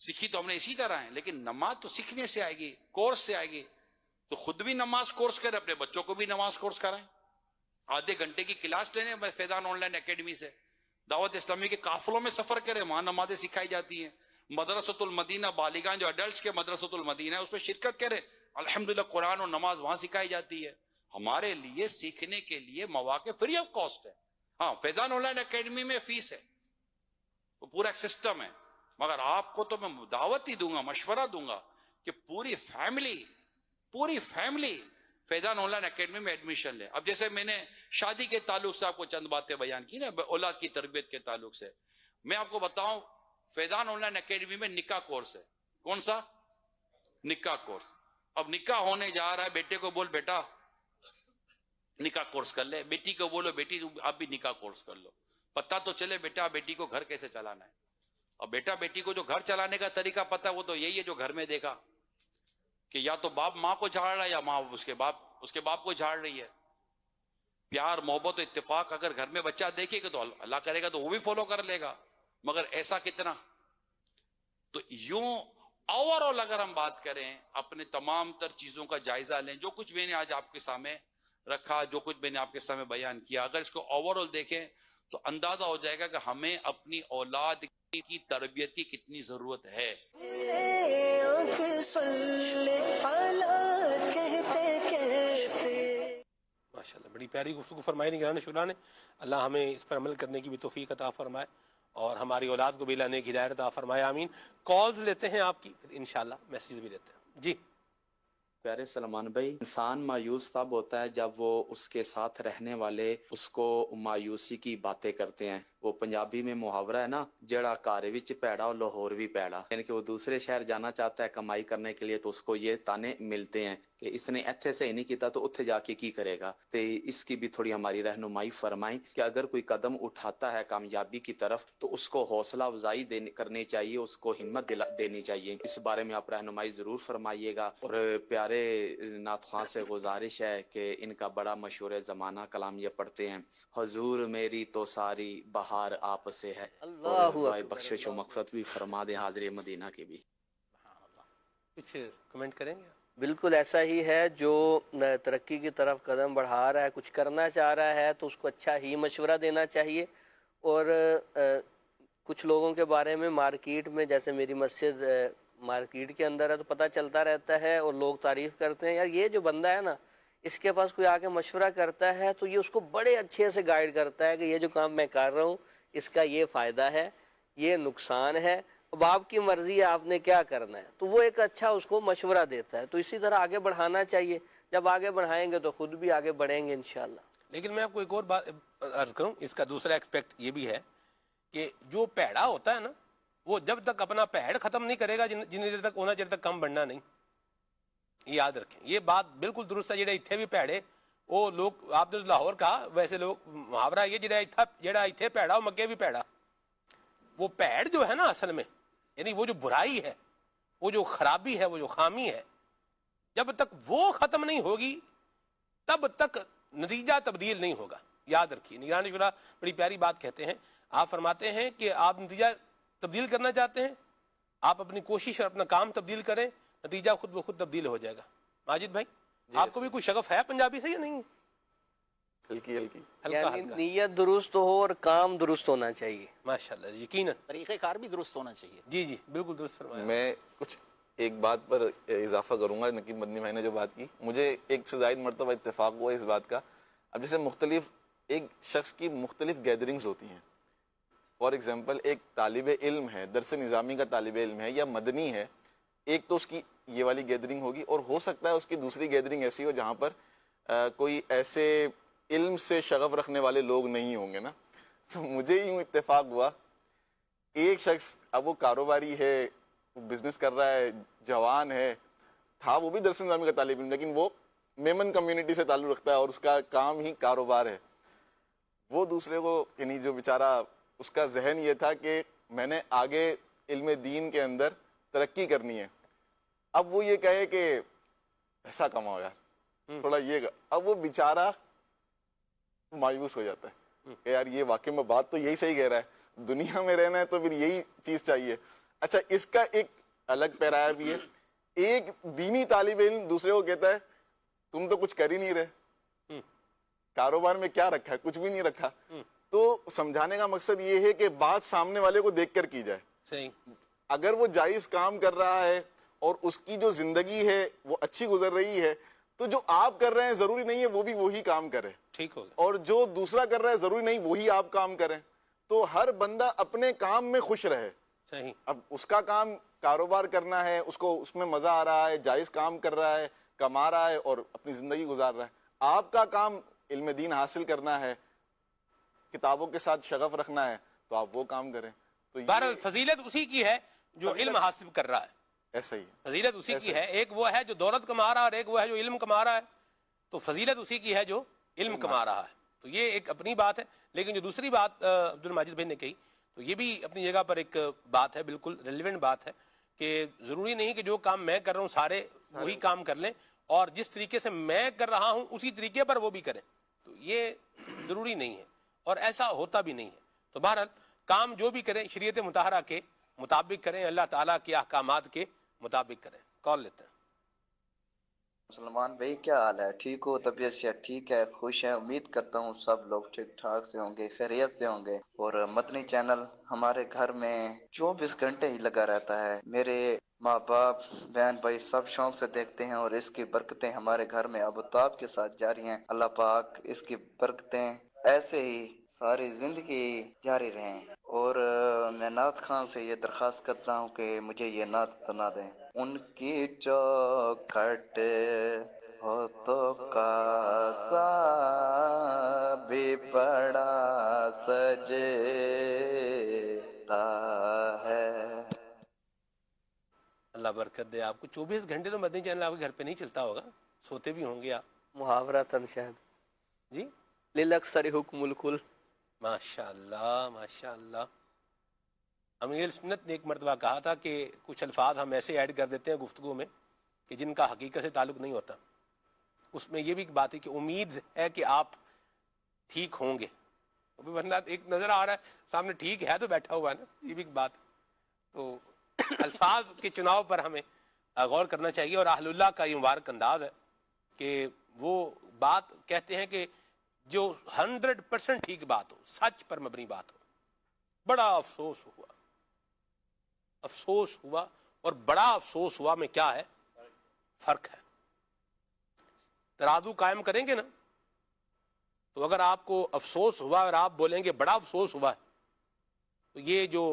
سیکھی تو ہم نے اسی طرح ہے، لیکن نماز تو سیکھنے سے آئے گی، کورس سے آئے گی. تو خود بھی نماز کورس کرے، اپنے بچوں کو بھی نماز کورس کرائیں. آدھے گھنٹے کی کلاس لینے فیضان آن لائن اکیڈمی سے، دعوت اسلامی کے قافلوں میں سفر کرے، وہاں نمازیں سکھائی جاتی ہیں. مدرسۃ المدینہ بالغان جو ایڈلٹس کے مدرسۃ المدینہ ہے اس میں شرکت کرے، الحمدللہ قرآن اور نماز وہاں سکھائی جاتی ہے. ہمارے لیے سیکھنے کے لیے مواقع فری آف کاسٹ ہے. ہاں فیضان آن لائن اکیڈمی میں فیس ہے، وہ پورا ایک سسٹم ہے، مگر آپ کو تو میں دعوت ہی دوں گا، مشورہ دوں گا کہ پوری family Faizan on line academy میں ایڈمیشن لے. اب جیسے میں نے شادی کے تعلق سے آپ کو چند باتیں بیان کی نا، اولاد کی تربیت کے تعلق سے، میں آپ کو بتاؤں فیضان آن لائن اکیڈمی میں نکاح کورس ہے. کون سا؟ نکاح کورس. اب نکاح ہونے جا رہا ہے، بیٹے کو بول بیٹا نکاح کورس کر لے، بیٹی کو بولو بیٹی آپ بھی نکاح کورس کر لو، پتہ تو چلے بیٹا بیٹی کو گھر کیسے چلانا ہے. اور بیٹا بیٹی کو جو گھر چلانے کا طریقہ پتہ وہ تو یہی ہے جو گھر میں دیکھا، کہ یا تو باپ ماں کو جھاڑ رہا ہے یا ماں اس کے باپ کو جھاڑ رہی ہے. پیار محبت و اتفاق اگر گھر میں بچہ دیکھے گا تو اللہ کرے گا تو وہ بھی فالو کر لے گا، مگر ایسا کتنا. تو یوں اوور آل اگر ہم بات کریں، اپنے تمام تر چیزوں کا جائزہ لیں، جو کچھ میں نے آج آپ کے سامنے رکھا، جو کچھ میں نے آپ کے سامنے بیان کیا، اگر اس کو اوور آل دیکھیں تو اندازہ ہو جائے گا کہ ہمیں اپنی اولاد کی تربیت کی کتنی ضرورت ہے. ماشاءاللہ بڑی پیاری گفتگو فرمائی نگران شورا نے. اللہ ہمیں اس پر عمل کرنے کی بھی توفیق عطا فرمائے اور ہماری اولاد کو بھی اللہ نیک ہدایت عطا فرمائے، آمین. کالز لیتے ہیں آپ کی، پھر انشاءاللہ میسیج بھی لیتے ہیں. جی پیارے سلمان بھائی، انسان مایوس تب ہوتا ہے جب وہ اس کے ساتھ رہنے والے اس کو مایوسی کی باتیں کرتے ہیں. وہ پنجابی میں محاورہ ہے نا، جڑا گھر وچ پیڑا اور لاہور بھی پیڑا، یعنی کہ وہ دوسرے شہر جانا چاہتا ہے کمائی کرنے کے لیے تو اس کو یہ تانے ملتے ہیں کہ اس نے ایتھے صحیح نہیں کیتا تو اتھے جا کے کی کرے گا. تو اس کی بھی تھوڑی ہماری رہنمائی فرمائیں کہ اگر کوئی قدم اٹھاتا ہے کامیابی کی طرف تو اس کو حوصلہ افزائی کرنی چاہیے، اس کو ہمت دینی چاہیے. اس بارے میں آپ رہنمائی ضرور فرمائیے گا. اور پیارے نعت خواں سے گزارش ہے کہ ان کا بڑا مشہور زمانہ کلام یہ پڑھتے ہیں، حضور میری تو ساری بہار آپ سے ہے، اور دعائے بخشش و مغفرت بھی فرما دیں حاضر مدینہ کی بھی. کچھ کمنٹ کریں گے؟ بالکل ایسا ہی ہے، جو ترقی کی طرف قدم بڑھا رہا ہے، کچھ کرنا چاہ رہا ہے تو اس کو اچھا ہی مشورہ دینا چاہیے. اور کچھ لوگوں کے بارے میں مارکیٹ میں، جیسے میری مسجد مارکیٹ کے اندر ہے تو پتہ چلتا رہتا ہے اور لوگ تعریف کرتے ہیں، یار یہ جو بندہ ہے نا، اس کے پاس کوئی آ کے مشورہ کرتا ہے تو یہ اس کو بڑے اچھے سے گائیڈ کرتا ہے کہ یہ جو کام میں کر رہا ہوں اس کا یہ فائدہ ہے، یہ نقصان ہے، اب آپ کی مرضی ہے آپ نے کیا کرنا ہے، تو وہ ایک اچھا اس کو مشورہ دیتا ہے. تو اسی طرح آگے بڑھانا چاہیے، جب آگے بڑھائیں گے تو خود بھی آگے بڑھیں گے انشاءاللہ. لیکن میں آپ کو ایک اور بات عرض کروں، اس کا دوسرا ایکسپیکٹ یہ بھی ہے کہ جو پیڑا ہوتا ہے نا، وہ جب تک اپنا پیڑ ختم نہیں کرے گا جن دیر تک ہونا چیر تک کم بڑھنا نہیں. یہ یاد رکھیں، یہ بات بالکل درست ہے. جڑے اتنے بھی پیڑے وہ لوگ، آپ نے لاہور کہا، ویسے لوگ محاورہ یہ جڑا اتنے پیڑا وہ مکے بھی پیڑا. وہ پیڑ جو ہے نا اصل میں، یعنی وہ جو برائی ہے، وہ جو خرابی ہے، وہ جو خامی ہے، جب تک وہ ختم نہیں ہوگی تب تک نتیجہ تبدیل نہیں ہوگا. یاد رکھیے، نگران شورا بڑی پیاری بات کہتے ہیں. آپ فرماتے ہیں کہ آپ نتیجہ تبدیل کرنا چاہتے ہیں، آپ اپنی کوشش اور اپنا کام تبدیل کریں، نتیجہ خود بخود تبدیل ہو جائے گا. ماجد بھائی، آپ کو بھی کوئی شغف ہے پنجابی سے یا نہیں؟ ہلکی ہلکی، یعنی نیت درست ہو اور کام درست ہونا چاہیے. ماشاءاللہ، یقیناً طریقہ کار بھی درست ہونا چاہیے. جی جی بالکل درست فرمایا. میں کچھ ایک بات پر اضافہ کروں گا. نقیب مدنی بھائی نے جو بات کی، مجھے ایک سے زائد مرتبہ اتفاق ہوا اس بات کا. اب جیسے مختلف ایک شخص کی مختلف گیدرنگز ہوتی ہیں. فار ایگزامپل ایک طالب علم ہے، درس نظامی کا طالب علم ہے یا مدنی ہے، ایک تو اس کی یہ والی گیدرنگ ہوگی، اور ہو سکتا ہے اس کی دوسری گیدرنگ ایسی ہو جہاں پر کوئی ایسے علم سے شغف رکھنے والے لوگ نہیں ہوں گے نا. تو مجھے یوں اتفاق ہوا، ایک شخص اب وہ کاروباری ہے، وہ بزنس کر رہا ہے، جوان ہے، تھا وہ بھی درس نظامی کا طالب علم، لیکن وہ میمن کمیونٹی سے تعلق رکھتا ہے اور اس کا کام ہی کاروبار ہے. وہ دوسرے کو، یعنی جو بیچارہ، اس کا ذہن یہ تھا کہ میں نے آگے علم دین کے اندر ترقی کرنی ہے. اب وہ یہ کہے کہ پیسہ کماؤ یار تھوڑا یہ، اب وہ بیچارہ مایوس ہو جاتا ہے کہ یار یہ واقعی میں بات تو یہی صحیح کہہ رہا ہے، دنیا میں رہنا ہے تو پھر یہی چیز چاہیے. اچھا، اس کا ایک الگ پیرایا بھی ہے. ایک دینی طالب علم دوسرے کو کہتا ہے تم تو کچھ کر ہی نہیں رہے، کاروبار میں کیا رکھا ہے، کچھ بھی نہیں رکھا. تو سمجھانے کا مقصد یہ ہے کہ بات سامنے والے کو دیکھ کر کی جائے. صحیح. اگر وہ جائز کام کر رہا ہے اور اس کی جو زندگی ہے وہ اچھی گزر رہی ہے، تو جو آپ کر رہے ہیں ضروری نہیں ہے وہ بھی وہی کام کرے. ٹھیک ہوگا. اور جو دوسرا کر رہا ہے ضروری نہیں وہی آپ کام کریں. تو ہر بندہ اپنے کام میں خوش رہے. صحیح. اب اس کا کام کاروبار کرنا ہے، اس کو اس میں مزہ آ رہا ہے، جائز کام کر رہا ہے، کما رہا ہے اور اپنی زندگی گزار رہا ہے. آپ کا کام علم دین حاصل کرنا ہے، کتابوں کے ساتھ شغف رکھنا ہے، تو آپ وہ کام کریں. تو بہرحال فضیلت اسی کی ہے جو علم حاصل کر رہا ہے. ایسا ہی فضیلت اسی کی ہے. ایک وہ ہے جو دولت کما رہا ہے اور ایک وہ ہے جو علم کما رہا ہے. تو فضیلت اسی کی ہے جو علم کما رہا ہے. تو یہ ایک اپنی بات ہے. لیکن جو دوسری بات عبد الماجد بھائی نے کہی، تو یہ بھی اپنی جگہ پر ایک بات ہے، بالکل ریلیونٹ بات ہے، کہ ضروری نہیں کہ جو کام میں کر رہا ہوں سارے وہی کام کر لیں، اور جس طریقے سے میں کر رہا ہوں اسی طریقے پر وہ بھی کریں. تو یہ ضروری نہیں ہے اور ایسا ہوتا بھی نہیں ہے. تو بہرحال کام جو بھی کریں شریعت مطہرہ کے مطابق کریں، اللہ تعالیٰ کے احکامات کے مطابق کریں. کال لیتے ہیں. سلمان بھائی کیا حال ہے؟ ٹھیک ہو؟ طبیعت سے ٹھیک ہے؟ خوش ہیں؟ امید کرتا ہوں سب لوگ ٹھیک ٹھاک سے ہوں گے، خیریت سے ہوں گے. اور مدنی چینل ہمارے گھر میں 24 گھنٹے ہی لگا رہتا ہے. میرے ماں باپ بہن بھائی سب شوق سے دیکھتے ہیں اور اس کی برکتیں ہمارے گھر میں ابتاب کے ساتھ جاری ہیں. اللہ پاک اس کی برکتیں ایسے ہی ساری زندگی جاری رہیں. اور میں نعت خان سے یہ درخواست کرتا ہوں کہ مجھے یہ نعت سنا دیں. ان کی چوکھٹ ہو تو کاسا بھی بڑا سجتا ہے. اللہ برکت دے آپ کو. 24 گھنٹے تو مدنی چینل آپ کے گھر پہ نہیں چلتا ہوگا، سوتے بھی ہوں گے آپ. محاورہ تن شاید جی للأکثر حکم الکل. ماشاء اللہ ماشاء اللہ. امیر سنت نے ایک مرتبہ کہا تھا کہ کچھ الفاظ ہم ایسے ایڈ کر دیتے ہیں گفتگو میں کہ جن کا حقیقت سے تعلق نہیں ہوتا. اس میں یہ بھی ایک بات ہے کہ امید ہے کہ آپ ٹھیک ہوں گے. ورنہ ایک نظر آ رہا ہے سامنے ٹھیک ہے تو بیٹھا ہوا ہے نا، یہ بھی ایک بات. تو الفاظ کے چناؤ پر ہمیں غور کرنا چاہیے. اور اہل اللہ کا یہ مبارک انداز ہے کہ وہ بات کہتے ہیں کہ جو 100% ٹھیک بات ہو، سچ پر مبنی بات ہو. بڑا افسوس ہوا اور بڑا افسوس ہوا میں کیا ہے فرق ہے. ترازو قائم کریں گے نا، تو اگر آپ کو افسوس ہوا اور آپ بولیں گے بڑا افسوس ہوا ہے، تو یہ جو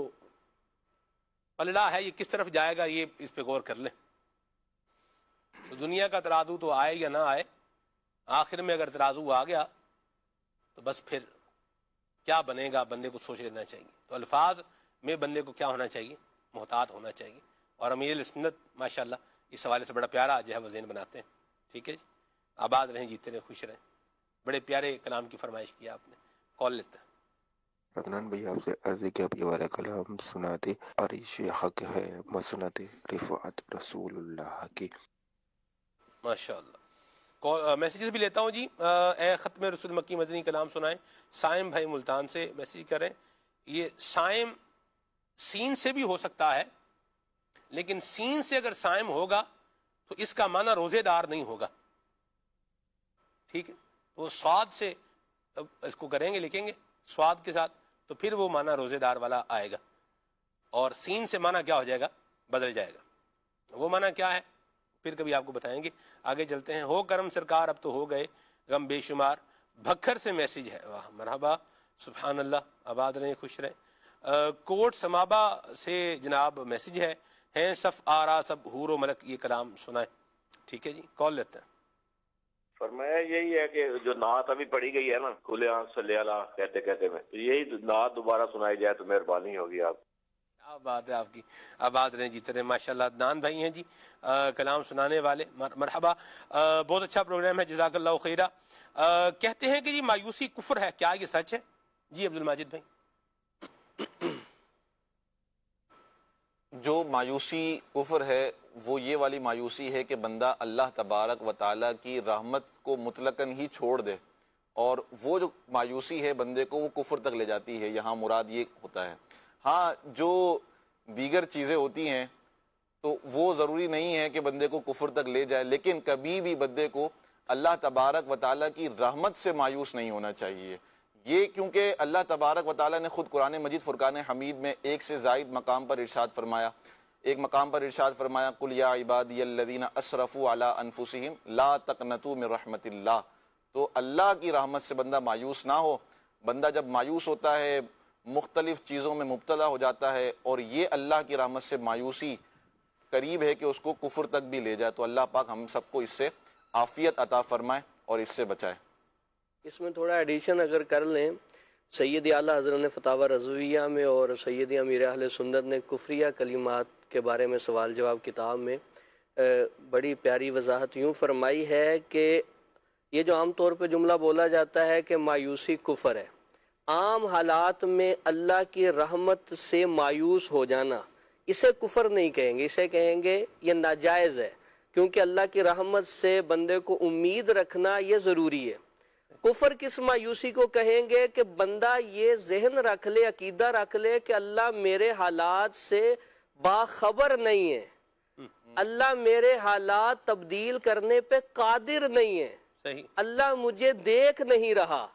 پلڑا ہے یہ کس طرف جائے گا یہ اس پہ غور کر لیں. تو دنیا کا ترازو تو آئے یا نہ آئے, آخر میں اگر ترازو آ گیا تو بس پھر کیا بنے گا بندے کو سوچ لینا چاہیے. تو الفاظ میں بندے کو کیا ہونا چاہیے, محتاط ہونا چاہیے. اور امیر سنت ماشاءاللہ اس حوالے سے بڑا پیارا جو ہے وہ ذہن بناتے ہیں. ٹھیک ہے جی, آباد رہیں, جیتے رہیں, خوش رہیں. بڑے پیارے کلام کی فرمائش کیا آپ نے. کال لیتے ہیں. عدنان بھائی آپ سے عرض ہے کہ آپ یہ والا کلام سناتے. عریش حق ہے مسند رفعت رسول اللہ کی. ماشاءاللہ. میسیجز بھی لیتا ہوں جی. اے ختم رسول مکی مدنی کلام سنائیں. سائم بھائی ملتان سے میسیج کریں. یہ سائم سین سے بھی ہو سکتا ہے, لیکن سین سے اگر سائم ہوگا تو اس کا معنی روزے دار نہیں ہوگا. ٹھیک ہے, وہ سواد سے اس کو کریں گے, لکھیں گے سواد کے ساتھ, تو پھر وہ معنی روزے دار والا آئے گا. اور سین سے معنی کیا ہو جائے گا, بدل جائے گا. وہ معنی کیا ہے پھر کبھی آپ کو بتائیں گے. آگے چلتے ہیں. ہو کرم سرکار اب تو ہو گئے غم بے شمار. بھکھر سے میسیج ہے. واہ مرحبا, سبحان اللہ, آباد رہیں, خوش رہیں. کوٹ سمابا سے جناب میسیج ہے. ہیں صف آرا سب حور و ملک, یہ کلام سنائیں. ٹھیک ہے جی, کال لیتے ہیں. فرمایا یہی ہے کہ جو نعت ابھی پڑھی گئی ہے نا, کھلے آنکھ صلی اللہ کہتے کہتے میں, یہی نعت دوبارہ سنائی جائے تو مہربانی ہوگی. آپ کیا بات ہے آپ کی, آباد رہیں, جیتے رہیں. ماشاءاللہ عدنان بھائی ہیں جی کلام سنانے والے. مرحبا, بہت اچھا پروگرام ہے, جزاک اللہ خیرہ. کہتے ہیں کہ جی مایوسی کفر ہے, کیا یہ سچ ہے؟ جی عبد الماجد بھائی. جو مایوسی کفر ہے وہ یہ والی مایوسی ہے کہ بندہ اللہ تبارک و تعالیٰ کی رحمت کو مطلقاً ہی چھوڑ دے, اور وہ جو مایوسی ہے بندے کو وہ کفر تک لے جاتی ہے. یہاں مراد یہ ہوتا ہے. ہاں جو دیگر چیزیں ہوتی ہیں تو وہ ضروری نہیں ہے کہ بندے کو کفر تک لے جائے, لیکن کبھی بھی بندے کو اللہ تبارک و تعالیٰ کی رحمت سے مایوس نہیں ہونا چاہیے. یہ کیونکہ اللہ تبارک و تعالیٰ نے خود قرآن مجید فرقان حمید میں ایک سے زائد مقام پر ارشاد فرمایا. ایک مقام پر ارشاد فرمایا قل یا عبادی الذین اسرفوا علی انفسہم لا تقنطوا من رحمت اللہ. تو اللہ کی رحمت سے بندہ مایوس نہ ہو. بندہ جب مایوس ہوتا ہے مختلف چیزوں میں مبتلا ہو جاتا ہے, اور یہ اللہ کی رحمت سے مایوسی قریب ہے کہ اس کو کفر تک بھی لے جائے. تو اللہ پاک ہم سب کو اس سے عافیت عطا فرمائے اور اس سے بچائے. اس میں تھوڑا ایڈیشن اگر کر لیں, سید اعلیٰ حضرت نے فتاوی رضویہ میں اور سید امیر اہل سنت نے کفریہ کلمات کے بارے میں سوال جواب کتاب میں بڑی پیاری وضاحت یوں فرمائی ہے کہ یہ جو عام طور پہ جملہ بولا جاتا ہے کہ مایوسی کفر ہے, عام حالات میں اللہ کی رحمت سے مایوس ہو جانا اسے کفر نہیں کہیں گے, اسے کہیں گے یہ ناجائز ہے, کیونکہ اللہ کی رحمت سے بندے کو امید رکھنا یہ ضروری ہے. کفر کس مایوسی کو کہیں گے کہ بندہ یہ ذہن رکھ لے, عقیدہ رکھ لے کہ اللہ میرے حالات سے باخبر نہیں ہے, اللہ میرے حالات تبدیل کرنے پہ قادر نہیں ہے, اللہ مجھے دیکھ نہیں رہا.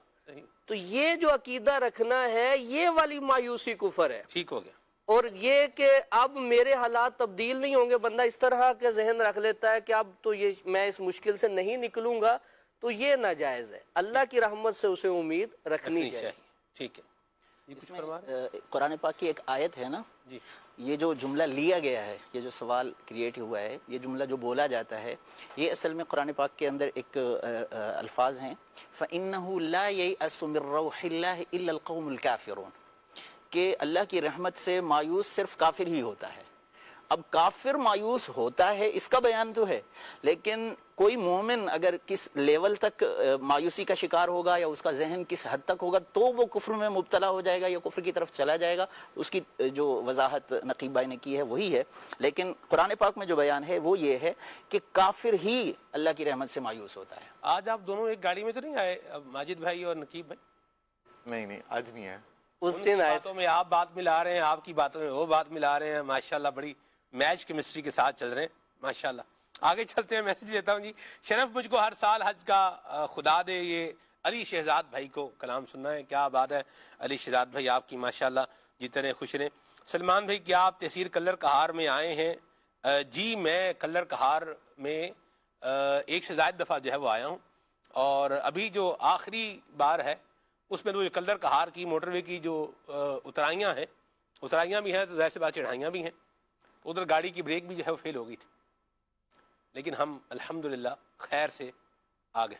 تو یہ جو عقیدہ رکھنا ہے یہ والی مایوسی کفر ہے. ٹھیک ہو گیا. اور یہ کہ اب میرے حالات تبدیل نہیں ہوں گے, بندہ اس طرح کے ذہن رکھ لیتا ہے کہ اب تو یہ میں اس مشکل سے نہیں نکلوں گا, تو یہ ناجائز ہے. اللہ کی رحمت سے اسے امید رکھنی چاہیے. ٹھیک ہے. اس میں قرآن پاک کی ایک آیت ہے نا, یہ جو جملہ لیا گیا ہے, یہ جو سوال کریٹ ہوا ہے, یہ جملہ جو بولا جاتا ہے, یہ اصل میں قرآن پاک کے اندر ایک الفاظ ہیں فَإِنَّهُ لَا يَيْأَسُ مِن رَّوْحِ اللَّهِ إِلَّا الْقَوْمُ الْكَافِرُونَ, کہ اللہ کی رحمت سے مایوس صرف کافر ہی ہوتا ہے. اب کافر مایوس ہوتا ہے اس کا بیان تو ہے, لیکن کوئی مومن اگر کس لیول تک مایوسی کا شکار ہوگا یا اس کا ذہن کس حد تک ہوگا تو وہ کفر میں مبتلا ہو جائے گا یا کفر کی طرف چلا جائے گا. اس کی جو وضاحت نقیب بھائی نے کی ہے وہی ہے, لیکن قرآن پاک میں جو بیان ہے وہ یہ ہے کہ کافر ہی اللہ کی رحمت سے مایوس ہوتا ہے. آج آپ دونوں ایک گاڑی میں تو نہیں آئے, ماجد بھائی اور نقیب بھائی؟ نہیں آج نہیں ہے. اس دن باتوں میں آپ بات ملا رہے ہیں, آپ کی باتوں میں وہ بات ملا رہے ہیں. ماشاءاللہ بڑی میچ کیمسٹری کے ساتھ چل رہے ہیں ماشاءاللہ. آگے چلتے ہیں. میسج دیتا ہوں جی. شرف مجھ کو ہر سال حج کا خدا دے, یہ علی شہزاد بھائی کو کلام سننا ہے. کیا بات ہے علی شہزاد بھائی آپ کی ماشاءاللہ, جیتے رہے خوش رہیں. سلمان بھائی کیا آپ تحصیل کلر کہار میں آئے ہیں؟ جی میں کلر کہار میں ایک سے زائد دفعہ جو ہے وہ آیا ہوں, اور ابھی جو آخری بار ہے اس میں جو کلر کہار کی موٹر وے کی جو اترائیاں ہیں, اترائیاں بھی ہیں تو ظاہر سی بات چڑھائیاں بھی ہیں, ادھر گاڑی کی بریک بھی جو ہے وہ فیل ہو گئی تھی، لیکن ہم الحمدللہ خیر سے آ گئے.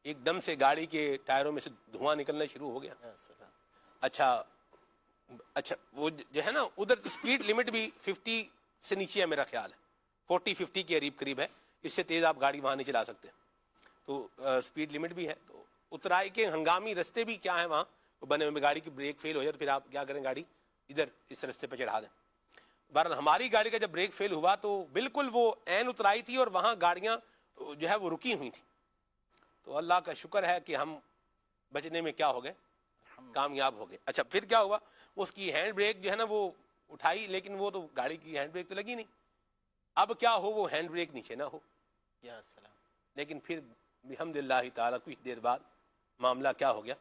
ایک دم سے گاڑی کے ٹائروں میں سے دھواں نکلنا شروع ہو گیا. اچھا وہ جو ہے نا ادھر اسپیڈ لمٹ بھی 50 سے نیچے ہے میرا خیال ہے، 40-50 کے قریب ہے، اس سے تیز آپ گاڑی وہاں نہیں چلا سکتے. تو اسپیڈ لمٹ بھی ہے. تو اترائی کے ہنگامی رستے بھی کیا ہیں وہاں وہ بنے ہوئے، گاڑی کی بریک فیل ہو جائے تو پھر آپ کیا کریں، گاڑی ادھر اس رستے پہ چڑھا دیں. بہرحال ہماری گاڑی کا جب بریک فیل ہوا تو بالکل وہ عین اترائی تھی اور وہاں گاڑیاں جو ہے وہ رکی ہوئی تھیں. تو اللہ کا شکر ہے کہ ہم بچنے میں کیا ہو گئے، کامیاب ہو گئے. اچھا پھر کیا ہوا، اس کی ہینڈ بریک جو ہے نا وہ اٹھائی، لیکن وہ تو گاڑی کی ہینڈ بریک تو لگی نہیں. اب کیا ہو، وہ ہینڈ بریک نیچے نہ ہو. لیکن پھر بحمدللہ تعالیٰ کچھ دیر بعد معاملہ کیا ہو گیا،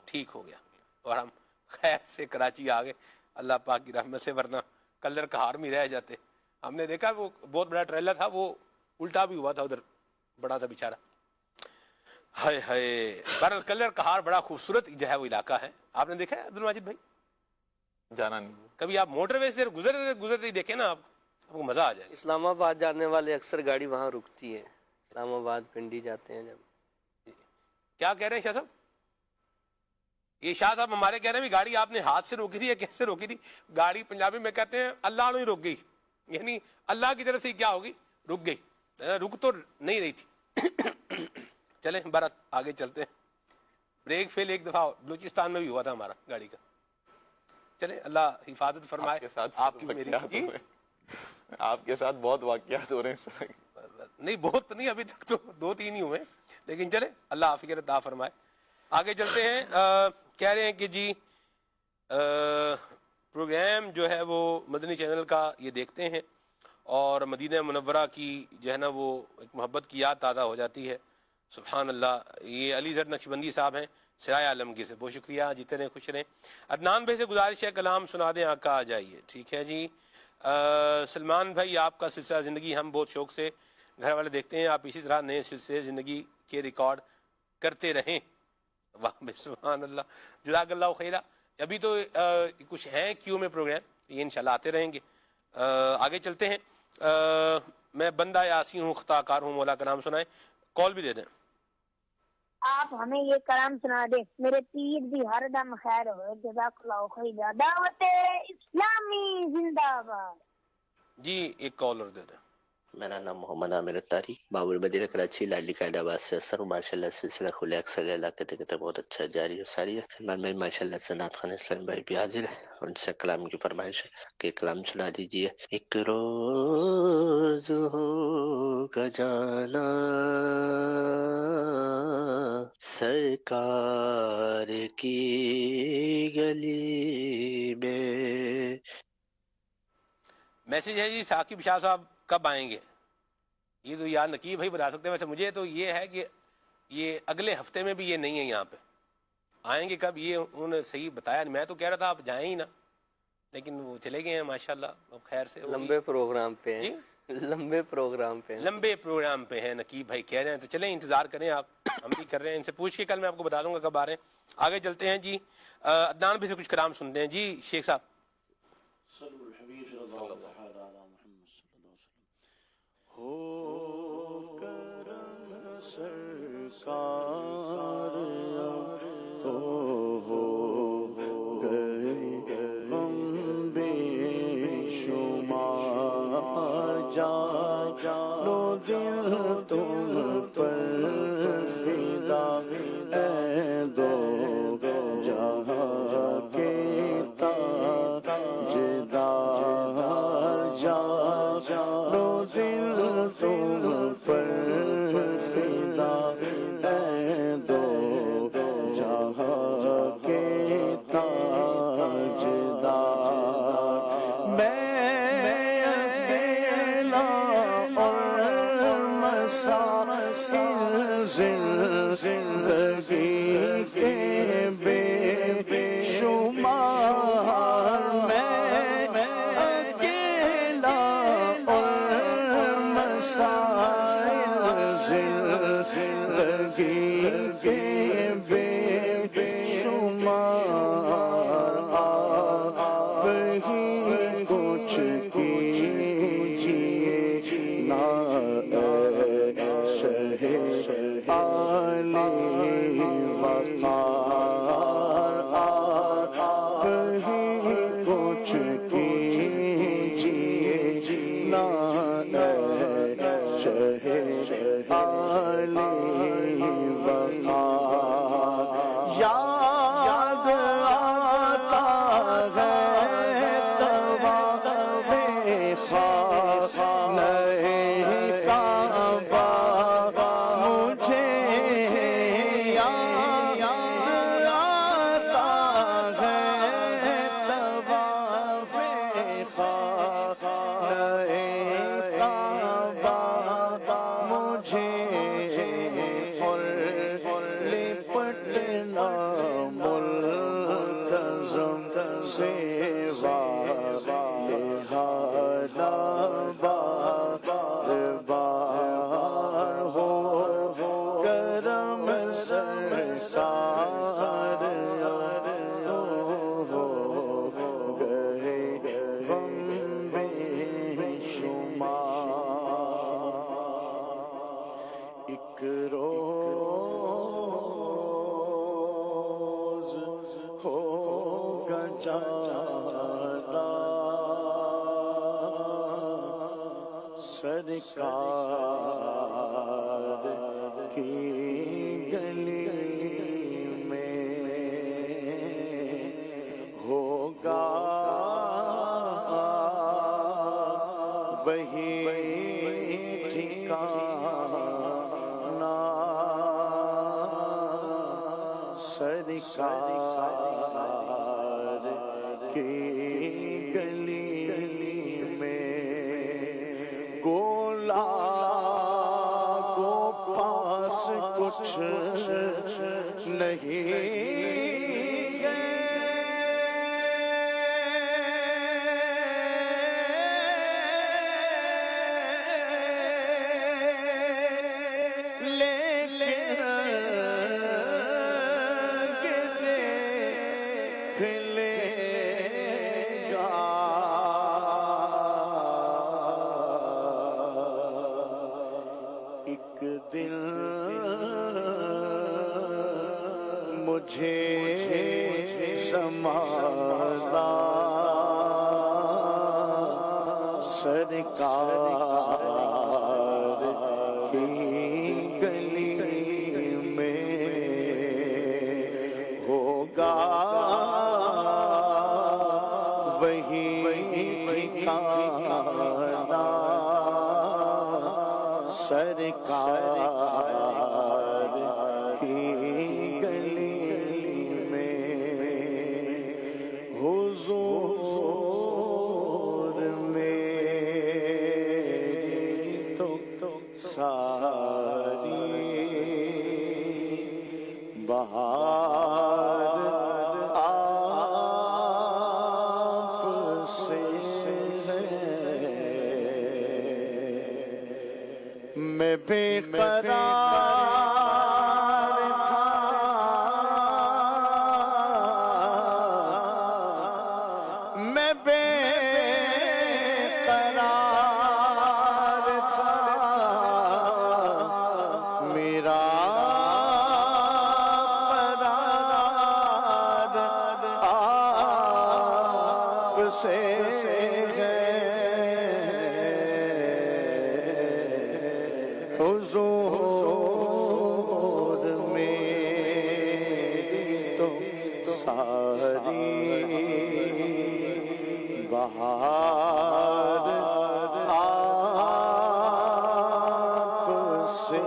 ٹھیک ہو گیا اور ہم خیر سے کراچی آ گئے اللہ پاک کی رحمت سے، ورنہ کلر کہار میں رہ جاتے. ہم نے دیکھا وہ بہت بڑا ٹریلر تھا، وہ الٹا بھی ہوا تھا، ادھر بڑا تھا بیچارہ. ہائے ہائے. بہرحال کلر کہار بڑا خوبصورت جو ہے وہ علاقہ ہے. آپ نے دیکھا ہے عبد الماجد بھائی؟ جانا نہیں. کبھی آپ موٹر وے سے گزرتے ہی دیکھیں نا، آپ کو مزہ آ جائے. اسلام آباد جانے والے اکثر گاڑی وہاں رکتی ہے، اسلام آباد پنڈی جاتے ہیں جب. کیا کہہ رہے ہیں شاہ صاحب؟ یہ شاہ صاحب ہمارے کہہ رہے ہیں گاڑی آپ نے ہاتھ سے روکی تھی یا کیسے روکی تھی؟ گاڑی پنجابی میں کہتے ہیں اللہ نے رک گئی، یعنی اللہ کی طرف سے کیا ہوگی، رک گئی. رک تو نہیں رہی تھی. چلیں بھارت آگے چلتے ہیں. بریک فیل ایک دفعہ بلوچستان میں بھی ہوا تھا ہمارا گاڑی کا. چلیں اللہ حفاظت فرمائے آپ کی میری. آپ کے ساتھ بہت واقعات ہو رہے ہیں. نہیں بہت نہیں، ابھی تک تو 2-3 ہی ہوئے، لیکن چلیں اللہ عافیت عطا فرمائے. آگے چلتے ہیں. کہہ رہے ہیں کہ جی پروگرام جو ہے وہ مدنی چینل کا یہ دیکھتے ہیں اور مدینہ منورہ کی جو ہے نا وہ ایک محبت کی یاد تازہ ہو جاتی ہے. سبحان اللہ. یہ علی زر نقشبندی صاحب ہیں سرائے عالمگیر سے، بہت شکریہ، جیتے رہیں خوش رہیں. عدنان بھائی سے گزارش ہے کلام سنا دیں آقا آ جائیے. ٹھیک ہے جی. سلمان بھائی آپ کا سلسلہ زندگی ہم بہت شوق سے گھر والے دیکھتے ہیں، آپ اسی طرح نئے سلسلے زندگی کے ریکارڈ کرتے رہیں. واہ سبحان اللہ، جزاک اللہ خیرہ. ابھی تو کچھ ہیں کیوں میں پروگرام، یہ انشاءاللہ آتے رہیں گے. آگے چلتے ہیں. میں بندہ یاسی ہوں، خطا کار ہوں، مولا کا نام سنائیں. کال بھی دے دیں. آپ ہمیں یہ کلام سنا دیں، میرے پیر بھی ہر دم خیر ہوئے. جزاک اللہ خیر. دعوت اسلامی زندہ باد. جی ایک کال اور دے دیں. میرا نام محمد عامر اتاری، باب المدینہ کراچی لاڈلی قائد آباد سے اثر ہوں. ماشاء اللہ سلسلہ کھلے اکثر علاقے دیکھتے بہت اچھا جاری اور ساری ہے. سلمان بھائی ماشاء اللہ سے نعت خان اسلام بھائی بھی حاضر ہے، ان سے کلام کی فرمائش ہے کہ کلام سنا دیجیے. ایک روز ہوگا جانا سرکار کی گلی میں. میسج ہے جی ثاقب شاہ صاحب کب آئیں گے؟ یہ تو یار نقیب بھائی بتا سکتے ہیں. ویسے مجھے تو یہ ہے کہ یہ اگلے ہفتے میں بھی یہ نہیں ہے یہاں پہ. آئیں گے کب یہ انہوں نے صحیح بتایا. میں تو کہہ رہا تھا آپ جائیں ہی نا، لیکن وہ چلے گئے ہیں ماشاءاللہ. اب خیر سے لمبے پروگرام پہ ہیں، لمبے پروگرام پہ ہیں، لمبے پروگرام پہ ہیں نقیب بھائی کہہ رہے ہیں. تو چلیں انتظار کریں آپ، ہم بھی کر رہے ہیں. ان سے پوچھ کے کل میں آپ کو بتا دوں گا کب آ رہے ہیں. آگے چلتے ہیں جی. عدنان بھی سے کچھ کلام سنتے ہیں. جی شیخ صاحب. ہو کرم سرکار تو ہو گئے غم بے شمار. جانو دل تم پر فدا اے دو جہاں کے تاجدار. جانو دل تم پر فدا اے دو جہاں کے تاجدار. میں اکیلا اور مسافر شہ عالی وقار یاد آتا ہے طواف خانہ کعبہ مجھے یاد آتا ہے طواف خانہ کعبہ مجھے اور لپٹنا ملتزم سیوا لہذا بار بار ہو کرم سرکار ہو گئے غم بے شمار ایک روز ہوگا جانا سرکار کی گلی میں ہوگا وہی ٹھکانہ سرکار کی گلی میں گولا کو پاس کچھ نہیں مجھے سمانا سرکار کی گلی میں ہوگا وہی ٹھکانہ سرکار کی حضور میری تو ساری بہار آپ سے میں بے قرار تھا میں بے قرار تھا میرا قرار آپ سے ہے حضور میری تو ساری بہار آپ سے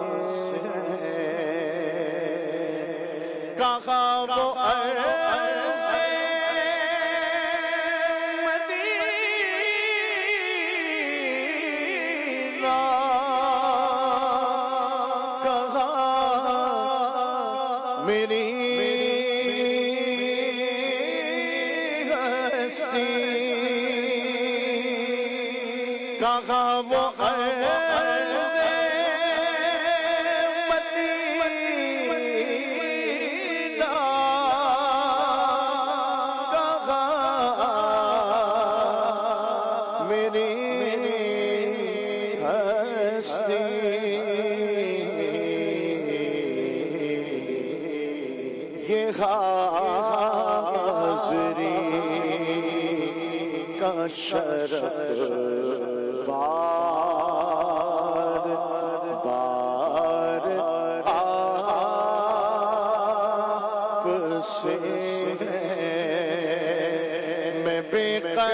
ہے کہاں وہ عرض مدینہ کہاں میری ہستی کہاں وہ عرض مدینہ کہاں میری ہستی یہ حاضری کا شرف